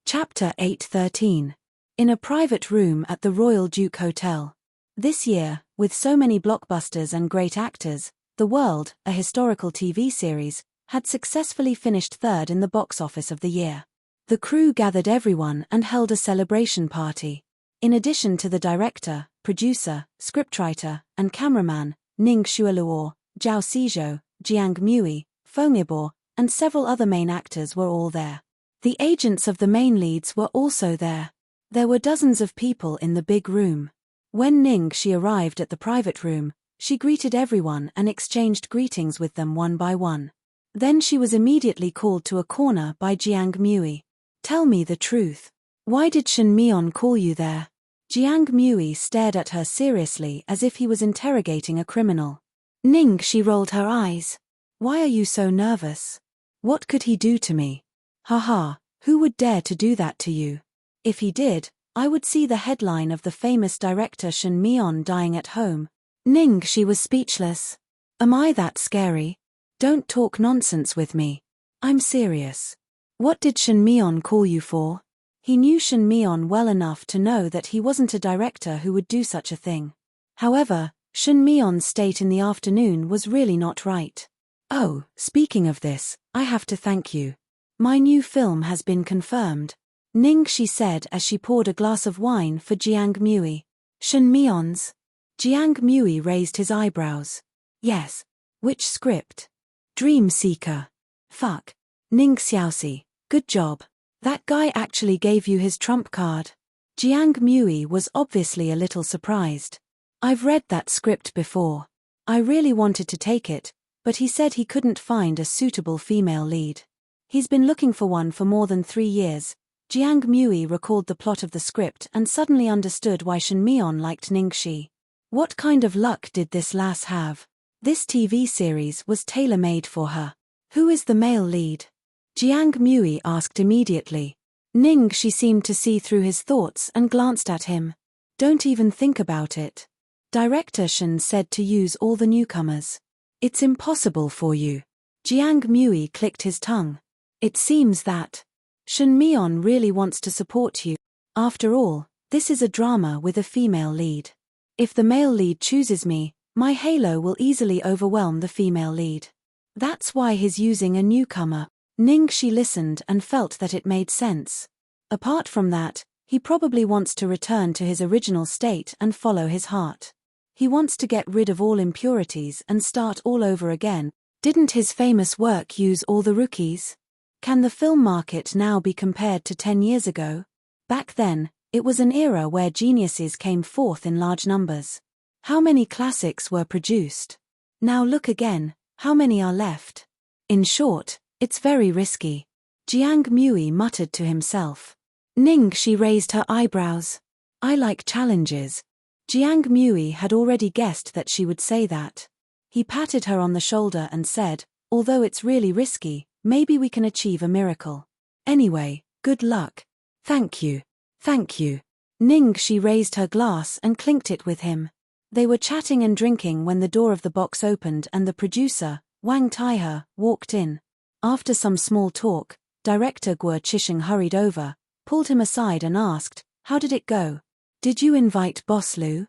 Chapter 8:13. In a private room at the Royal Duke Hotel. This year, with so many blockbusters and great actors, The World, a historical TV series, had successfully finished 3rd in the box office of the year. The crew gathered everyone and held a celebration party. In addition to the director, producer, scriptwriter, and cameraman, Ning Xueluo, Zhao Xizhou, Jiang Mui, Feng Yibor, and several other main actors were all there. The agents of the main leads were also there. There were dozens of people in the big room. When Ningxi arrived at the private room, she greeted everyone and exchanged greetings with them one by one. Then she was immediately called to a corner by Jiang Mui. Tell me the truth. Why did Shen Mion call you there? Jiang Mui stared at her seriously as if he was interrogating a criminal. Ningxi rolled her eyes. Why are you so nervous? What could he do to me? Haha, who would dare to do that to you? If he did, I would see the headline of the famous director Shin Mi-on dying at home. Ningxi was speechless. Am I that scary? Don't talk nonsense with me. I'm serious. What did Shin Mi-on call you for? He knew Shin Mi-on well enough to know that he wasn't a director who would do such a thing. However, Shin Mi-on's state in the afternoon was really not right. Oh, speaking of this, I have to thank you. My new film has been confirmed. Ningxi said as she poured a glass of wine for Jiang Mui. Shin Mi-on's? Jiang Mui raised his eyebrows. Yes. Which script? Dream Seeker. Fuck. Ning Xiaoxi, good job. That guy actually gave you his trump card. Jiang Mui was obviously a little surprised. I've read that script before. I really wanted to take it, but he said he couldn't find a suitable female lead. He's been looking for one for more than 3 years. Jiang Mui recalled the plot of the script and suddenly understood why Shin Mi-on liked Ningxi. What kind of luck did this lass have? This TV series was tailor-made for her. Who is the male lead? Jiang Mui asked immediately. Ningxi seemed to see through his thoughts and glanced at him. Don't even think about it. Director Shin said to use all the newcomers. It's impossible for you. Jiang Mui clicked his tongue. It seems that Shin Mi-on really wants to support you. After all, this is a drama with a female lead. If the male lead chooses me, my halo will easily overwhelm the female lead. That's why he's using a newcomer. Ningxi listened and felt that it made sense. Apart from that, he probably wants to return to his original state and follow his heart. He wants to get rid of all impurities and start all over again. Didn't his famous work use all the rookies? Can the film market now be compared to 10 years ago? Back then, it was an era where geniuses came forth in large numbers. How many classics were produced? Now look again, how many are left? In short, it's very risky. Jiang Mui muttered to himself. Ningxi raised her eyebrows. I like challenges. Jiang Mui had already guessed that she would say that. He patted her on the shoulder and said, although it's really risky, maybe we can achieve a miracle. Anyway, good luck. Thank you. Thank you. Ningxi raised her glass and clinked it with him. They were chatting and drinking when the door of the box opened and the producer, Wang Taihe, walked in. After some small talk, director Guo Chisheng hurried over, pulled him aside and asked, how did it go? Did you invite Boss Lu?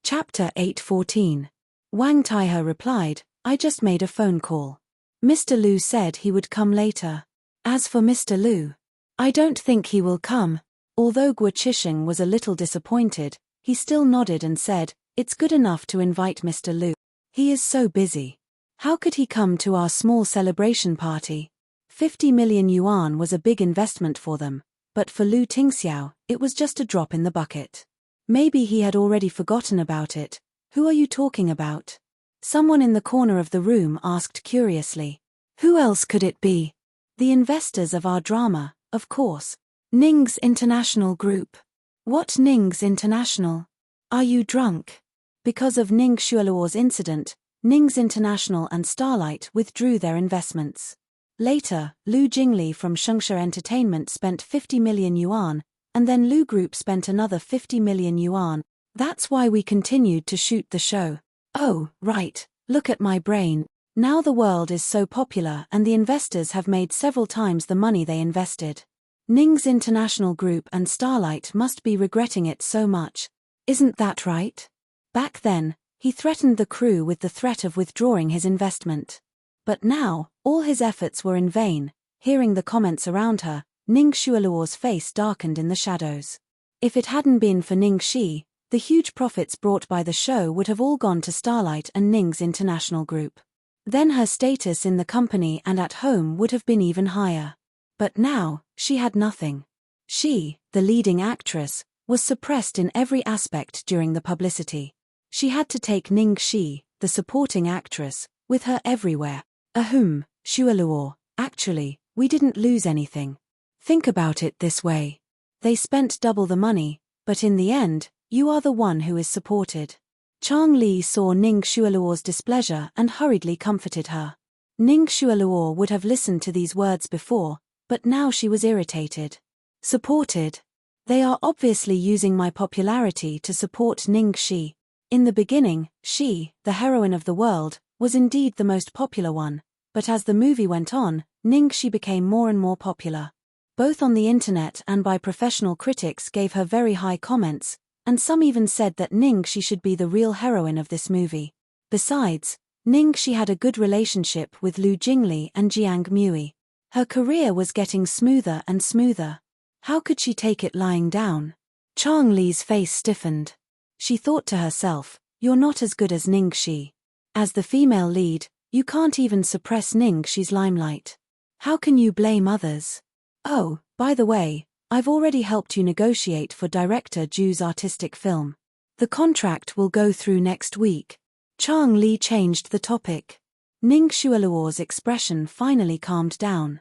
Chapter 8:14. Wang Taihe replied, I just made a phone call. Mr. Lu said he would come later. As for Mr. Lu, I don't think he will come. Although Guo Chisheng was a little disappointed, he still nodded and said, it's good enough to invite Mr. Lu. He is so busy. How could he come to our small celebration party? 50 million yuan was a big investment for them, but for Lu Tingxiao, it was just a drop in the bucket. Maybe he had already forgotten about it. Who are you talking about? Someone in the corner of the room asked curiously. Who else could it be? The investors of our drama, of course. Ning's International Group. What Ning's International? Are you drunk? Because of Ning Xueluo's incident, Ning's International and Starlight withdrew their investments. Later, Lu Jingli from Shengshe Entertainment spent 50 million yuan, and then Lu Group spent another 50 million yuan. That's why we continued to shoot the show. Oh, right, look at my brain. Now the world is so popular and the investors have made several times the money they invested. Ning's International Group and Starlight must be regretting it so much. Isn't that right? Back then, he threatened the crew with the threat of withdrawing his investment. But now, all his efforts were in vain. Hearing the comments around her, Ning Xueluo's face darkened in the shadows. If it hadn't been for Ningxi, the huge profits brought by the show would have all gone to Starlight and Ning's International Group. Then her status in the company and at home would have been even higher. But now, she had nothing. She, the leading actress, was suppressed in every aspect during the publicity. She had to take Ningxi, the supporting actress, with her everywhere. Xueluo, actually, we didn't lose anything. Think about it this way. They spent double the money, but in the end, You are the one who is supported. Chang Li saw Ning Xueluo's displeasure and hurriedly comforted her. Ning Xueluo would have listened to these words before, but now she was irritated. Supported? They are obviously using my popularity to support Ning Shi. In the beginning, she, the heroine of the world, was indeed the most popular one, but as the movie went on, Ning Shi became more and more popular. Both on the internet and by professional critics gave her very high comments, and some even said that Ning Shi should be the real heroine of this movie. Besides, Ning Shi had a good relationship with Lu Jingli and Jiang Mui. Her career was getting smoother and smoother. How could she take it lying down? Chang Li's face stiffened. She thought to herself, you're not as good as Ning Shi. As the female lead, you can't even suppress Ning Shi's limelight. How can you blame others? Oh, by the way, I've already helped you negotiate for director Ju's artistic film. The contract will go through next week. Chang Li changed the topic. Ning Xueluo's expression finally calmed down.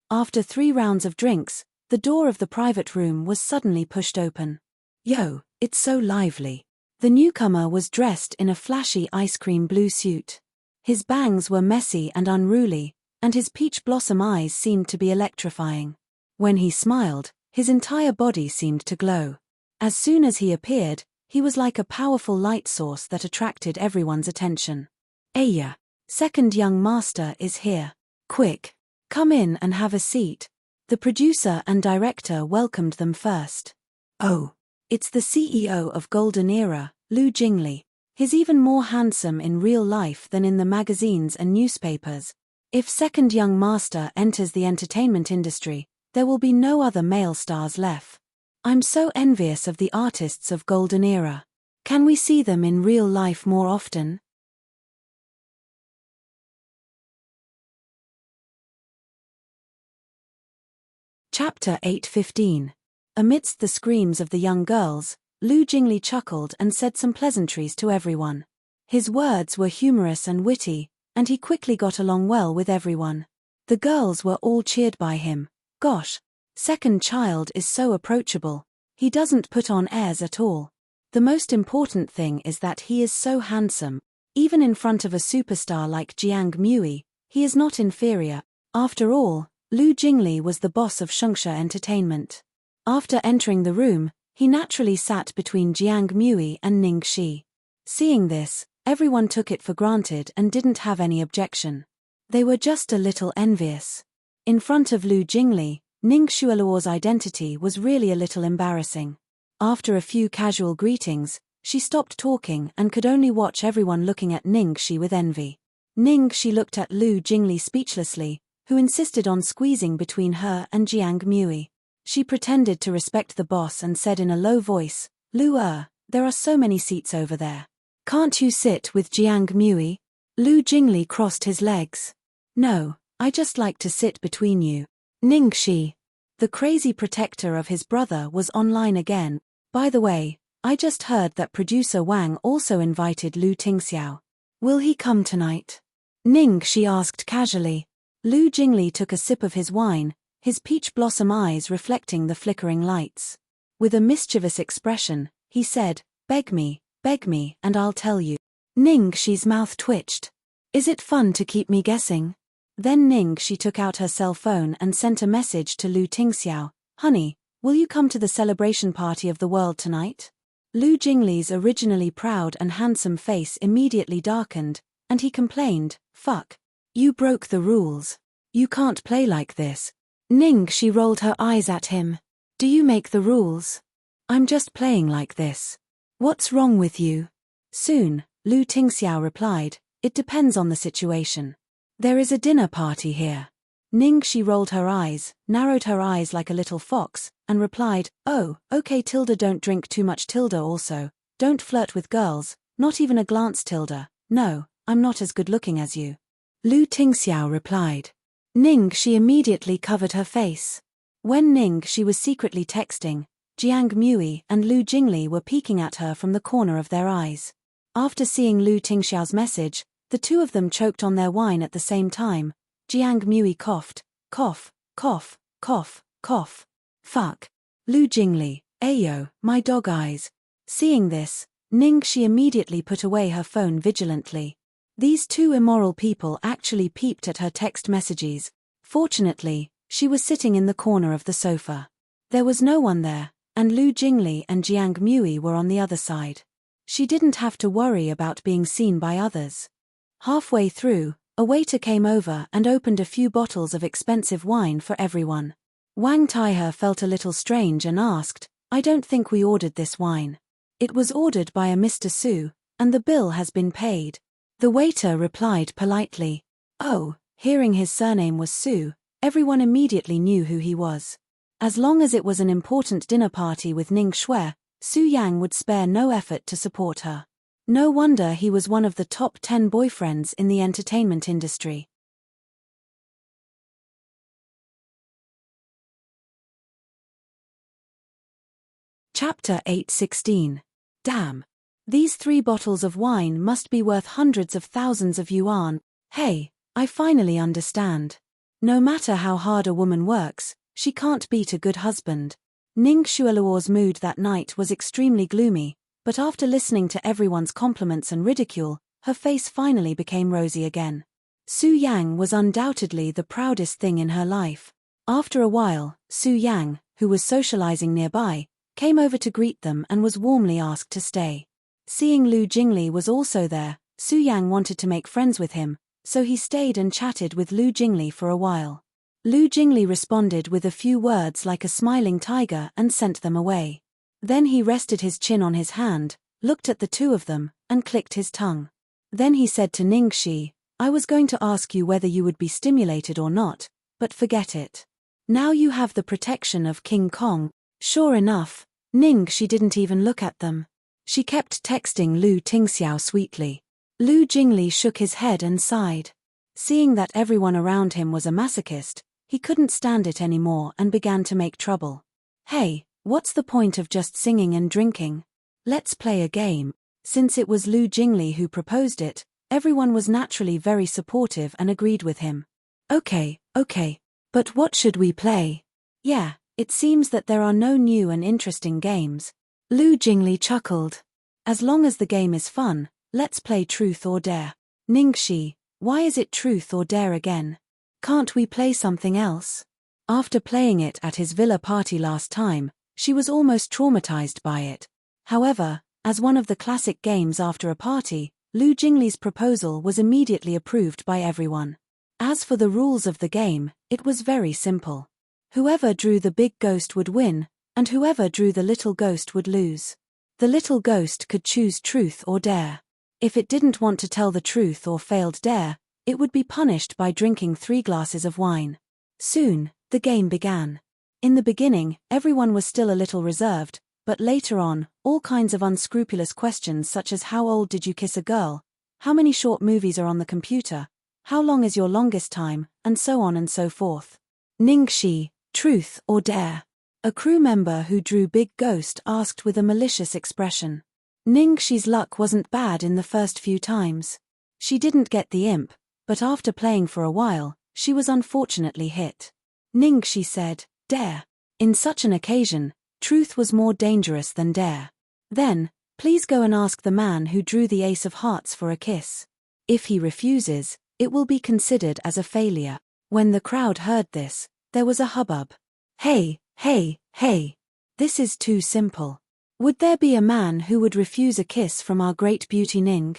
After 3 rounds of drinks, the door of the private room was suddenly pushed open. Yo, it's so lively. The newcomer was dressed in a flashy ice cream blue suit. His bangs were messy and unruly, and his peach blossom eyes seemed to be electrifying. When he smiled, his entire body seemed to glow. As soon as he appeared, he was like a powerful light source that attracted everyone's attention. Aya, second young master is here. Quick, come in and have a seat. The producer and director welcomed them first. Oh, it's the CEO of Golden Era, Lu Jingli. He's even more handsome in real life than in the magazines and newspapers. If second young master enters the entertainment industry, there will be no other male stars left. I'm so envious of the artists of Golden Era. Can we see them in real life more often? Chapter 8:15. Amidst the screams of the young girls, Lu Jingli chuckled and said some pleasantries to everyone. His words were humorous and witty, and he quickly got along well with everyone. The girls were all cheered by him. Gosh, second child is so approachable. He doesn't put on airs at all. The most important thing is that he is so handsome. Even in front of a superstar like Jiang Mui, he is not inferior. After all, Lu Jingli was the boss of Shengshe Entertainment. After entering the room, he naturally sat between Jiang Mui and Ning Shi. Seeing this, everyone took it for granted and didn't have any objection. They were just a little envious. In front of Lu Jingli, Ning Xueluo's identity was really a little embarrassing. After a few casual greetings, she stopped talking and could only watch everyone looking at Ning Shi with envy. Ning Shi looked at Lu Jingli speechlessly, who insisted on squeezing between her and Jiang Mui. She pretended to respect the boss and said in a low voice, Lu there are so many seats over there. Can't you sit with Jiang Mui? Lu Jingli crossed his legs. No, I just like to sit between you. Ning Shi, the crazy protector of his brother, was online again. By the way, I just heard that producer Wang also invited Lu Tingxiao. Will he come tonight? Ning Shi asked casually. Lu Jingli took a sip of his wine, his peach blossom eyes reflecting the flickering lights. With a mischievous expression, he said, beg me, and I'll tell you. Ning Shi's mouth twitched. Is it fun to keep me guessing? Then Ning Shi took out her cell phone and sent a message to Lu Tingxiao. Honey, will you come to the celebration party of the world tonight? Lu Jingli's originally proud and handsome face immediately darkened, and he complained, fuck. You broke the rules. You can't play like this. Ning Shi rolled her eyes at him. Do you make the rules? I'm just playing like this. What's wrong with you? Soon, Lu Tingxiao replied, it depends on the situation. There is a dinner party here. Ning Shi rolled her eyes, narrowed her eyes like a little fox, and replied, oh, okay tilde, don't drink too much tilde, also, don't flirt with girls, not even a glance tilde, no, I'm not as good looking as you. Lu Tingxiao replied. Ning Shi immediately covered her face. When Ning Shi was secretly texting, Jiang Mui and Lu Jingli were peeking at her from the corner of their eyes. After seeing Lu Tingxiao's message, the two of them choked on their wine at the same time. Jiang Mui coughed, cough, cough, cough, cough. Fuck. Lu Jingli, ayo, my dog eyes. Seeing this, Ningxi immediately put away her phone vigilantly. These two immoral people actually peeped at her text messages. Fortunately, she was sitting in the corner of the sofa. There was no one there, and Lu Jingli and Jiang Mui were on the other side. She didn't have to worry about being seen by others. Halfway through, a waiter came over and opened a few bottles of expensive wine for everyone. Wang Taihe felt a little strange and asked, "I don't think we ordered this wine." "It was ordered by a Mr. Su, and the bill has been paid." The waiter replied politely. Oh, hearing his surname was Su, everyone immediately knew who he was. As long as it was an important dinner party with Ning Shui, Su Yang would spare no effort to support her. No wonder he was one of the top 10 boyfriends in the entertainment industry. Chapter 8:16. Damn. These 3 bottles of wine must be worth hundreds of thousands of yuan. Hey, I finally understand. No matter how hard a woman works, she can't beat a good husband. Ning Xueluo's mood that night was extremely gloomy, but after listening to everyone's compliments and ridicule, her face finally became rosy again. Su Yang was undoubtedly the proudest thing in her life. After a while, Su Yang, who was socializing nearby, came over to greet them and was warmly asked to stay. Seeing Lu Jingli was also there, Su Yang wanted to make friends with him, so he stayed and chatted with Lu Jingli for a while. Lu Jingli responded with a few words like a smiling tiger and sent them away. Then he rested his chin on his hand, looked at the two of them, and clicked his tongue. Then he said to Ningxi, "I was going to ask you whether you would be stimulated or not, but forget it. Now you have the protection of King Kong." Sure enough, Ningxi didn't even look at them. She kept texting Lu Tingxiao sweetly. Lu Jingli shook his head and sighed. Seeing that everyone around him was a masochist, he couldn't stand it anymore and began to make trouble. "Hey, what's the point of just singing and drinking? Let's play a game." Since it was Lu Jingli who proposed it, everyone was naturally very supportive and agreed with him. Okay, but what should we play? Yeah, it seems that there are no new and interesting games. Lu Jingli chuckled. As long as the game is fun, let's play Truth or Dare. Ningxi, why is it Truth or Dare again? Can't we play something else? After playing it at his villa party last time, she was almost traumatized by it. However, as one of the classic games after a party, Lu Jingli's proposal was immediately approved by everyone. As for the rules of the game, it was very simple. Whoever drew the big ghost would win, and whoever drew the little ghost would lose. The little ghost could choose Truth or Dare. If it didn't want to tell the truth or failed dare, it would be punished by drinking 3 glasses of wine. Soon, the game began. In the beginning, everyone was still a little reserved, but later on, all kinds of unscrupulous questions such as how old did you kiss a girl, how many short movies are on the computer, how long is your longest time, and so on and so forth. Ningxi, Truth or Dare? A crew member who drew Big Ghost asked with a malicious expression. Ningxi's luck wasn't bad in the first few times. She didn't get the imp, but after playing for a while, she was unfortunately hit. Ningxi said, "Dare." In such an occasion, truth was more dangerous than dare. Then, please go and ask the man who drew the ace of hearts for a kiss. If he refuses, it will be considered as a failure. When the crowd heard this, there was a hubbub. Hey, this is too simple. Would there be a man who would refuse a kiss from our great beauty Ning?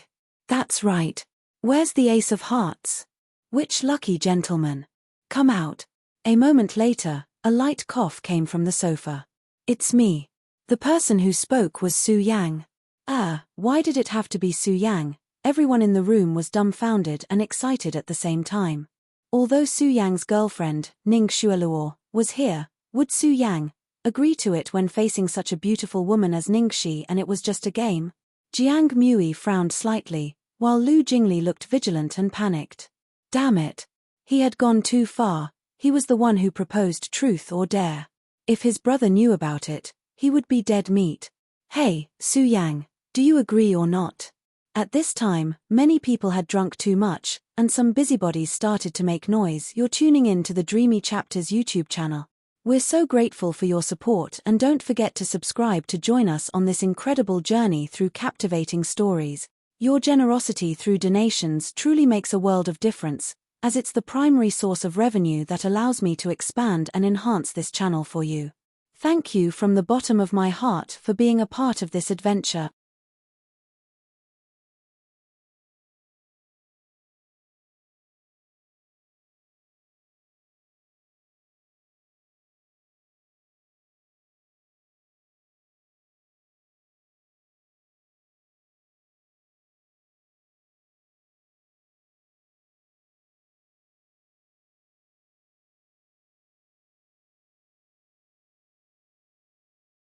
That's right. Where's the ace of hearts? Which lucky gentleman? Come out. A moment later, a light cough came from the sofa. It's me. The person who spoke was Su Yang. Why did it have to be Su Yang? Everyone in the room was dumbfounded and excited at the same time. Although Su Yang's girlfriend, Ning Xueluo, was here, would Su Yang agree to it when facing such a beautiful woman as Ningxi and it was just a game? Jiang Mui frowned slightly, while Lu Jingli looked vigilant and panicked. Damn it. He had gone too far. He was the one who proposed Truth or Dare. If his brother knew about it, he would be dead meat. Hey, Su Yang, do you agree or not? At this time, many people had drunk too much, and some busybodies started to make noise. You're tuning in to the Dreamy Chapters YouTube channel. We're so grateful for your support, and don't forget to subscribe to join us on this incredible journey through captivating stories. Your generosity through donations truly makes a world of difference, as it's the primary source of revenue that allows me to expand and enhance this channel for you. Thank you from the bottom of my heart for being a part of this adventure.